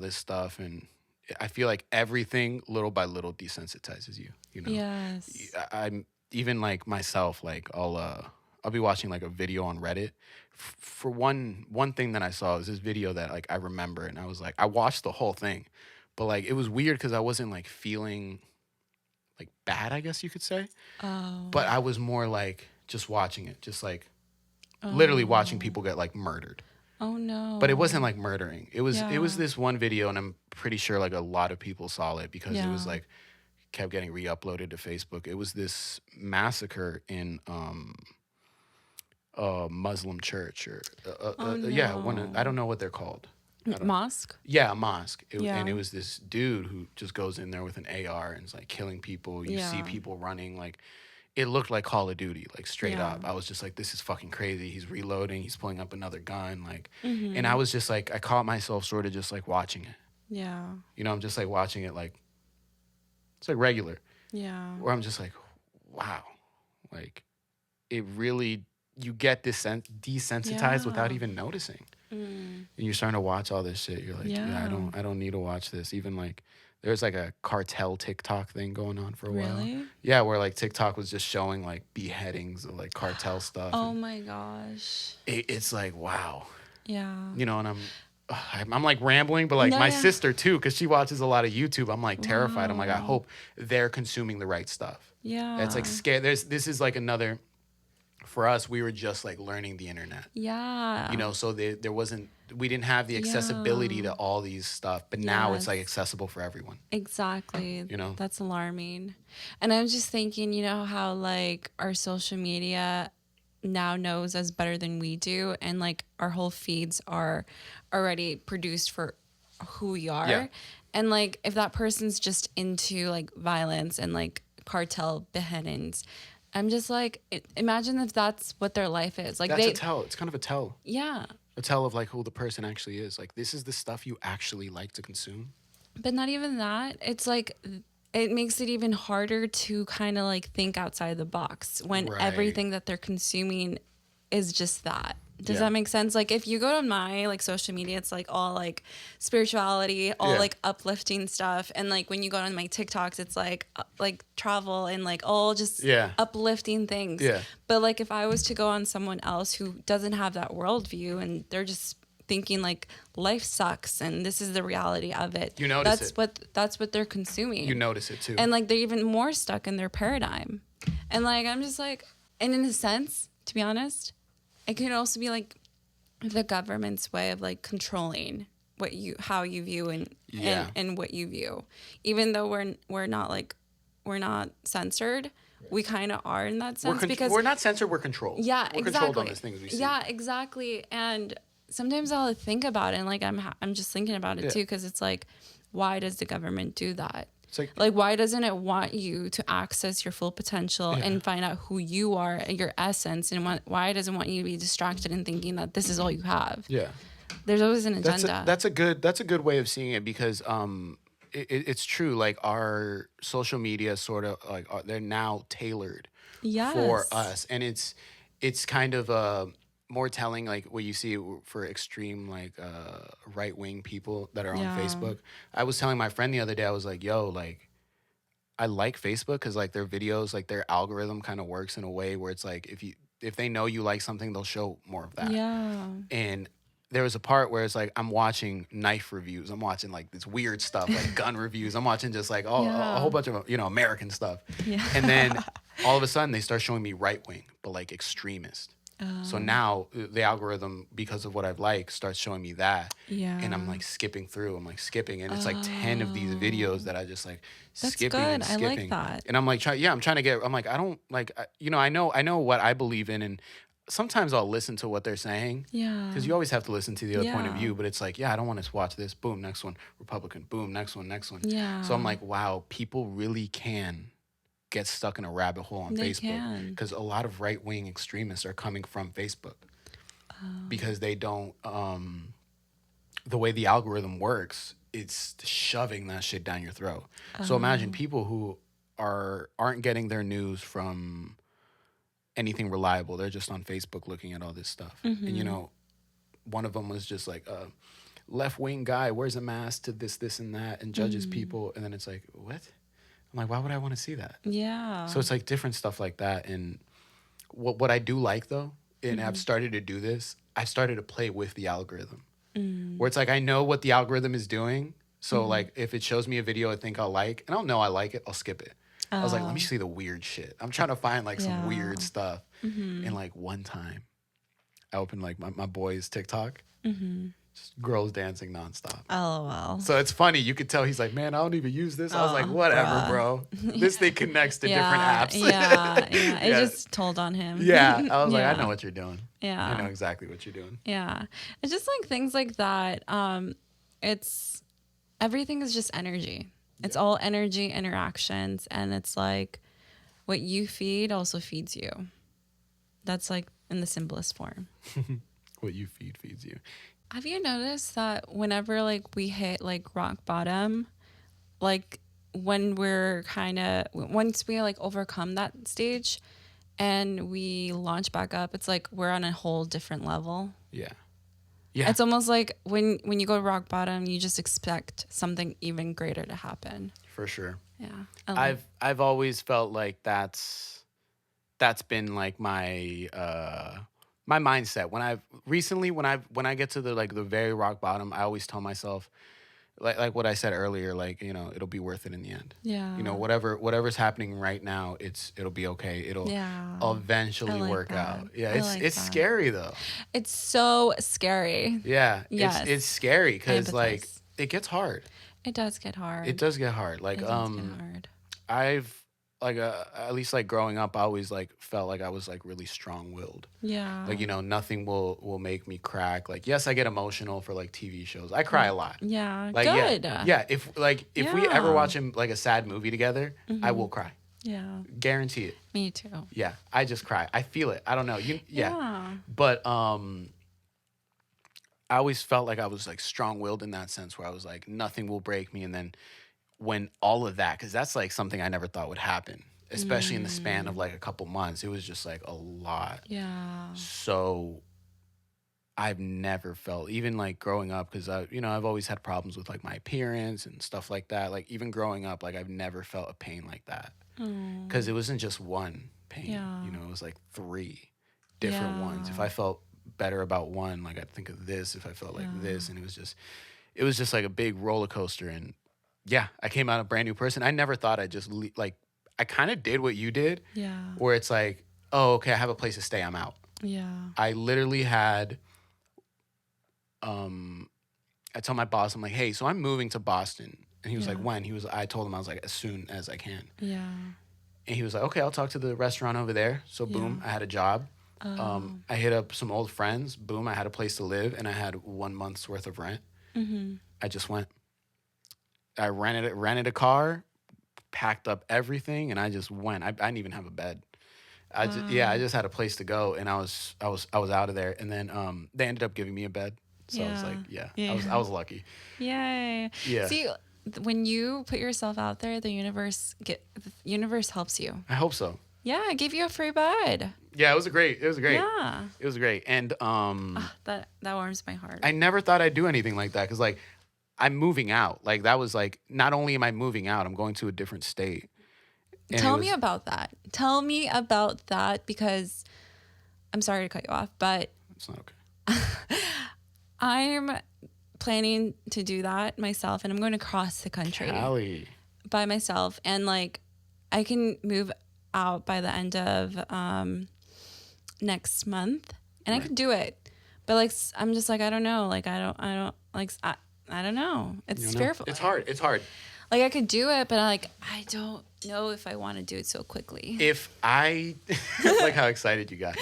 this stuff. And I feel like everything little by little desensitizes you. Yes. I'm even like myself, like I'll be watching like a video on Reddit. For one thing that I saw is this video that like I remember, and I was like, I watched the whole thing, but like it was weird because I wasn't like feeling like bad, I guess you could say. Oh. But I was more like just watching it, just like literally watching people get like murdered. Oh no. But it wasn't like murdering. It was Yeah. this one video, and I'm pretty sure like a lot of people saw it because it was Yeah. like kept getting re-uploaded to Facebook. It was this massacre in a Muslim church or yeah, I don't know what they're called. Mosque? Yeah, a mosque. Yeah. And it was this dude who just goes in there with an AR and is like killing people. You see Yeah. people running like it looked like Call of Duty, like straight Yeah. up. I was just like, this is fucking crazy. He's reloading. He's pulling up another gun, like, Mm-hmm. and I was just like, I caught myself sort of just like watching it. Yeah. I'm just like watching it like it's like regular. Yeah. Where I'm just like, wow, like it really you get desensitized without Yeah. even noticing. Mm. And you're starting to watch all this shit. You're like, yeah, Yeah. I don't need to watch this. Even like there's like a cartel TikTok thing going on for a while. Really? Yeah, where like TikTok was just showing like beheadings of like cartel stuff. Oh and my gosh. it's like wow, Yeah. and I'm like rambling, but like No, my yeah. sister too, because she watches a lot of YouTube. I'm like terrified. I'm like, I Wow. hope they're consuming the right stuff. Yeah. It's like scary. This is like another. For us, we were just like learning the internet. Yeah. So we didn't have the accessibility Yeah. to all these stuff, but now it's like Yes. accessible for everyone. Exactly. You know? That's alarming. And I'm just thinking, how like our social media now knows us better than we do, and like our whole feeds are already produced for who we are. Yeah. And like if that person's just into like violence and like cartel beheadings, I'm just like, imagine if that's what their life is. Like That's a tell. It's kind of a tell. Yeah. A tell of like who the person actually is. Like this is the stuff you actually like to consume. But not even that. It's like it makes it even harder to kind of like think outside the box when Right. everything that they're consuming is just that. Does Yeah. that make sense? Like if you go to my like social media, it's like all like spirituality, all Yeah. like uplifting stuff. And like when you go on my TikToks, it's like travel and like all just Yeah. uplifting things. Yeah. But like if I was to go on someone else who doesn't have that worldview and they're just thinking like life sucks and this is the reality of it. You notice That's what they're consuming. You notice it too. And like they're even more stuck in their paradigm. And like I'm just like, and in a sense, to be honest, it could also be like the government's way of like controlling how you view and what you view. Even though we're not censored, we kind of are in that sense because we're not censored, we're controlled. yeah, we're exactly. controlled on these things we see. Yeah, exactly. And sometimes I'll think about it, and like I'm just thinking about it Yeah. too, because it's like, why does the government do that? It's like, Like, why doesn't it want you to access your full potential Yeah. and find out who you are, your essence, and why doesn't want you to be distracted and thinking that this is all you have? yeah. There's always an agenda. That's a good way of seeing it because it's true. Like our social media sort of like they're now tailored Yes. for us, and it's kind of more telling like what you see for extreme like right wing people that are on Yeah. Facebook. I was telling my friend the other day, I was like, yo, like I like Facebook because like their videos, like their algorithm kind of works in a way where it's like if they know you like something, they'll show more of that. Yeah. And there was a part where it's like I'm watching knife reviews. I'm watching like this weird stuff, like gun reviews. I'm watching just like a whole bunch of American stuff. Yeah. And then all of a sudden they start showing me right wing, but like extremist. So now the algorithm, because of what I've liked, starts showing me that. Yeah. And I'm like skipping through. I'm like skipping, and it's like 10 of these videos that I just like That's skipping good. and I like skipping. that. And I'm like, I'm trying to get. I'm like, I don't like. I know what I believe in, and sometimes I'll listen to what they're saying. Yeah. Because you always have to listen to the other point of Yeah. view, but it's like, I don't want to watch this. Boom, next one, Republican. Boom, next one. Yeah. So I'm like, wow, people really can get stuck in a rabbit hole on They Facebook. can. Because a lot of right-wing extremists are coming from Facebook. Oh. Because they don't, the way the algorithm works, it's shoving that shit down your throat. So imagine people who aren't getting their news from anything reliable. They're just on Facebook looking at all this stuff. And, you know, one of them was just like a left-wing guy wears a mask to this, and that, and judges people. And then it's like, what? I'm like, why would I want to see that? Yeah. So it's like different stuff like that. And what I do like, though, and I've started to do this, I've started to play with the algorithm. Where it's like, I know what the algorithm is doing. So, like, if it shows me a video I think I'll like, and I'll know I like it, I'll skip it. I was like, let me see the weird shit. I'm trying to find, like, some weird stuff. And, like, one time, I opened, like, my boy's TikTok. Just girls dancing nonstop. LOL. So it's funny. You could tell he's like, man, I don't even use this. I was like, whatever, bro. This thing connects to different apps. Yeah. It just told on him. Yeah. I was like, I know what you're doing. Yeah. I know exactly what you're doing. Yeah. It's just like things like that. It's everything is just energy. It's all energy interactions. And it's like what you feed also feeds you. That's like in the simplest form. What you feed feeds you. Have you noticed that whenever like we hit like rock bottom, like when we're once we like overcome that stage and we launch back up, it's like we're on a whole different level. Yeah. Yeah. It's almost like when you go to rock bottom, you just expect something even greater to happen. For sure. Yeah. I've always felt like that's been like my my mindset. When I get to the very rock bottom, I always tell myself, like what I said earlier, like, you know, it'll be worth it in the end. Yeah. You know, whatever's happening right now, it'll be okay. It'll eventually work out. Yeah, it's scary though. It's so scary. Yeah. Yes. It's scary because like it gets hard. It does get hard. It does get hard. Like I've like at least like growing up, I always like felt like I was like really strong-willed. Yeah. Like, you know, nothing will make me crack. Like, yes, I get emotional for like TV shows. I cry a lot. Yeah. Like, good. Yeah. If we ever watch like a sad movie together, I will cry. Yeah. Guarantee it. Me too. Yeah. I just cry. I feel it. I don't know. Yeah. But I always felt like I was like strong-willed in that sense where I was like, nothing will break me. And then when all of that, because that's like something I never thought would happen, especially in the span of like a couple months, it was just like a lot. Yeah. So I've never felt, even like growing up, because I've always had problems with like my appearance and stuff like that. Like even growing up, like I've never felt a pain like that, because it wasn't just one pain. Yeah. You know, it was like 3 different ones. If I felt better about one, like I'd think of this. If I felt like this, and it was just like a big roller coaster. And yeah, I came out a brand new person. I never thought I'd just I kind of did what you did. Yeah. Where it's like, oh, okay, I have a place to stay. I'm out. Yeah. I literally had, I told my boss, I'm like, hey, so I'm moving to Boston. And he was like, when? I told him, I was like, as soon as I can. Yeah. And he was like, okay, I'll talk to the restaurant over there. So boom, I had a job. I hit up some old friends. Boom, I had a place to live, and I had 1 month's worth of rent. I just went. I rented a car, packed up everything, and I just went. I didn't even have a bed. I just had a place to go, and I was out of there. And then they ended up giving me a bed. So I was like, I was lucky. Yay. Yeah. See, when you put yourself out there, the universe helps you. I hope so. Yeah, I gave you a free bed. Yeah, it was great. Yeah. It was great. And that warms my heart. I never thought I'd do anything like that, because like I'm moving out. Like that was like, not only am I moving out, I'm going to a different state. And Tell me about that. Tell me about that, because I'm sorry to cut you off, but it's not okay. I'm planning to do that myself, and I'm going to cross the country Cali. by myself, and like I can move out by the end of next month, and I could do it. But like I'm just like, I don't know. Like I don't like I don't know. It's fearful. It's hard. Like I could do it, but I don't know if I want to do it so quickly. If I like how excited you got.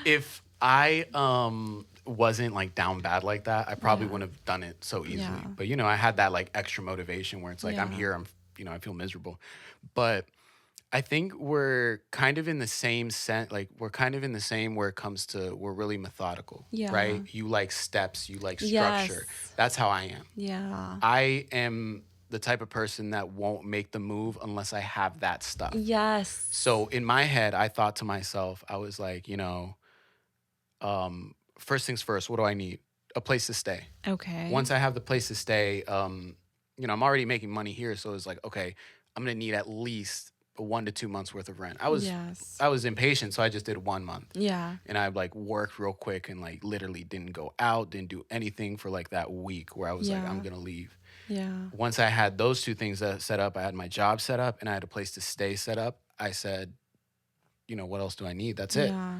If I wasn't like down bad like that, I probably wouldn't have done it so easily. Yeah. But I had that like extra motivation where it's like I'm here, I feel miserable. But I think we're kind of in the same sense, like we're kind of in the same where it comes to, we're really methodical, right? You like steps, you like structure. Yes. That's how I am. Yeah. I am the type of person that won't make the move unless I have that stuff. Yes. So in my head, I thought to myself, I was like, first things first, what do I need? A place to stay. Okay. Once I have the place to stay, I'm already making money here, so it's like, okay, I'm gonna need at least 1 to 2 months worth of rent. I was impatient, so I just did 1 month. Yeah. And I like worked real quick and like literally didn't go out, didn't do anything for like that week where I was like, I'm gonna leave. Yeah. Once I had those two things set up, I had my job set up and I had a place to stay set up. I said, what else do I need? That's it. Yeah.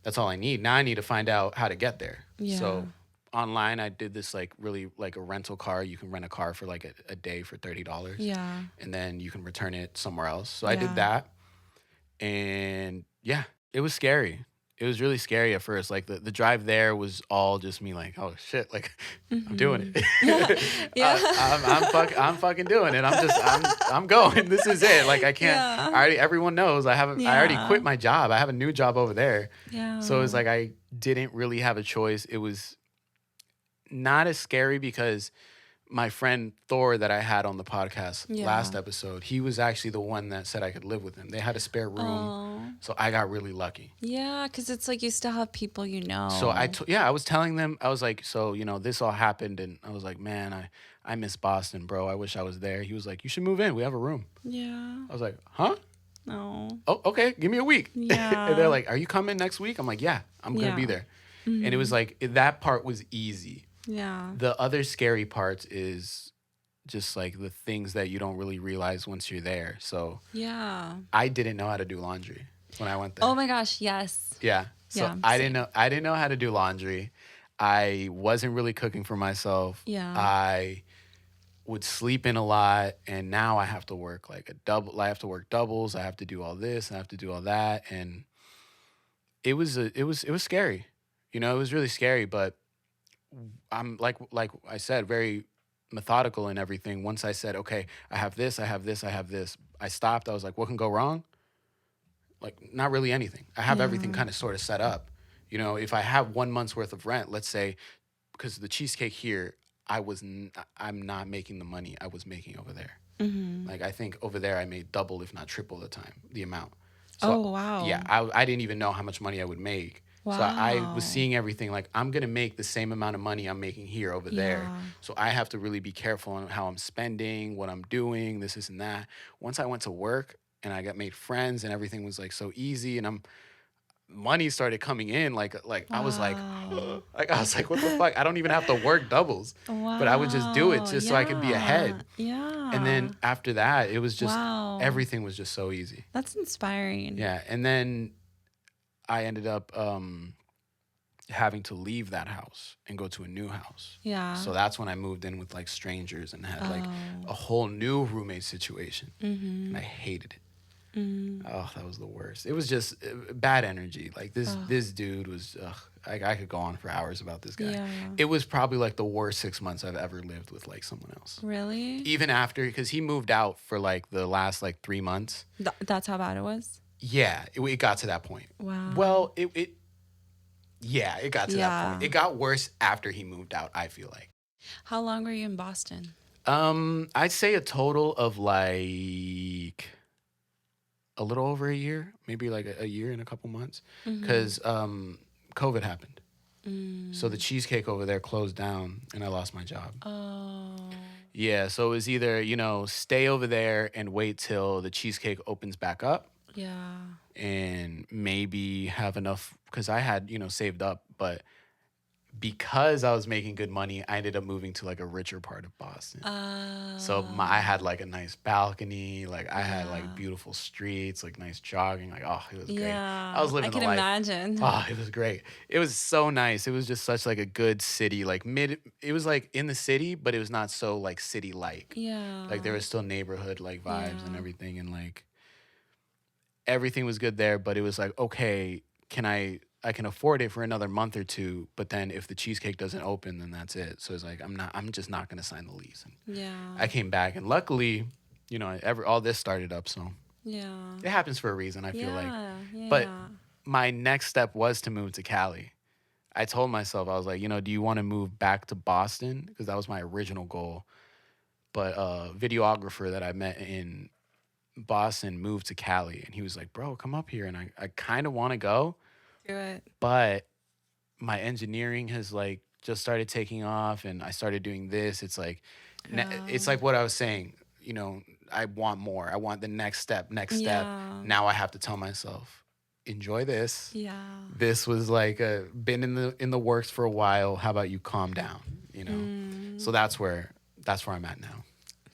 That's all I need. Now I need to find out how to get there. Yeah. So online, I did this like really like a rental car. You can rent a car for like a day for $30. Yeah. And then you can return it somewhere else. So I did that. And yeah, it was scary. It was really scary at first. Like the drive there was all just me like, oh shit, like I'm doing it. Yeah. I'm fucking doing it. I'm going. This is it. Like I can't, everyone knows I already quit my job. I have a new job over there. Yeah. So it's like, I didn't really have a choice. It was not as scary because my friend Thor that I had on the podcast last episode, he was actually the one that said I could live with him. They had a spare room. So I got really lucky. Yeah, because it's like you still have people you know. So I was telling them, I was like, so, this all happened. And I was like, man, I miss Boston, bro. I wish I was there. He was like, you should move in. We have a room. Yeah. I was like, huh? No. Oh, okay. Give me a week. Yeah. And they're like, are you coming next week? I'm like, yeah, I'm going to be there. And it was like, that part was easy. Yeah. The other scary part is just like the things that you don't really realize once you're there. So yeah, I didn't know how to do laundry when I went there. Oh my gosh, yes. Yeah. So Yeah, I didn't know how to do laundry. I wasn't really cooking for myself. Yeah. I would sleep in a lot, and now I have to work like I have to work doubles. I have to do all this, and I have to do all that, and it was scary. It was really scary, but I'm like I said, very methodical in everything. Once I said, okay, I have this, I have this, I have this, I stopped. I was like, what can go wrong? Like, not really anything. I have everything kind of sort of set up. If I have 1 month's worth of rent, let's say, because the cheesecake here, I'm not making the money I was making over there. Mm-hmm. Like, I think over there I made double, if not triple the amount. So, oh, wow. Yeah, I didn't even know how much money I would make. Wow. So I was seeing everything like, I'm going to make the same amount of money I'm making here over there. So I have to really be careful on how I'm spending, what I'm doing, this and that. Once I went to work and I made friends and everything was like so easy, and money started coming in like I was like what the fuck? I don't even have to work doubles. Wow. But I would just do it just so I could be ahead. Yeah. And then after that, it was just everything was just so easy. That's inspiring. Yeah. And then I ended up having to leave that house and go to a new house. Yeah. So that's when I moved in with like strangers and had like a whole new roommate situation. Mm-hmm. And I hated it. Mm. Oh, that was the worst. It was just bad energy. Like this dude was, I could go on for hours about this guy. Yeah. It was probably like the worst 6 months I've ever lived with like someone else. Really? Even after, because he moved out for like the last like 3 months. That's how bad it was? Yeah, it got to that point. Wow. Well, it got to that point. It got worse after he moved out, I feel like. How long were you in Boston? I'd say a total of like a little over a year, maybe like a year and a couple months, because COVID happened. So the cheesecake over there closed down and I lost my job. Oh. Yeah, so it was either, stay over there and wait till the cheesecake opens back up. Yeah. And maybe have enough, because I had, saved up, but because I was making good money, I ended up moving to like a richer part of Boston. So I had like a nice balcony, like I had like beautiful streets, like nice jogging, like it was great. Yeah. I was living the life. I can imagine. Oh, it was great. It was so nice. It was just such like a good city, like it was like in the city, but it was not so like city like. Yeah. Like there was still neighborhood like vibes and everything, and like everything was good there, but it was like, okay, I can afford it for another month or two, but then if the cheesecake doesn't open, then that's it. So it's like, I'm just not going to sign the lease. And yeah. I came back, and luckily, all this started up. So yeah, it happens for a reason, I feel like. Yeah. But my next step was to move to Cali. I told myself, I was like, do you want to move back to Boston? Because that was my original goal. but a videographer that I met in Boston moved to Cali, and he was like, "Bro, come up here." And I kind of want to go, Do it. but my engineering has like just started taking off, and I started doing this. It's like, it's like what I was saying. You know, I want more. I want the next step, next step. Yeah. Now I have to tell myself, enjoy this. Yeah. This was like been in the works for a while. How about you calm down? You know. So that's where I'm at now.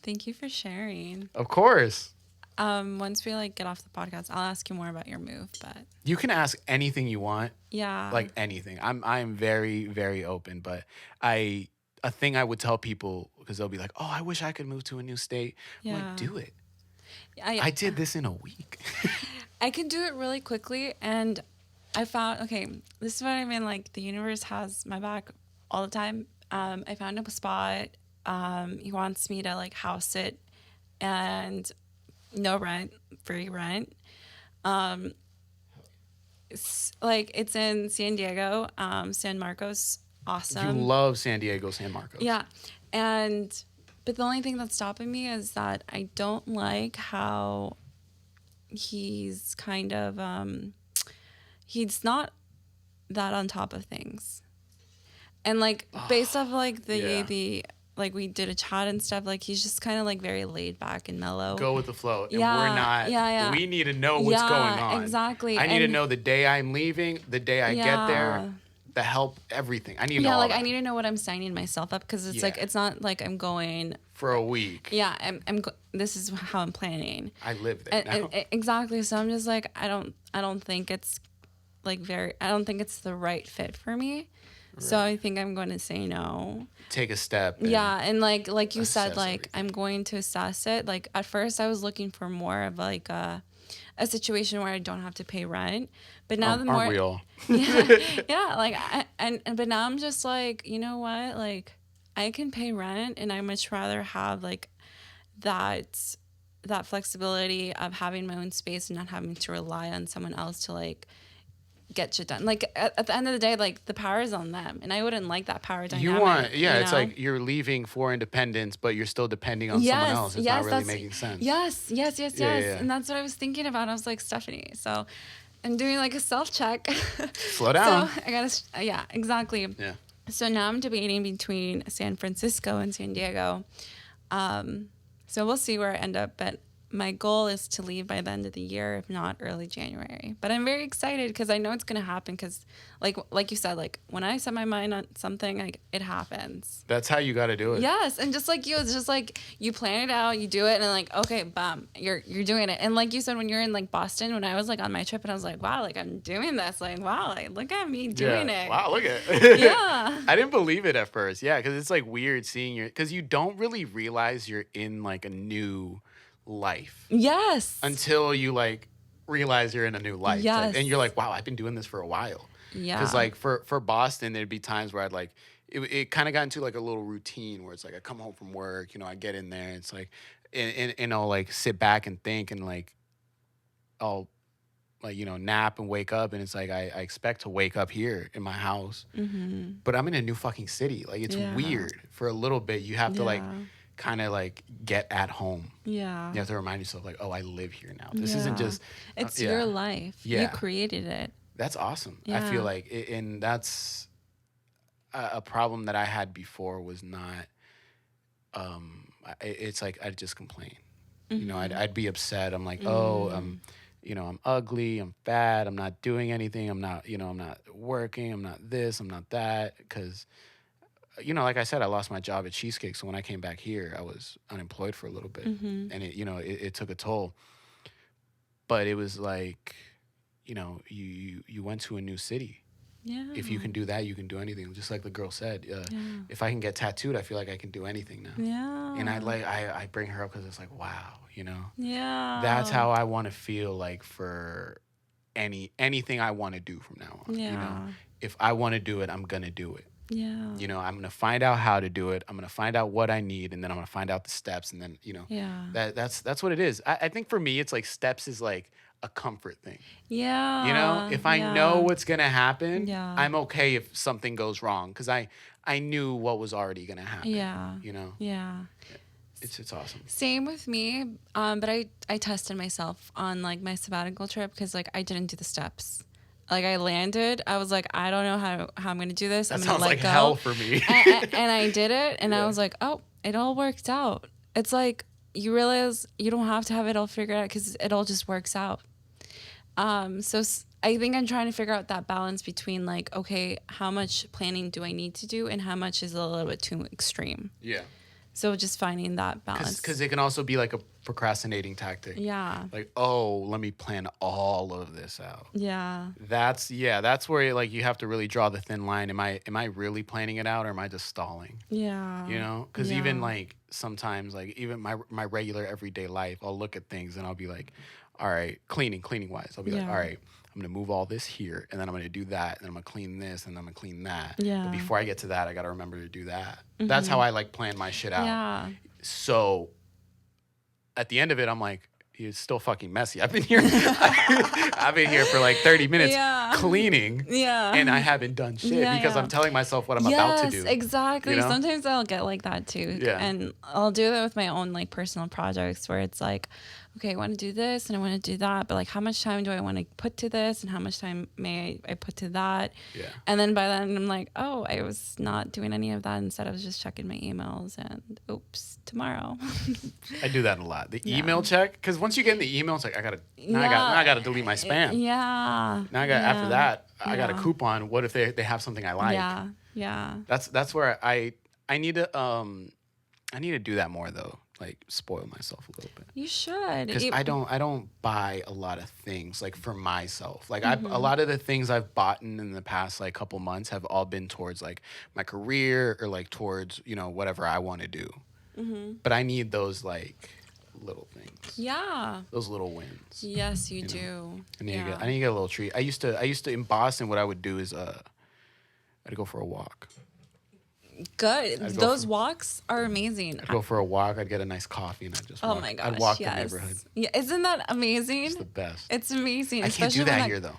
Thank you for sharing. Of course. Once we like get off the podcast, I'll ask you more about your move, but You can ask anything you want, yeah. like anything. I am very, very open, but a thing I would tell people, because they'll be like, "Oh, I wish I could move to a new state." I'm Yeah. like, do it. I I did this in a week. I can do it really quickly, and I found, okay, this is what I mean, like the universe has my back all the time. I found a spot. He wants me to like house it and no rent, free rent. It's in San Diego, San Marcos. You Awesome. love San Diego, San Marcos. Yeah. But the only thing that's stopping me is that I don't like how he's kind of, he's not that on top of things. And like based off like the like we did a chat and stuff, like he's just kind of like very laid back and mellow. Go with the flow. And Yeah, we're not. yeah. We need to know what's Yeah, going on. exactly. I need to And- know the day I'm leaving, the day I get there, Yeah. the help, everything. I need to know Yeah, all like that I need to know what I'm signing myself up, because it's like Yeah. it's not like I'm going. for a week. Yeah, this is how I'm planning. I live there now. Exactly. So I'm just like I don't think it's like I don't think it's the right fit for me. So I think I'm going to say no. Take a step. and- Yeah, and like you said, assess like everything. I'm going to assess it. Like at first, I was looking for more of like a situation where I don't have to pay rent. But now the more Aren't we all? yeah, like but now I'm just like, you know what? Like I can pay rent, and I much rather have like that flexibility of having my own space and not having to rely on someone else to like get shit done. Like at the end of the day, like the power is on them, and I wouldn't like that power dynamic. You want, you it's know? like you're leaving for independence, but you're still depending on someone else. It's not really that's- making sense. Yes, Yeah. and that's what I was thinking about. I was like, Stefany, so I'm doing like a self check. Slow down. So I gotta, yeah, exactly. Yeah. So now I'm debating between San Francisco and San Diego. So we'll see where I end up, but my goal is to leave by the end of the year, if not early January. But I'm very excited because I know it's going to happen, because like you said, like when I set my mind on something, like it happens. That's how you got to do it. Yes, and just like you, it's just like you plan it out, you do it, and then like, okay, bam, you're doing it. And like you said, when you're in like Boston, when I was like on my trip, and I was like, wow, like I'm doing this, like wow, like look at me doing it. Wow, look at it. Yeah. I didn't believe it at first. Yeah, because it's like weird seeing because you don't really realize you're in like a new life Yes. until you like realize you're in a new life. Yes. And you're like, wow, I've been doing this for a while. Yeah. Because like for Boston, there'd be times where I'd like, it kind of got into like a little routine where it's like I come home from work, I get in there, and it's like, and I'll like sit back and think, and like I'll like, nap and wake up, and it's like I expect to wake up here in my house, but I'm in a new fucking city. Like it's Yeah. weird. For a little bit, you have to like Yeah. kind of like get at home. Yeah. You have to remind yourself like, oh, I live here now. This isn't Yeah. just It's yeah. your life. Yeah. You created it. That's awesome. I Yeah. feel like, and that's a problem that I had before was not. It's like I'd just complain. I'd be upset. I'm like, oh, I'm ugly. I'm fat. I'm not doing anything. I'm not, I'm not working. I'm not this. I'm not that. Because, like I said, I lost my job at Cheesecake. So when I came back here, I was unemployed for a little bit, and it took a toll. But it was like, you went to a new city. Yeah. If you can do that, you can do anything. Just like the girl said, if I can get tattooed, I feel like I can do anything now. Yeah. And I bring her up because it's like, wow, Yeah. that's how I want to feel like for anything I want to do from now on. Yeah. If I want to do it, I'm gonna do it. Yeah. I'm gonna find out how to do it. I'm gonna find out what I need, and then I'm gonna find out the steps, and then Yeah. that's what it is. I think for me, it's like steps is like a comfort thing. Yeah. If I know what's gonna happen, Yeah. I'm okay if something goes wrong because I knew what was already gonna happen. Yeah. You know. Yeah. It's awesome. Same with me. But I tested myself on like my sabbatical trip because like I didn't do the steps. Like I landed, I was like, I don't know how I'm gonna do this. That I'm gonna sounds let like go. hell for me. and I did it, and Yeah. I was like, oh, it all worked out. It's like you realize you don't have to have it all figured out because it all just works out. I think I'm trying to figure out that balance between like, okay, how much planning do I need to do, and how much is a little bit too extreme. Yeah. So just finding that balance. Because it can also be like a procrastinating tactic. Yeah. Like, oh, let me plan all of this out. Yeah. That's where like you have to really draw the thin line. Am I really planning it out, or am I just stalling? Yeah. You know, because even like sometimes like even my regular everyday life, I'll look at things and I'll be like, all right, cleaning wise, I'll be like, all right, I'm gonna move all this here, and then I'm gonna do that, and then I'm gonna clean this, and then I'm gonna clean that. Yeah. But before I get to that, I gotta remember to do that. That's how I like plan my shit out. Yeah. So at the end of it, I'm like, it's still fucking messy. I've been here for like 30 minutes cleaning. Yeah. And I haven't done shit because I'm telling myself what I'm about to do. Yes, exactly. You know? Sometimes I'll get like that too. Yeah. And I'll do that with my own like personal projects where it's like, okay, I want to do this and I want to do that, but like how much time do I want to put to this and how much time may I put to that? Yeah. And then by then I'm like, oh, I was not doing any of that. Instead I was just checking my emails and oops, tomorrow. I do that a lot. The email check, because once you get in the email, it's like now I gotta delete my spam. Yeah. Now after that, I got a coupon. What if they have something I like? Yeah. Yeah. That's where I need to do that more though. Like spoil myself a little bit. You should. Because I don't buy a lot of things like for myself. Like a lot of the things I've bought in the past like couple months have all been towards like my career or like towards, you know, whatever I want to do. But I need those like little things. Yeah. Those little wins. Yes, you do. I need to get a little treat. I used to in Boston, what I would do is I'd go for a walk. Good. Those walks are amazing. I'd go for a walk. I'd get a nice coffee and I'd just Oh walk. my gosh. I'd walk yes. the neighborhood. Yeah, isn't that amazing? It's the best. It's amazing. I can't do that here though.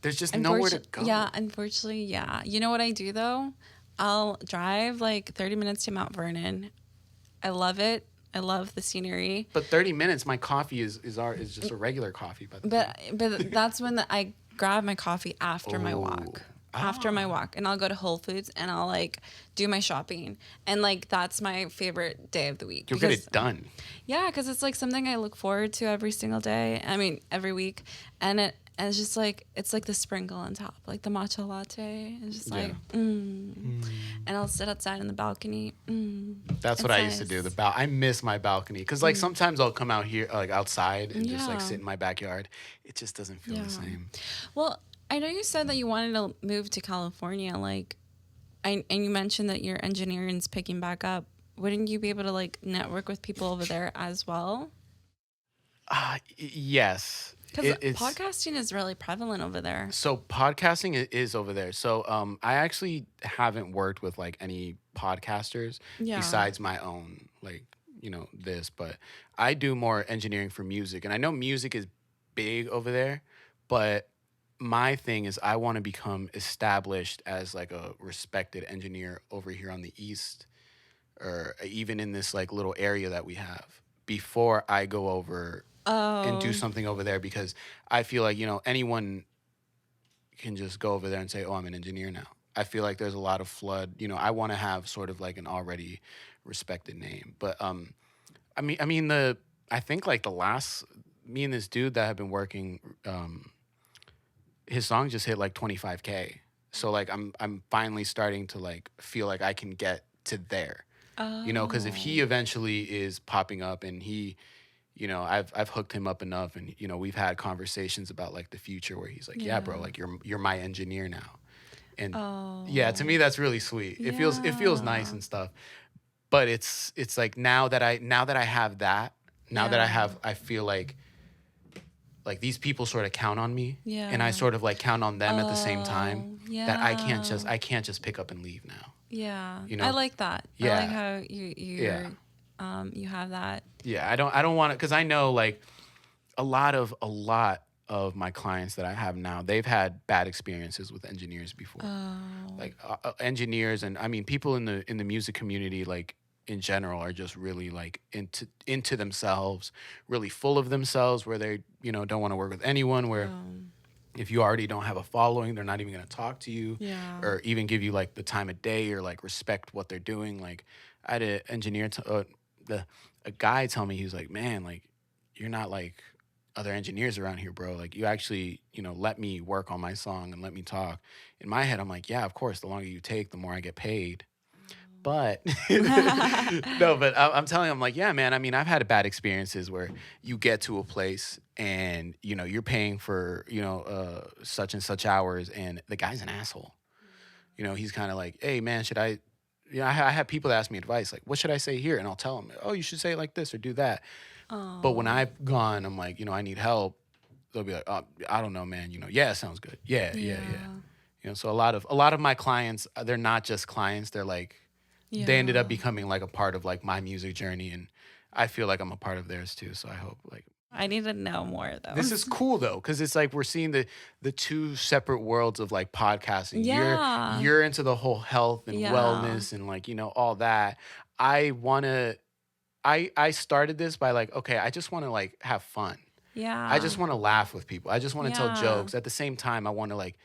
There's just nowhere to go. Yeah, unfortunately, yeah. You know what I do though? I'll drive like 30 minutes to Mount Vernon. I love it. I love the scenery. But 30 minutes, my coffee is just a regular coffee. But that's when I grab my coffee after my walk. After my walk, and I'll go to Whole Foods and I'll like do my shopping, and like that's my favorite day of the week. You'll get it done. Yeah, because it's like something I look forward to every single day. I mean, every week, and it's just like it's like the sprinkle on top, like the matcha latte. It's just like, and I'll sit outside on the balcony. That's what I used to do. I miss my balcony because like sometimes I'll come out here like outside and just like sit in my backyard. It just doesn't feel the same. Well, I know you said that you wanted to move to California, like, and you mentioned that your engineering's picking back up. Wouldn't you be able to like network with people over there as well? Yes. Because podcasting is really prevalent over there. So podcasting is over there. So I actually haven't worked with like any podcasters besides my own, like, you know, this, but I do more engineering for music. And I know music is big over there, but my thing is I want to become established as like a respected engineer over here on the East, or even in this like little area that we have, before I go over and do something over there, because I feel like, you know, anyone can just go over there and say, oh, I'm an engineer now. I feel like there's a lot of flood. You know, I want to have sort of like an already respected name. But I think like me and this dude that have been working, his song just hit like 25K. So like I'm finally starting to like feel like I can get to there. You know, because if he eventually is popping up and he, you know, I've hooked him up enough, and you know, we've had conversations about like the future where he's like, yeah, bro, like you're my engineer now. And yeah, to me that's really sweet. It feels nice and stuff. But it's like now that I have that, I feel like these people sort of count on me, and I sort of like count on them at the same time. That I can't just pick up and leave now. Yeah, you know? I like that. Yeah. I like how you have that. Yeah, I don't want to, because I know like a lot of my clients that I have now, they've had bad experiences with engineers before. Like engineers, and I mean people in the music community, like in general are just really like into themselves, really full of themselves, where they, don't want to work with anyone, where if you already don't have a following, they're not even going to talk to you Yeah. or even give you like the time of day or like respect what they're doing. Like I had an engineer, a guy tell me, he was like, man, like you're not like other engineers around here, bro. Like you actually, let me work on my song and let me talk. In my head, I'm like, yeah, of course, the longer you take, the more I get paid. But no, but I'm telling him, like, yeah, man. I mean, I've had bad experiences where you get to a place and you're paying for such and such hours, and the guy's an asshole. He's kind of like, hey, man, should I? I have people that ask me advice, like, what should I say here? And I'll tell them, oh, you should say it like this or do that. But when I've gone, I'm like, I need help. They'll be like, oh, I don't know, man. Yeah, it sounds good. Yeah. So a lot of my clients, they're not just clients. They're like, they ended up becoming like a part of like my music journey, and I feel like I'm a part of theirs too. So I hope like I need to know more though. this is cool though, because it's like we're seeing the two separate worlds of like podcasting. Yeah. You're into the whole health and wellness and like all that. I started this by like, okay, I just want to like have fun. Yeah. I just want to laugh with people. I just want to tell jokes. At the same time, I want to like,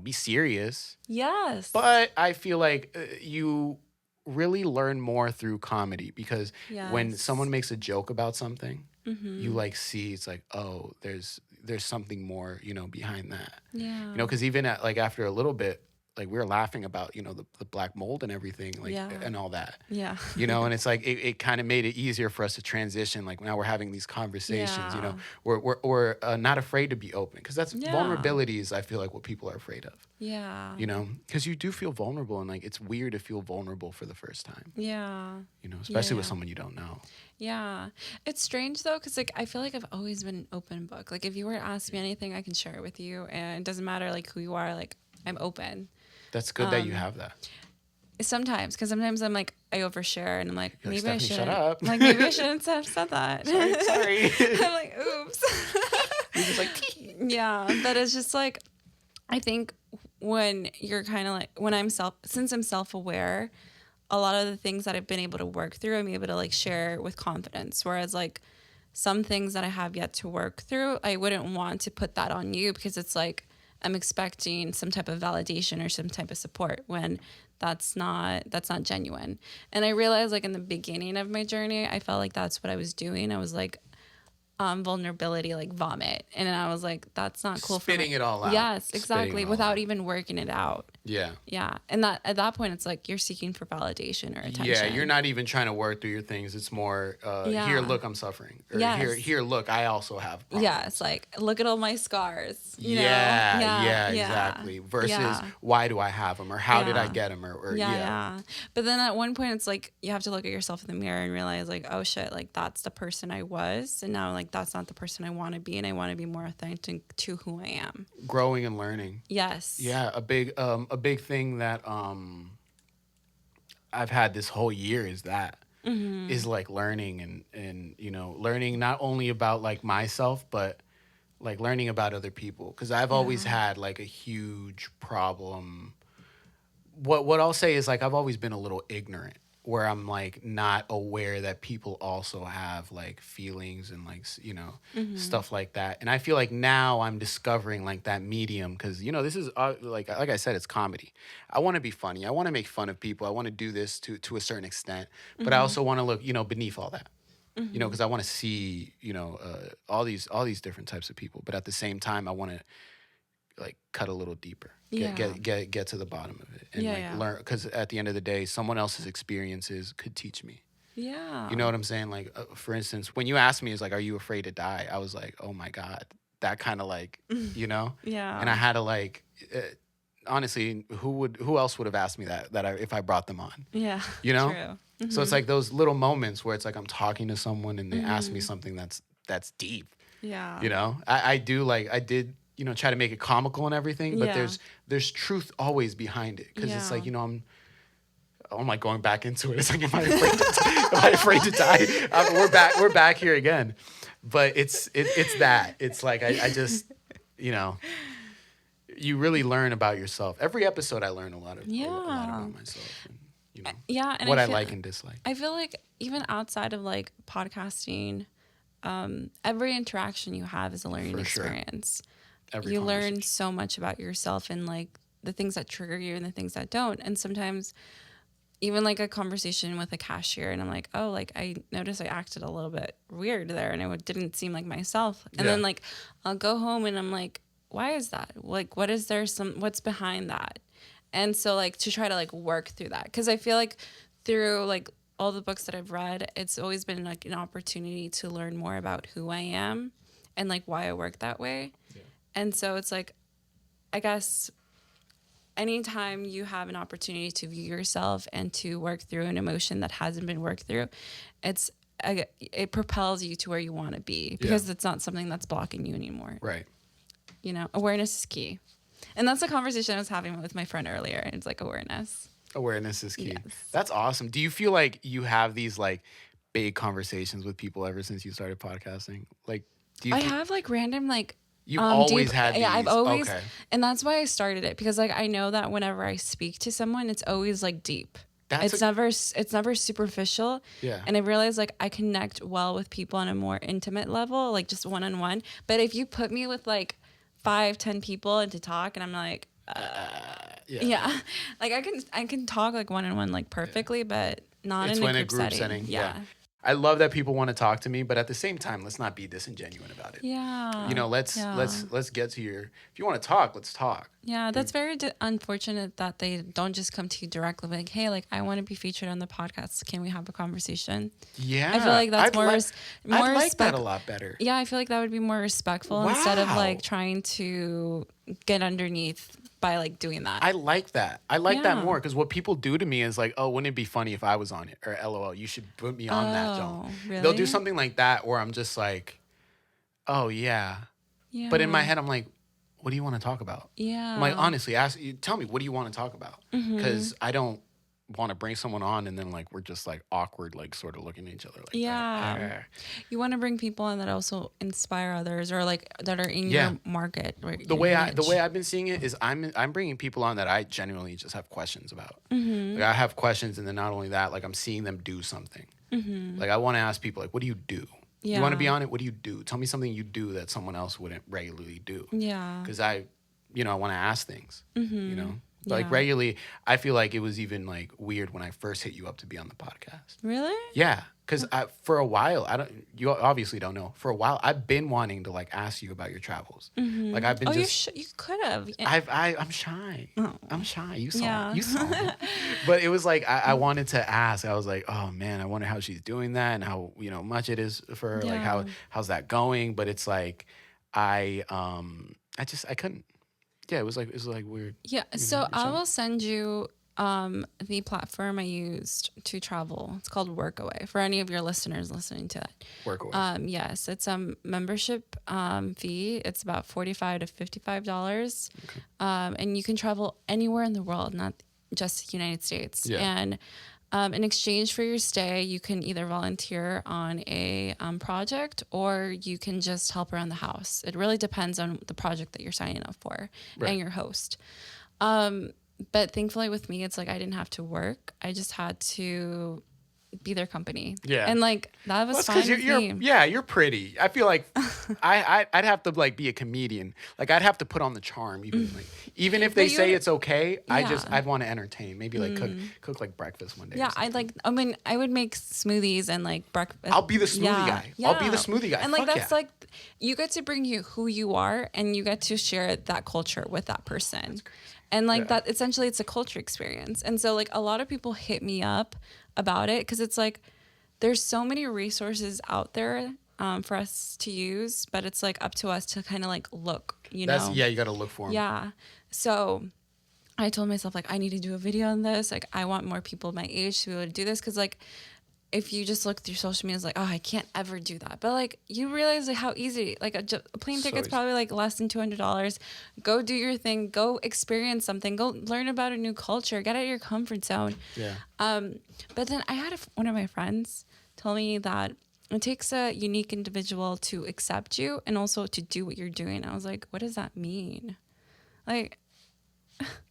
be serious. Yes. But I feel like you really learn more through comedy, because when someone makes a joke about something, you like see it's like, oh, there's something more, behind that. Yeah. Because even after a little bit, like we were laughing about, the black mold and everything, like and all that. Yeah. And it's like it kind of made it easier for us to transition. Like now we're having these conversations, we're not afraid to be open, because that's vulnerability is, I feel like, what people are afraid of. Yeah. Because you do feel vulnerable, and like it's weird to feel vulnerable for the first time. Yeah. Especially with someone you don't know. Yeah. It's strange though, because like I feel like I've always been an open book. Like if you were to ask me anything, I can share it with you, and it doesn't matter like who you are. Like I'm open. That's good that you have that. Sometimes, because sometimes I'm like, I overshare, and I'm like, You're maybe like, I Stefany, shouldn't. shut up. Like maybe I shouldn't have said that. Sorry. I'm like, oops. You're just like, yeah, but it's just like, I think when you're kind of like, since I'm self-aware, a lot of the things that I've been able to work through, I'm able to like share with confidence. Whereas like some things that I have yet to work through, I wouldn't want to put that on you, because it's like, I'm expecting some type of validation or some type of support when that's not genuine. And I realized like in the beginning of my journey, I felt like that's what I was doing. I was like, vulnerability, like vomit. And then I was like, that's not cool. Spitting it all out. Yes, exactly. Without even working it out. Yeah. Yeah. And that at that point, it's like you're seeking for validation or attention. Yeah, you're not even trying to work through your things. It's more, here, look, I'm suffering. Or here, look, I also have problems. Yeah, it's like, look at all my scars. You know? Yeah, exactly. Versus, why do I have them? Or how did I get them? Or yeah. But then at one point, it's like, you have to look at yourself in the mirror and realize like, oh shit, like that's the person I was. And now like, that's not the person I want to be. And I want to be more authentic to who I am. Growing and learning. Yes. Yeah, a big thing that I've had this whole year is that is like learning and learning not only about like myself, but like learning about other people, because I've always had like a huge problem. What I'll say is like I've always been a little ignorant, where I'm like not aware that people also have like feelings and like stuff like that. And I feel like now I'm discovering like that medium, because this is like I said, it's comedy. I want to be funny. I want to make fun of people. I want to do this to a certain extent, but I also want to look beneath all that. Because I want to see all these different types of people, but at the same time I want to like cut a little deeper. Get to the bottom of it and learn, because at the end of the day, someone else's experiences could teach me. Yeah. You know what I'm saying? Like, for instance, when you asked me, it's like, are you afraid to die? I was like, oh my God, that kind of like, Yeah. And I had to like, honestly, who else would have asked me that if I brought them on? Yeah. True. Mm-hmm. So it's like those little moments where it's like I'm talking to someone and they ask me something that's deep. Yeah. I did try to make it comical and everything, but there's truth always behind it, because it's like I'm like going back into it. It's like, am I afraid to die? We're back here again, but it's that. It's like I just you really learn about yourself. Every episode I learn a lot about myself. you know, Yeah, and what I like and dislike. I feel like even outside of like podcasting, every interaction you have is a learning For sure. experience. Every You learn conversation. so much about yourself and like the things that trigger you and the things that don't. And sometimes even like a conversation with a cashier and I'm like, oh, like I noticed I acted a little bit weird there and it didn't seem like myself. And then like I'll go home and I'm like, why is that? Like, what's behind that? And so like to try to like work through that. Cause I feel like through like all the books that I've read, it's always been like an opportunity to learn more about who I am and like why I work that way. Yeah. And so it's like, I guess anytime you have an opportunity to view yourself and to work through an emotion that hasn't been worked through, it propels you to where you want to be because it's not something that's blocking you anymore. Right. You know, awareness is key. And that's the conversation I was having with my friend earlier. And it's like awareness. Awareness is key. Yes. That's awesome. Do you feel like you have these like big conversations with people ever since you started podcasting? Like, do you? I have like random like. You've always had these. Yeah, I've always, okay. And that's why I started it because like I know that whenever I speak to someone, it's always like deep. It's never superficial. Yeah. And I realize like I connect well with people on a more intimate level, like just one-on-one. But if you put me with like 5-10 people and to talk, and I'm like, yeah, like I can talk like one-on-one like perfectly, but not in a group setting. Yeah. I love that people want to talk to me, but at the same time, let's not be disingenuous about it. Yeah. You know, let's get to your. If you want to talk, let's talk. Yeah, that's very unfortunate that they don't just come to you directly, like, hey, like I want to be featured on the podcast. Can we have a conversation? Yeah, I feel like that's more I like that a lot better. Yeah, I feel like that would be more respectful instead of like trying to get underneath by like doing that. I like that. I like that more because what people do to me is like, oh, wouldn't it be funny if I was on it? Or LOL, you should put me on that zone. Really? They'll do something like that where I'm just like, oh yeah. But in my head, I'm like, what do you want to talk about? Yeah. I'm like, honestly, tell me, what do you want to talk about? Because I don't want to bring someone on and then like we're just like awkward, like sort of looking at each other like that. You want to bring people in that also inspire others or like that are in your market. The way I've been seeing it is I'm bringing people on that I genuinely just have questions about. Like I have questions, and then not only that, like I'm seeing them do something. Like I want to ask people like, what do you do? You want to be on it? What do you do? Tell me something you do that someone else wouldn't regularly do. Yeah. Because I want to ask things. You know. Like regularly, I feel like it was even like weird when I first hit you up to be on the podcast. Really? Yeah, because for a while, you obviously don't know. For a while, I've been wanting to like ask you about your travels. Like I've been you could have. I'm shy. Oh. I'm shy. You saw me. But it was like I wanted to ask. I was like, oh man, I wonder how she's doing that and how much it is for her. Like how's that going? But it's like I couldn't. Yeah, it was like weird. Yeah, so I will send you the platform I used to travel. It's called Workaway for any of your listeners listening to that. Workaway. Yes, it's a membership fee. It's about $45 to $55, and you can travel anywhere in the world, not just the United States. Yeah. And in exchange for your stay, you can either volunteer on a project or you can just help around the house. It really depends on the project that you're signing up for and your host. But thankfully with me, it's like I didn't have to work. I just had to be their company. Yeah. And like that was fine with me. You're pretty. I feel like I'd have to like be a comedian. Like I'd have to put on the charm even if they say it's okay, I'd want to entertain. Maybe like cook like breakfast one day. Yeah, I would make smoothies and like breakfast. I'll be the smoothie guy. Yeah. I'll be the smoothie guy. And like that's like you get to bring who you are and you get to share that culture with that person. And like that essentially it's a culture experience. And so like a lot of people hit me up about it because it's like there's so many resources out there for us to use, but it's like up to us to kind of like look, you know. You got to look for them. Yeah. So I told myself like I need to do a video on this. Like I want more people my age to be able to do this because like if you just look through social media, it's like, oh, I can't ever do that. But like you realize like how easy, like a plane ticket's probably like less than $200. Go do your thing. Go experience something. Go learn about a new culture. Get out of your comfort zone. Yeah. But then I had one of my friends tell me that it takes a unique individual to accept you and also to do what you're doing. I was like, what does that mean? Like,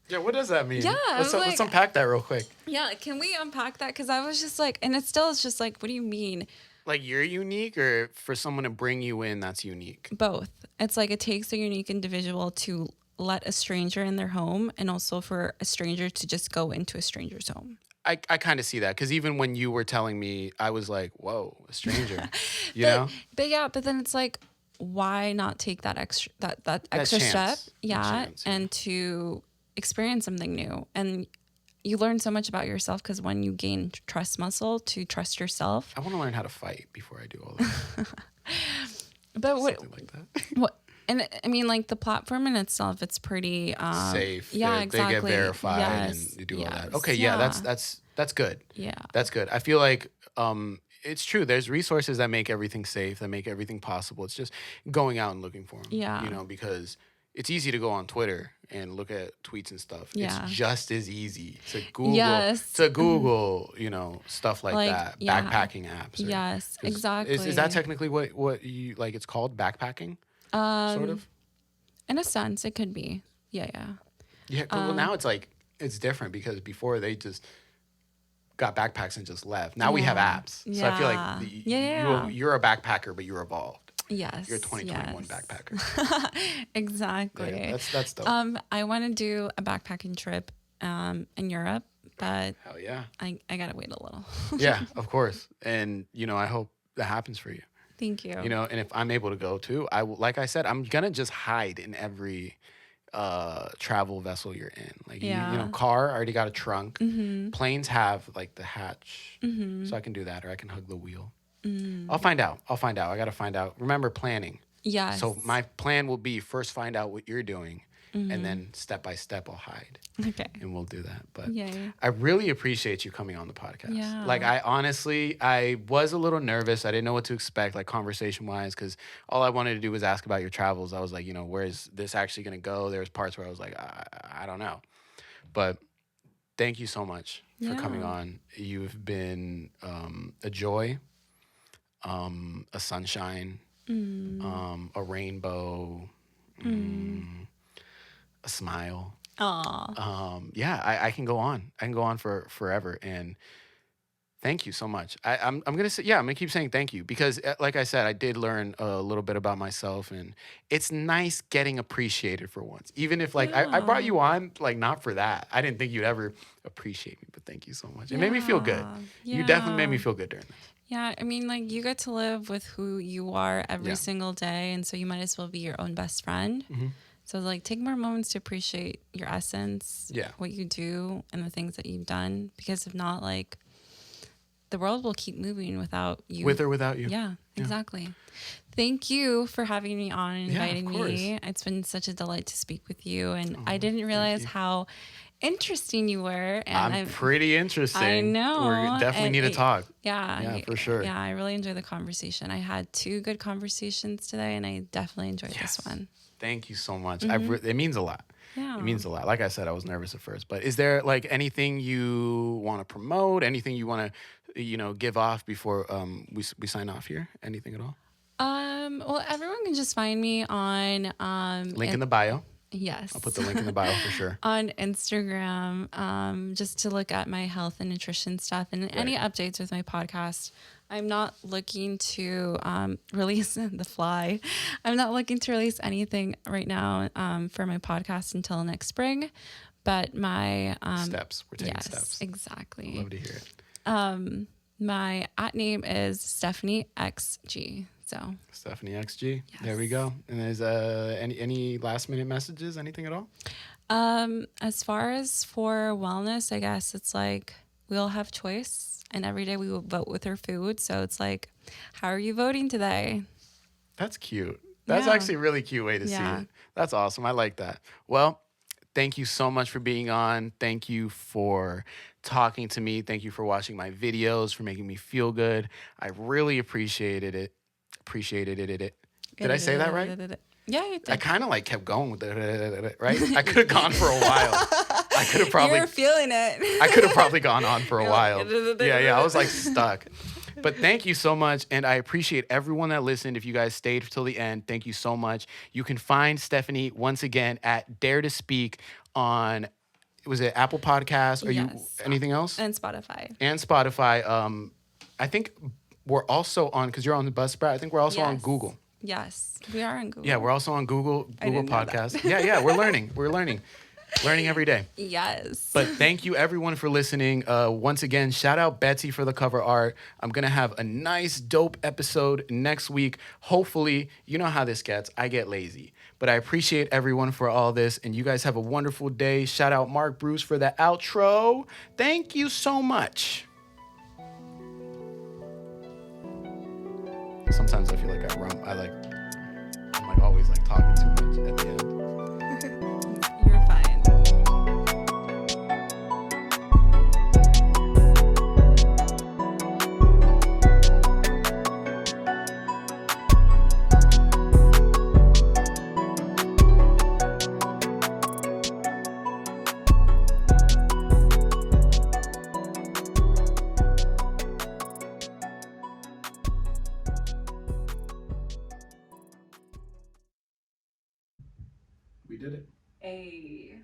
Yeah, what does that mean? Yeah, Let's like, unpack that real quick. Yeah, can we unpack that? Because I was just like, and it still is just like, what do you mean? Like you're unique, or for someone to bring you in, that's unique? Both. It's like it takes a unique individual to let a stranger in their home, and also for a stranger to just go into a stranger's home. I kind of see that, because even when you were telling me, I was like, whoa, a stranger, you know? But yeah, but then it's like, why not take that extra step? Yeah, and to experience something new. And you learn so much about yourself, because when you gain trust muscle to trust yourself. I want to learn how to fight before I do all that. But something like that. What? And I mean, like the platform in itself, it's pretty safe. Yeah, exactly. They get verified and you do all that. Okay, yeah, that's good. Yeah, that's good. I feel like it's true. There's resources that make everything safe, that make everything possible. It's just going out and looking for them. Yeah, you know, because it's easy to go on Twitter and look at tweets and stuff. Yeah. It's just as easy to Google, you know, stuff like that. Yeah. Backpacking apps. Yes, exactly. Is that technically what you like? It's called backpacking. Sort of. In a sense, it could be. Yeah. Yeah. Well, now it's like it's different, because before they just got backpacks and just left. Now we have apps, so I feel like you're a backpacker, but you're evolved. Yes. You're a 2021 backpacker. Exactly. Yeah, that's dope. I want to do a backpacking trip in Europe, but hell yeah, I gotta wait a little. Yeah, of course, and you know, I hope that happens for you. Thank you. You know, and if I'm able to go too, I will. Like I said, I'm gonna just hide in every travel vessel you're in. Like you know, car, I already got a trunk. Mm-hmm. Planes have like the hatch, so I can do that, or I can hug the wheel. I'll find out. I got to find out. Remember, planning. Yes. So my plan will be first find out what you're doing, and then step by step I'll hide. Okay. And we'll do that. But Yay. I really appreciate you coming on the podcast. Yeah. Like I was a little nervous. I didn't know what to expect, like conversation wise, because all I wanted to do was ask about your travels. I was like, you know, where is this actually going to go? There was parts where I was like, I don't know. But thank you so much for coming on. You've been a joy. A sunshine, a rainbow, a smile. Aww. Yeah, I can go on. I can go on for forever. And thank you so much. I'm gonna keep saying thank you, because like I said, I did learn a little bit about myself, and it's nice getting appreciated for once. Even if like I brought you on like not for that. I didn't think you'd ever appreciate me, but thank you so much. It made me feel good. Yeah. You definitely made me feel good during this. Yeah, I mean, like, you get to live with who you are every single day, and so you might as well be your own best friend. Mm-hmm. So, like, take more moments to appreciate your essence, what you do, and the things that you've done, because if not, like, the world will keep moving without you. With or without you. Yeah, exactly. Thank you for having me on and inviting me. It's been such a delight to speak with you, and I didn't realize how interesting you were. And I'm pretty interesting. I know. We definitely need to talk. Yeah, for sure. Yeah, I really enjoyed the conversation. I had 2 good conversations today, and I definitely enjoyed this one. Thank you so much. It means a lot. Yeah. It means a lot. Like I said, I was nervous at first, but is there like anything you want to promote? Anything you want to, you know, give off before we sign off here? Anything at all? Well, everyone can just find me on link in the bio. Yes. I'll put the link in the bio for sure. On Instagram, just to look at my health and nutrition stuff and any updates with my podcast. I'm not looking to release the fly. I'm not looking to release anything right now for my podcast until next spring. But my steps. We're taking steps. Exactly. I'd love to hear it. My @name is Stefany XG. So Stefany XG. Yes. There we go. And there's any last minute messages? Anything at all? As far as for wellness, I guess it's like we all have choice, and every day we will vote with our food. So it's like, how are you voting today? That's cute. That's actually a really cute way to see it. That's awesome. I like that. Well, thank you so much for being on. Thank you for talking to me. Thank you for watching my videos, for making me feel good. I really appreciated it. Did I say that right? Yeah, you did. I kind of like kept going with it, right? I could have gone for a while. I could have probably. You're feeling it. I could have probably gone on for a while. Yeah. I was like stuck. But thank you so much. And I appreciate everyone that listened. If you guys stayed till the end, thank you so much. You can find Stefany once again at Dare to Speak on, was it Apple Podcasts? Are you Yes. anything else? And Spotify. And Spotify. I think we're also on, because you're on the Buzzsprout. I think we're also on Yes. Google. Yes, we are on Google. Yeah, we're also on Google didn't know that. Podcasts. Yeah, we're learning. We're learning. Learning every day. Yes. But thank you everyone for listening. Once again, shout out Betsy for the cover art. I'm going to have a nice, dope episode next week. Hopefully, you know how this gets. I get lazy. But I appreciate everyone for all this. And you guys have a wonderful day. Shout out Mark Bruce for the outro. Thank you so much. Sometimes I feel like I'm like always like talking too much at the end. You're fine. We did it. Hey.